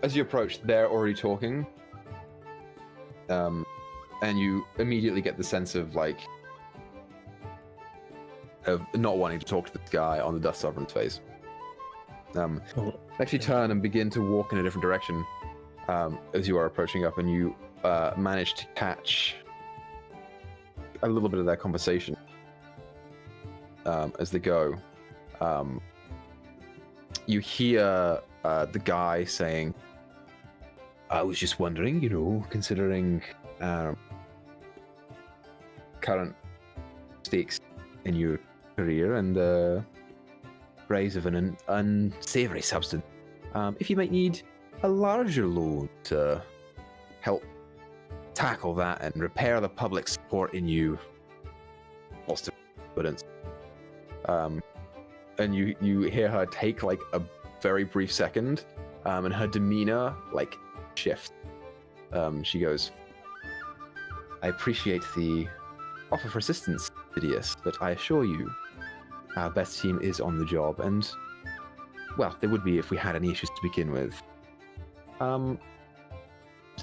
Speaker 1: as you approach, they're already talking. And you immediately get the sense of like, of not wanting to talk to this guy on the Dust Sovereign's face. Actually turn and begin to walk in a different direction as you are approaching up, and you manage to catch a little bit of their conversation as they go. You hear the guy saying, "I was just wondering, you know, considering current stakes in your career and the rise of an unsavory substance, if you might need a larger loan to help tackle that and repair the public support in you." Lost evidence. And you hear her take like a very brief second, and her demeanor like shifts. She goes, "I appreciate the offer of assistance, Sidious, but I assure you, our best team is on the job, and, well, they would be if we had any issues to begin with. So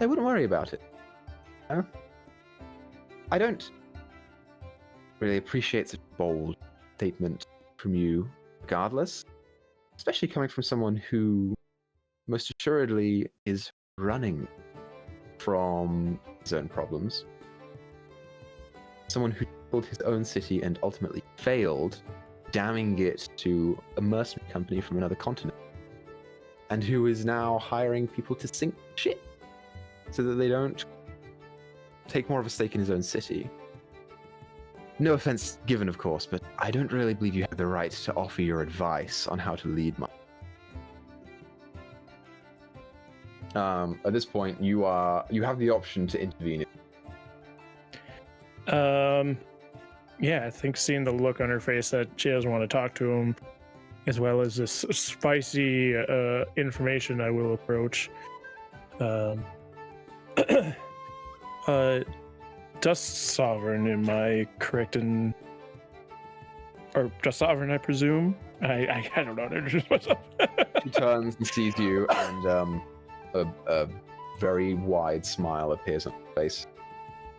Speaker 1: I wouldn't worry about it. No? I don't really appreciate such a bold statement from you regardless, especially coming from someone who most assuredly is running from his own problems. Someone who built his own city and ultimately failed, damning it to a mercenary company from another continent, and who is now hiring people to sink shit so that they don't take more of a stake in his own city. No offense given, of course, but I don't really believe you have the right to offer your advice on how to lead my... At this point, you have the option to intervene.
Speaker 4: Yeah, I think seeing the look on her face that she doesn't want to talk to him, as well as this spicy information, I will approach. Dust Sovereign, am I correct in... Or Dust Sovereign, I presume? I don't know how to introduce myself.
Speaker 1: She turns and sees you, and a very wide smile appears on her face.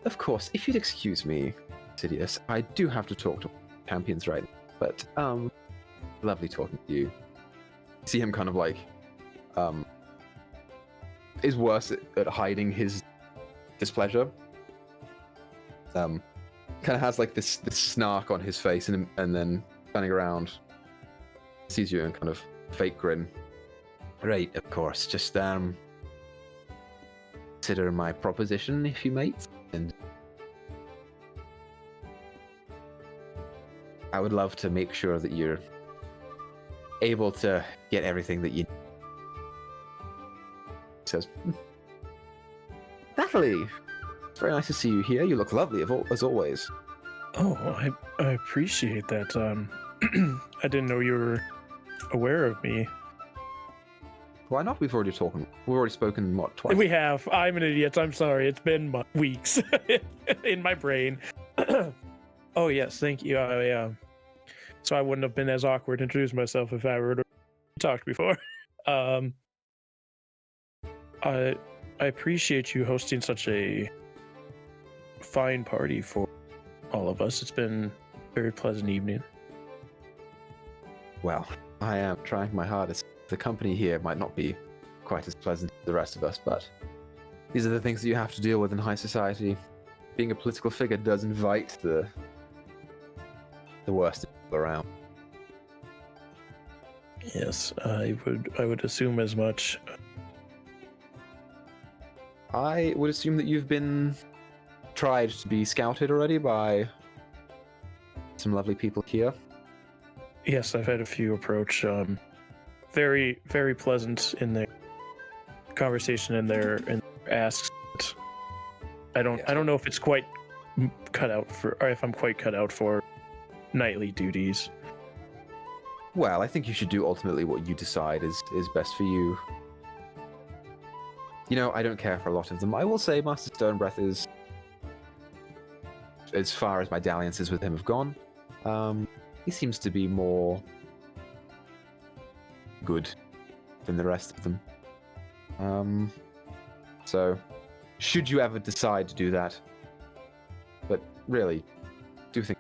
Speaker 1: Of course, if you'd excuse me, Sidious, I do have to talk to champions right now, but, lovely talking to you. See him kind of like, is worse at hiding his displeasure. Kind of has like this snark on his face, and then turning around, sees you and kind of fake grin. Right, of course, just, consider my proposition, if you might, and I would love to make sure that you're able to get everything that you need. He says, Natalie, it's very nice to see you here. You look lovely, as always.
Speaker 4: Oh, I appreciate that. I didn't know you were aware of me.
Speaker 1: Why not? We've already spoken, what, twice?
Speaker 4: We have. I'm an idiot. I'm sorry. It's been weeks in my brain. Oh, yes. Thank you. So I wouldn't have been as awkward to introduce myself if I were to talked before. I appreciate you hosting such a fine party for all of us. It's been a very pleasant evening.
Speaker 1: Well, I am trying my hardest. The company here might not be quite as pleasant as the rest of us, but these are the things that you have to deal with in high society. Being a political figure does invite the worst people around.
Speaker 4: Yes, I would assume as much.
Speaker 1: I would assume that you've been tried to be scouted already by some lovely people here.
Speaker 4: Yes, I've had a few approach. Very, very pleasant in their conversation and their asks. I don't know if it's quite cut out for, or if I'm quite cut out for nightly duties.
Speaker 1: Well, I think you should do ultimately what you decide is best for you. You know, I don't care for a lot of them. I will say Master Stonebreath is, as far as my dalliances with him have gone, he seems to be more good than the rest of them. So, should you ever decide to do that, but really, do think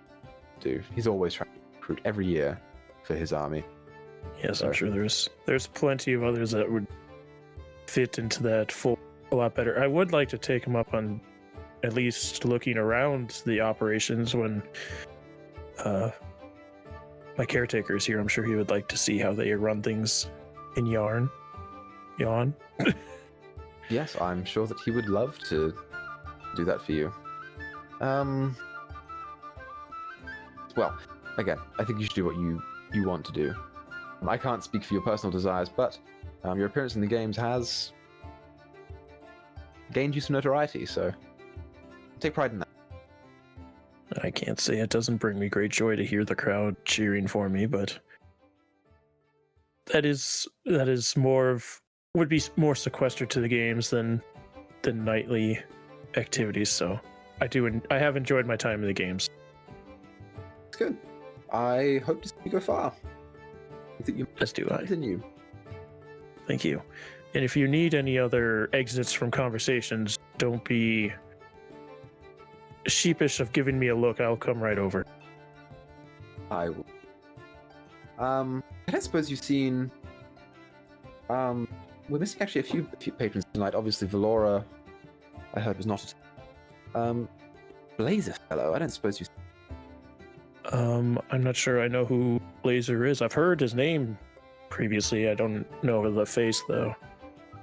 Speaker 1: do. He's always trying to recruit every year for his army.
Speaker 4: Yes,
Speaker 1: So.
Speaker 4: I'm sure there's plenty of others that would fit into that full a lot better. I would like to take him up on at least looking around the operations when my caretaker is here. I'm sure he would like to see how they run things in Yorne.
Speaker 1: Yes, I'm sure that he would love to do that for you. Well, again, I think you should do what you want to do. I can't speak for your personal desires, but your appearance in the games has gained you some notoriety, so take pride in that.
Speaker 4: I can't say it doesn't bring me great joy to hear the crowd cheering for me, but that is would be more sequestered to the games than nightly activities. So I have enjoyed my time in the games.
Speaker 1: It's good. I hope to see you go far. I think you
Speaker 4: As do I.
Speaker 1: continue.
Speaker 4: Thank you. And if you need any other exits from conversations, don't be sheepish of giving me a look. I'll come right over.
Speaker 1: I will I don't suppose you've seen. We're missing actually a few patrons tonight. Obviously, Valora, I heard was not. Blazer fellow. I don't suppose you.
Speaker 4: I'm not sure I know who Blazer is. I've heard his name previously. I don't know the face though.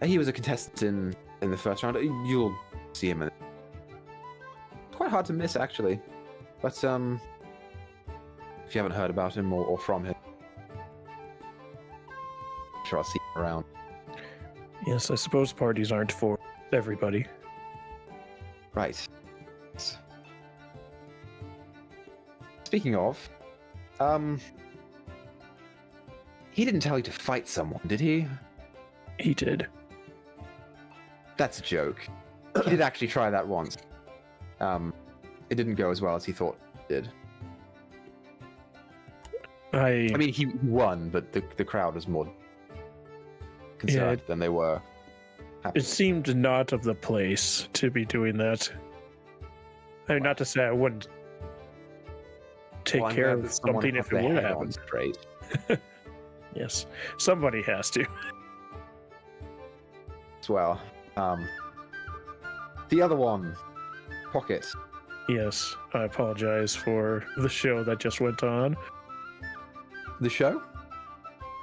Speaker 1: He was a contestant in the first round. You'll see him in. Quite hard to miss actually, but if you haven't heard about him or from him, I'm sure I'll see him around.
Speaker 4: Yes, I suppose parties aren't for everybody.
Speaker 1: Right. Speaking of, he didn't tell you to fight someone, did he?
Speaker 4: He did.
Speaker 1: That's a joke. He did actually try that once. It didn't go as well as he thought it did. I mean, he won, but the crowd was more concerned than they were happy.
Speaker 4: It seemed not of the place to be doing that. I mean, not to say I wouldn't take care of something if it were to happen.
Speaker 1: Great.
Speaker 4: Yes, somebody has to.
Speaker 1: As well. The other one, Pocket.
Speaker 4: Yes, I apologize for the show that just went on.
Speaker 1: The show?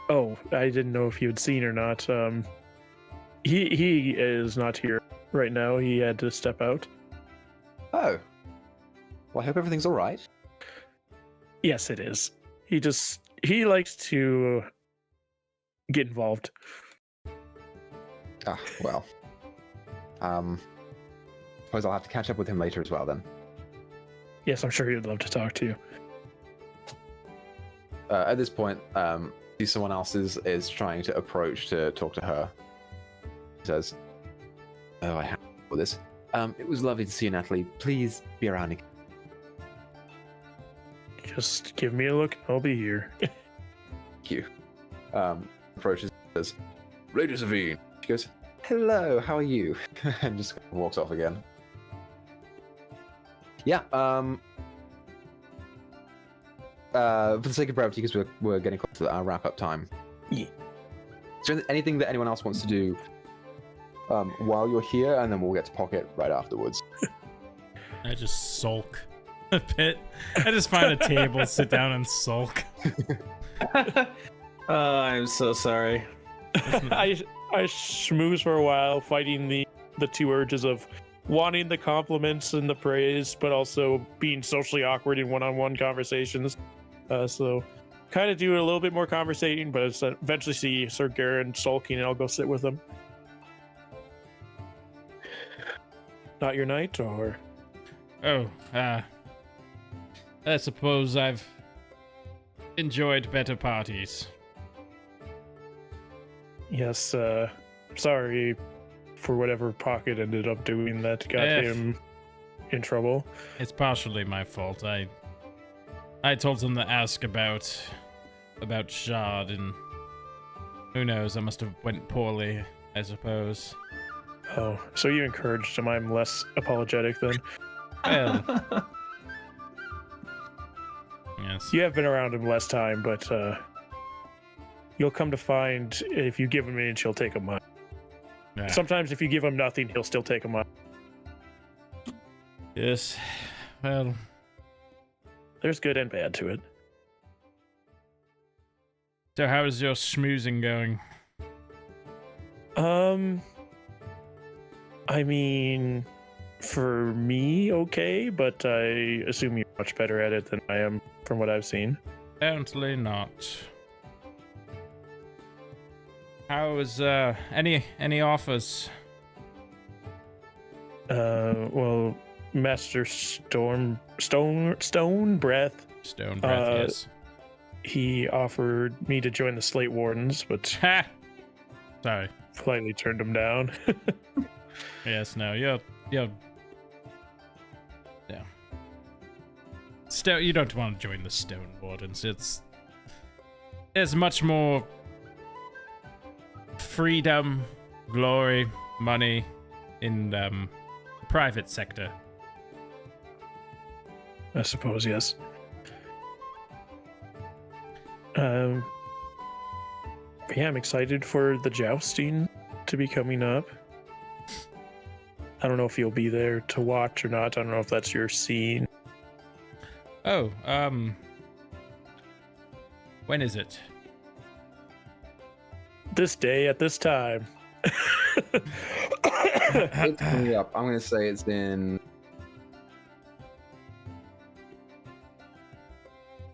Speaker 4: Oh, I didn't know if you had seen or not. He is not here right now. He had to step out.
Speaker 1: Oh. Well, I hope everything's all right.
Speaker 4: Yes, it is. He likes to get involved.
Speaker 1: Ah, well. Suppose I'll have to catch up with him later as well then.
Speaker 4: Yes, I'm sure he'd love to talk to you.
Speaker 1: At this point, someone else is trying to approach to talk to her. He says, "Oh, I have for this. It was lovely to see you, Natalie. Please be around again."
Speaker 4: Just give me a look. I'll be here.
Speaker 1: Thank you. Approaches and says, "Lady Savine." She goes, "Hello, how are you?" and just walks off again. Yeah. For the sake of brevity, because we're getting close to our wrap-up time.
Speaker 4: Yeah.
Speaker 1: Is there anything that anyone else wants to do while you're here, and then we'll get to Pocket right afterwards?
Speaker 3: I just sulk a bit. I just find a table, sit down, and sulk.
Speaker 6: I'm so sorry.
Speaker 4: I schmooze for a while, fighting the two urges of wanting the compliments and the praise, but also being socially awkward in one-on-one conversations. So kind of do a little bit more conversating, but eventually see Sir Garen sulking, and I'll go sit with him. Not your night, or?
Speaker 3: Oh, I suppose I've enjoyed better parties.
Speaker 4: Yes, sorry for whatever Pocket ended up doing that got him in trouble.
Speaker 3: It's partially my fault. I told him to ask about Shard, and who knows, I must have went poorly, I suppose.
Speaker 4: Oh, so you encouraged him. I'm less apologetic then.
Speaker 3: Well, yes.
Speaker 4: You have been around him less time, but you'll come to find if you give him an inch, he'll take a mile.
Speaker 3: Yeah.
Speaker 4: Sometimes if you give him nothing, he'll still take a mile.
Speaker 3: Yes. Well,
Speaker 4: there's good and bad to it.
Speaker 3: So how is your schmoozing going?
Speaker 4: I mean, for me, okay, but I assume you're much better at it than I am from what I've seen.
Speaker 3: Apparently not. How is any offers?
Speaker 4: Well, Master Stone Breath.
Speaker 3: Stone Breath, yes.
Speaker 4: He offered me to join the Slate Wardens, but
Speaker 3: sorry,
Speaker 4: politely turned him down.
Speaker 3: Yes, no, you're yeah. You don't want to join the Stone Wardens. There's much more freedom, glory, money in the private sector.
Speaker 4: I suppose, yes. Yeah, I'm excited for the jousting to be coming up. I don't know if you'll be there to watch or not. I don't know if that's your scene.
Speaker 3: Oh, when is it?
Speaker 4: This day at this time.
Speaker 1: It's coming up. I'm gonna say it's in.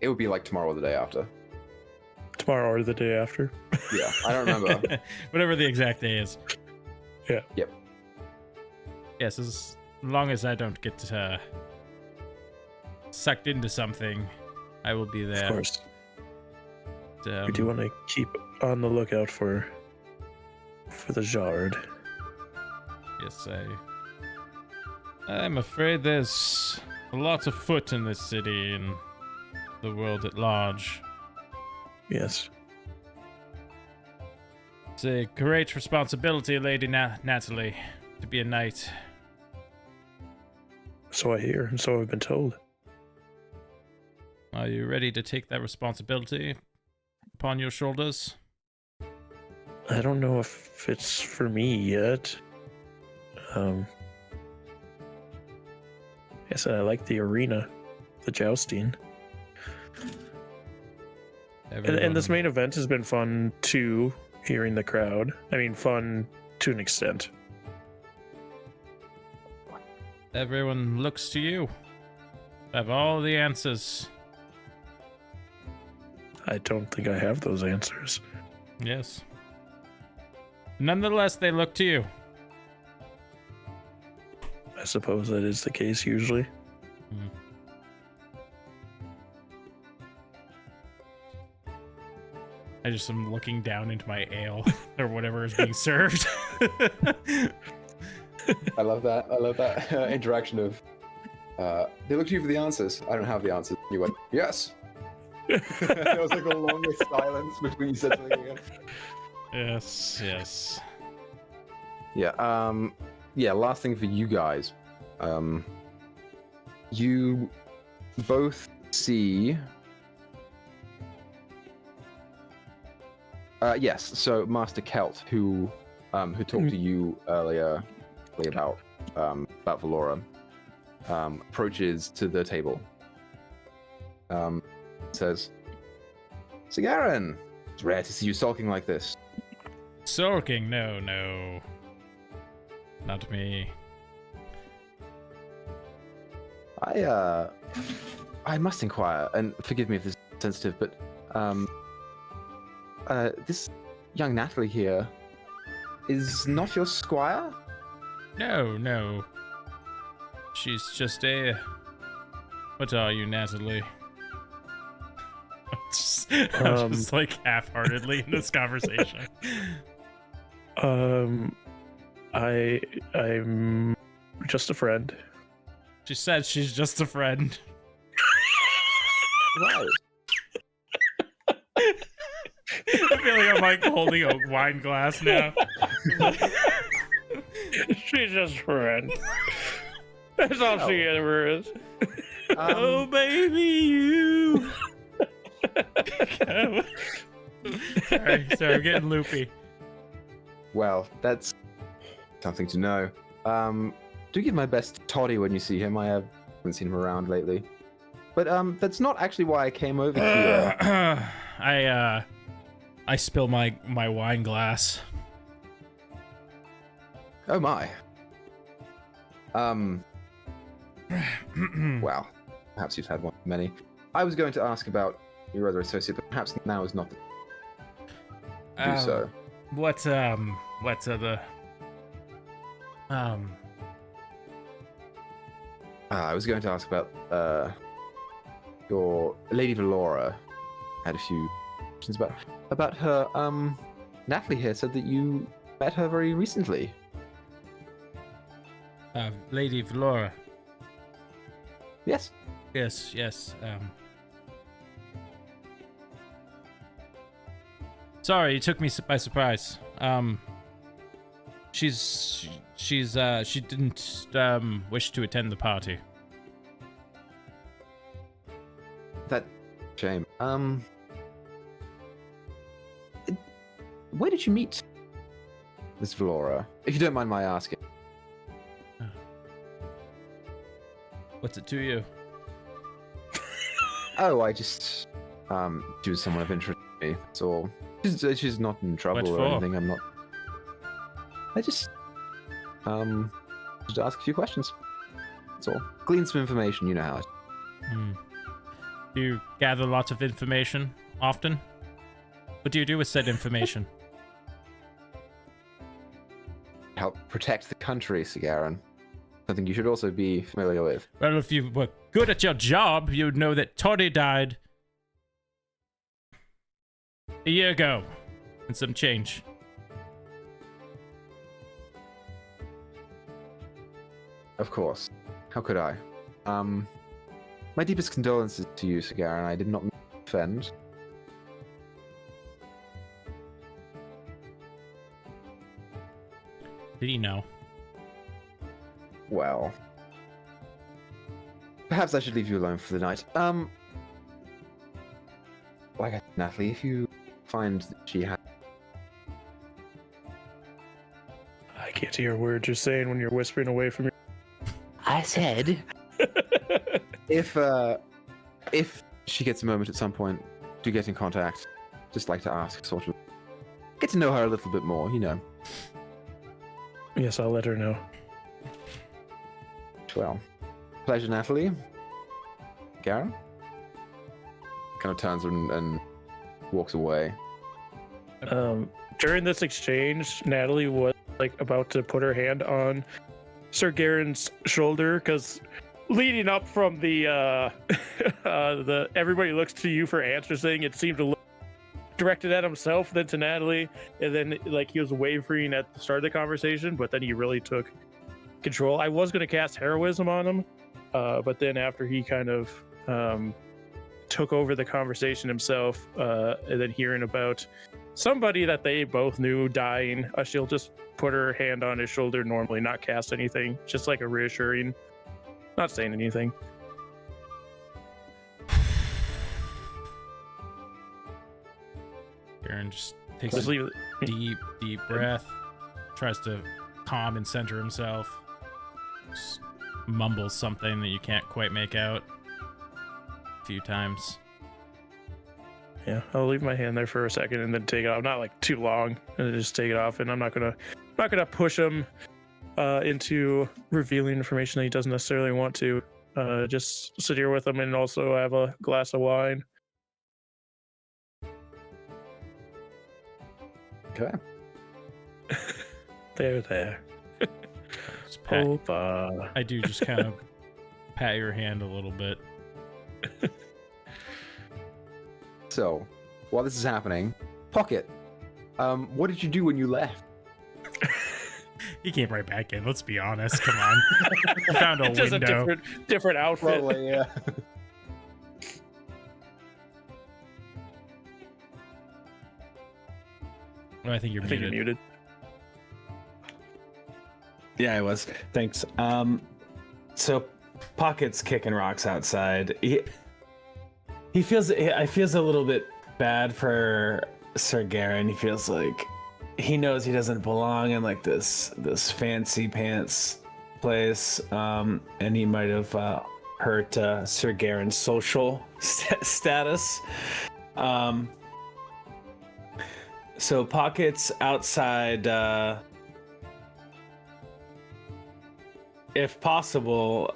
Speaker 1: It would be like tomorrow or the day after.
Speaker 4: Tomorrow or the day after.
Speaker 1: Yeah, I don't remember.
Speaker 3: Whatever the exact day is.
Speaker 4: Yeah.
Speaker 1: Yep.
Speaker 3: Yes, as long as I don't get sucked into something, I will be there.
Speaker 4: Of course.
Speaker 3: But,
Speaker 4: We do want to keep on the lookout for the Jard.
Speaker 3: Yes, I'm afraid there's a lot afoot in this city and the world at large.
Speaker 4: Yes.
Speaker 3: It's a great responsibility, Lady Natalie, to be a knight.
Speaker 4: So I hear, and so I've been told.
Speaker 3: Are you ready to take that responsibility upon your shoulders?
Speaker 4: I don't know if it's for me yet. I said I like the arena, the jousting. And this main event has been fun too, hearing the crowd. I mean, fun to an extent.
Speaker 3: Everyone looks to you. Have all the answers.
Speaker 4: I don't think I have those answers.
Speaker 3: Yes. Nonetheless, they look to you.
Speaker 4: I suppose that is the case usually.
Speaker 3: I just am looking down into my ale or whatever is being served.
Speaker 1: I love that. I love that interaction of. They look to you for the answers. I don't have the answers. You went, yes. There was like the longest silence between you said something again.
Speaker 3: Yes, yes.
Speaker 1: Yeah. Yeah. Last thing for you guys. You both see. Yes. So Master Kelt, who talked to you earlier about Valora, approaches to the table. Says, "Sigarin, it's rare to see you sulking like this."
Speaker 3: Sulking? No. Not me.
Speaker 1: I must inquire, and forgive me if this is sensitive, but this young Natalie here is not your squire?
Speaker 3: No. She's just a... What are you, Natalie? I'm just like half-heartedly in this conversation.
Speaker 4: I'm just a friend.
Speaker 3: She said she's just a friend.
Speaker 1: Right.
Speaker 3: I feel like I'm like holding a wine glass now.
Speaker 4: She's just a friend. That's all she ever is.
Speaker 3: Oh, baby, you. Sorry, I'm getting loopy.
Speaker 1: Well, that's something to know. Do give my best to Toddy when you see him. I haven't seen him around lately. But that's not actually why I came over here.
Speaker 3: I spill my wine glass.
Speaker 1: Oh my. Well, perhaps you've had one of many. I was going to ask about your other associate, but perhaps now is not the do so.
Speaker 3: What other
Speaker 1: I was going to ask about your Lady Valora. Had a few questions about her. Natalie here said that you met her very recently.
Speaker 3: Lady Valora.
Speaker 1: Yes.
Speaker 3: Yes. Sorry, you took me by surprise. She didn't wish to attend the party.
Speaker 1: That shame. where did you meet this Valora? If you don't mind my asking.
Speaker 3: What's it to you?
Speaker 1: Oh, I just she was someone of interest to me. That's all. She's not in trouble
Speaker 3: What
Speaker 1: or
Speaker 3: for?
Speaker 1: anything. I'm not. I just ask a few questions. That's all. Glean some information. You know how it.
Speaker 3: Do you gather lots of information often? What do you do with said information?
Speaker 1: Help protect the country, Sigaran. Something you should also be familiar with.
Speaker 3: Well, if you were good at your job, you'd know that Toddy died a year ago. And some change.
Speaker 1: Of course. How could I? My deepest condolences to you, Sigaran. I did not mean to offend.
Speaker 3: Did he know?
Speaker 1: Well, perhaps I should leave you alone for the night. Like I said, Natalie, if you find that she has...
Speaker 4: I can't hear words you're saying when you're whispering away from your.
Speaker 5: I said.
Speaker 1: If she gets a moment at some point, do get in contact. Just like to ask, sort of, get to know her a little bit more, you know.
Speaker 4: Yes, I'll let her know.
Speaker 1: Well, pleasure, Natalie. Garen? Kind of turns and walks away.
Speaker 4: During this exchange, Natalie was like about to put her hand on Sir Garen's shoulder because leading up from the everybody looks to you for answers thing, it seemed to look directed at himself, then to Natalie, and then like he was wavering at the start of the conversation, but then he really took control. I was going to cast heroism on him, but then after he kind of took over the conversation himself, and then hearing about somebody that they both knew dying, she'll just put her hand on his shoulder normally, not cast anything, just like a reassuring, not saying anything.
Speaker 3: Aaron just takes
Speaker 4: Just
Speaker 3: a
Speaker 4: leave it.
Speaker 3: deep breath, tries to calm and center himself, just mumbles something that you can't quite make out a few times.
Speaker 4: Yeah, I'll leave my hand there for a second and then take it off. Not like too long, and just take it off. And I'm not gonna push him into revealing information that he doesn't necessarily want to. Just sit here with him and also have a glass of wine.
Speaker 1: Okay.
Speaker 4: There.
Speaker 3: Just pat,
Speaker 4: Boba.
Speaker 3: I do just kind of pat your hand a little bit.
Speaker 1: So, while this is happening, Pocket, what did you do when you left?
Speaker 3: He came right back in. Let's be honest. Come on. He found a
Speaker 4: Just
Speaker 3: window.
Speaker 4: a different outfit.
Speaker 1: Probably, yeah.
Speaker 3: Oh, I think you're
Speaker 4: I think you're
Speaker 3: muted.
Speaker 4: muted.
Speaker 2: Yeah, I was. Thanks. So Pocket's kicking rocks outside. He feels. I feels a little bit bad for Sir Garen. He feels like he knows he doesn't belong in like this fancy pants place, and he might have hurt Sir Garen's social status. So Pocket's outside. If possible,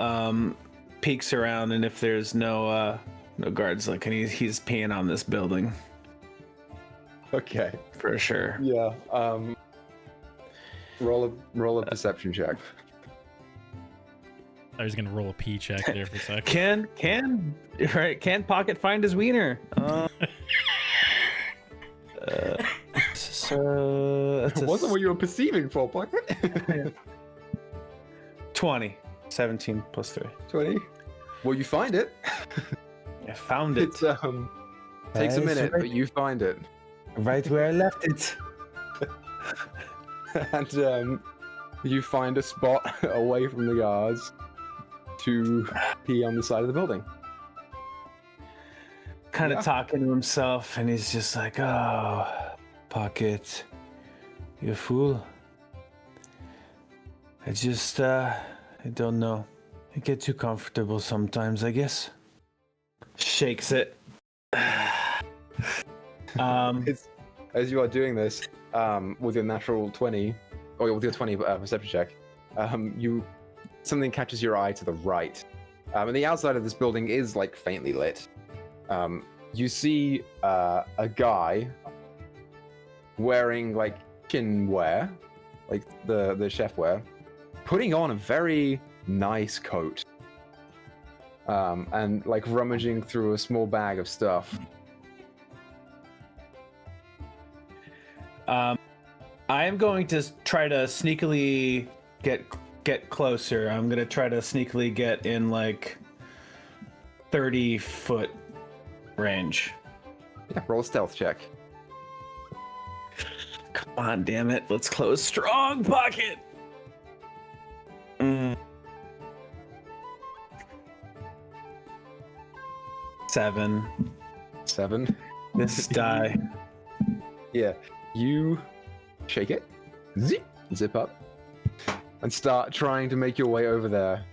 Speaker 2: peeks around, and if there's no guards looking, he's peeing on this building
Speaker 1: Okay.
Speaker 2: for sure.
Speaker 1: Yeah. Roll a perception check.
Speaker 3: I was gonna roll a P check there for a second.
Speaker 2: Can Pocket find his wiener? So that's
Speaker 1: It wasn't what you were perceiving for, Pocket.
Speaker 2: 20. 17 plus 3.
Speaker 1: 20. Well, you find it.
Speaker 2: I found it.
Speaker 1: It takes a minute, but you find it.
Speaker 2: Right where I left it.
Speaker 1: And you find a spot away from the guards to pee on the side of the building.
Speaker 2: Kind of
Speaker 1: Yeah.
Speaker 2: talking to himself, and he's just like, "Oh,
Speaker 6: Pocket. You fool. I just, I don't know. I get too comfortable sometimes, I guess. Shakes it.
Speaker 1: As you are doing this, with your natural 20, or with your 20 perception check, something catches your eye to the right. And the outside of this building is like faintly lit. You see a guy wearing like chinwear, like the chef wear, putting on a very nice coat, and like rummaging through a small bag of stuff.
Speaker 6: I am going to try to sneakily get closer. I'm gonna try to sneakily get in like 30-foot range.
Speaker 1: Yeah, roll a stealth check.
Speaker 6: Come on, damn it! Let's close strong, Pocket. 7.
Speaker 1: 7.
Speaker 6: This die.
Speaker 1: Yeah, you shake it, zip up, and start trying to make your way over there.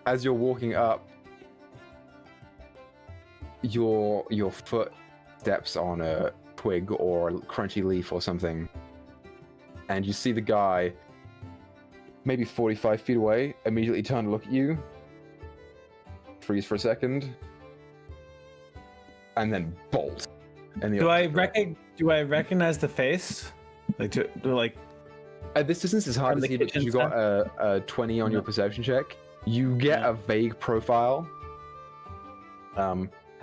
Speaker 1: As you're walking up, your foot steps on a twig or a crunchy leaf or something, and you see the guy, maybe 45 feet away, immediately turn to look at you, freeze for a second, and then bolt.
Speaker 6: Do I recognize the face? Like,
Speaker 1: at this distance, it's hard to see because you got a 20 on your perception check. You get a vague profile.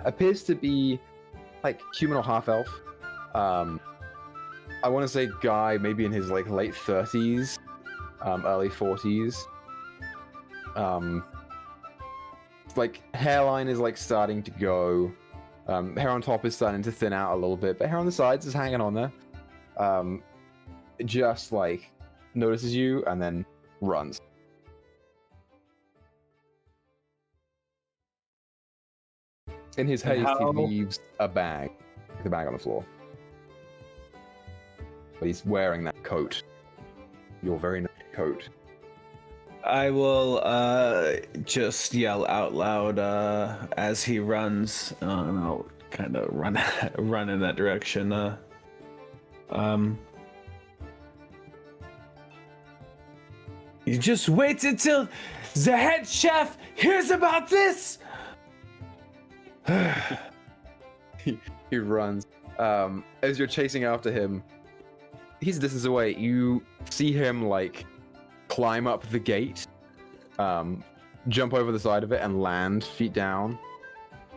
Speaker 1: Appears to be like human or half elf. I want to say guy, maybe in his like late 30s, early 40s. Like hairline is like starting to go. Hair on top is starting to thin out a little bit, but hair on the sides is hanging on there. Just like notices you and then runs. In his haste, he leaves a bag, the bag on the floor. But he's wearing that coat. Your very nice coat.
Speaker 6: I will just yell out loud as he runs, and I'll kind of run in that direction. You just wait until the head chef hears about this.
Speaker 1: He runs. As you're chasing after him, he's a distance away. You see him like climb up the gate, jump over the side of it and land feet down,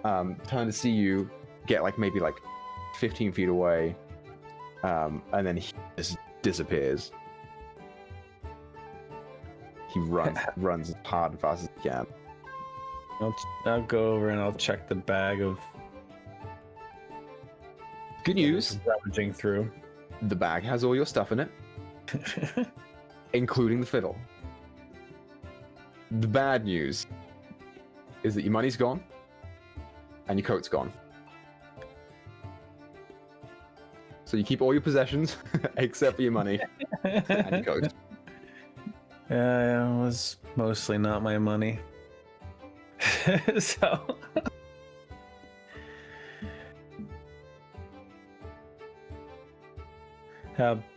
Speaker 1: turn to see you, get like maybe like 15 feet away, and then he just disappears. He runs as hard and fast as he can.
Speaker 6: I'll go over and I'll check the bag of...
Speaker 1: Good news.
Speaker 6: Rummaging through.
Speaker 1: The bag has all your stuff in it. Including the fiddle. The bad news is that your money's gone and your coat's gone. So you keep all your possessions except for your money and your coat.
Speaker 6: Yeah, it was mostly not my money. So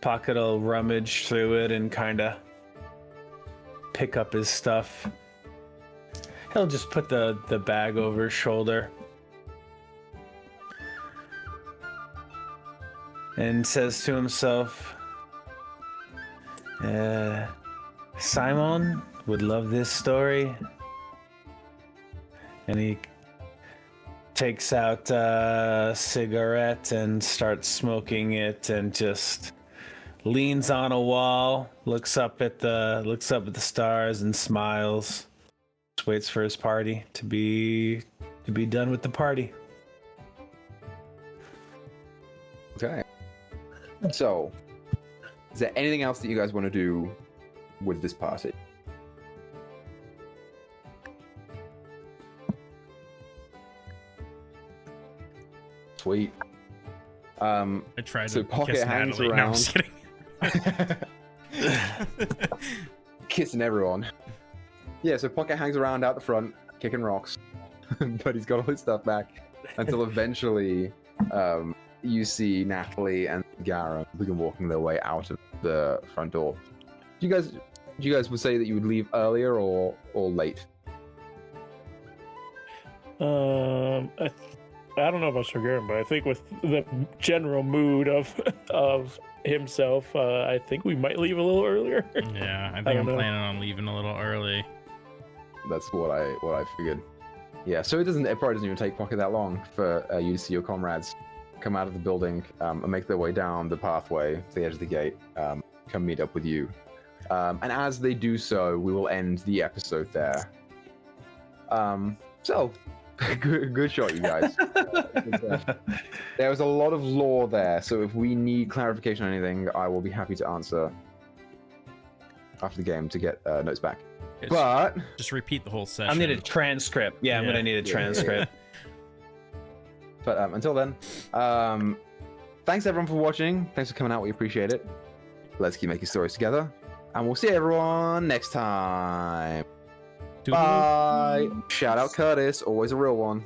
Speaker 6: Pocket will rummage through it and kind of pick up his stuff. He'll just put the bag over his shoulder and says to himself, Simon would love this story. And he takes out a cigarette and starts smoking it, and just leans on a wall, looks up at the stars and smiles. Just waits for his party to be done with the party.
Speaker 1: Okay. So, is there anything else that you guys want to do with this party? Sweet.
Speaker 3: I tried
Speaker 1: So
Speaker 3: to
Speaker 1: Pocket
Speaker 3: kiss
Speaker 1: hangs
Speaker 3: Natalie. No, I'm just
Speaker 1: around.
Speaker 3: kidding.
Speaker 1: Kissing everyone. Yeah, so Pocket hangs around out the front, kicking rocks, but he's got all his stuff back until eventually you see Natalie and Gara begin walking their way out of the front door. Do you guys would say that you would leave earlier or late?
Speaker 4: I don't know about Sir Garen, but I think with the general mood of himself, I think we might leave a little earlier.
Speaker 3: Yeah, I think
Speaker 4: don't
Speaker 3: I'm
Speaker 4: know.
Speaker 3: planning on leaving a little early.
Speaker 1: That's what I figured. Yeah, so it probably doesn't even take Pocket that long for you to see your comrades come out of the building and make their way down the pathway to the edge of the gate, come meet up with you. And as they do so, we will end the episode there. So, good shot, you guys. There was a lot of lore there, so if we need clarification on anything, I will be happy to answer after the game to get notes back. But
Speaker 3: Just repeat the whole session.
Speaker 6: I'll need a transcript. Yeah, I'm
Speaker 3: Yeah.
Speaker 6: gonna need a transcript.
Speaker 1: But until then, thanks everyone for watching. Thanks for coming out. We appreciate it. Let's keep making stories together, and we'll see everyone next time. Bye. Shout out Curtis, always a real one.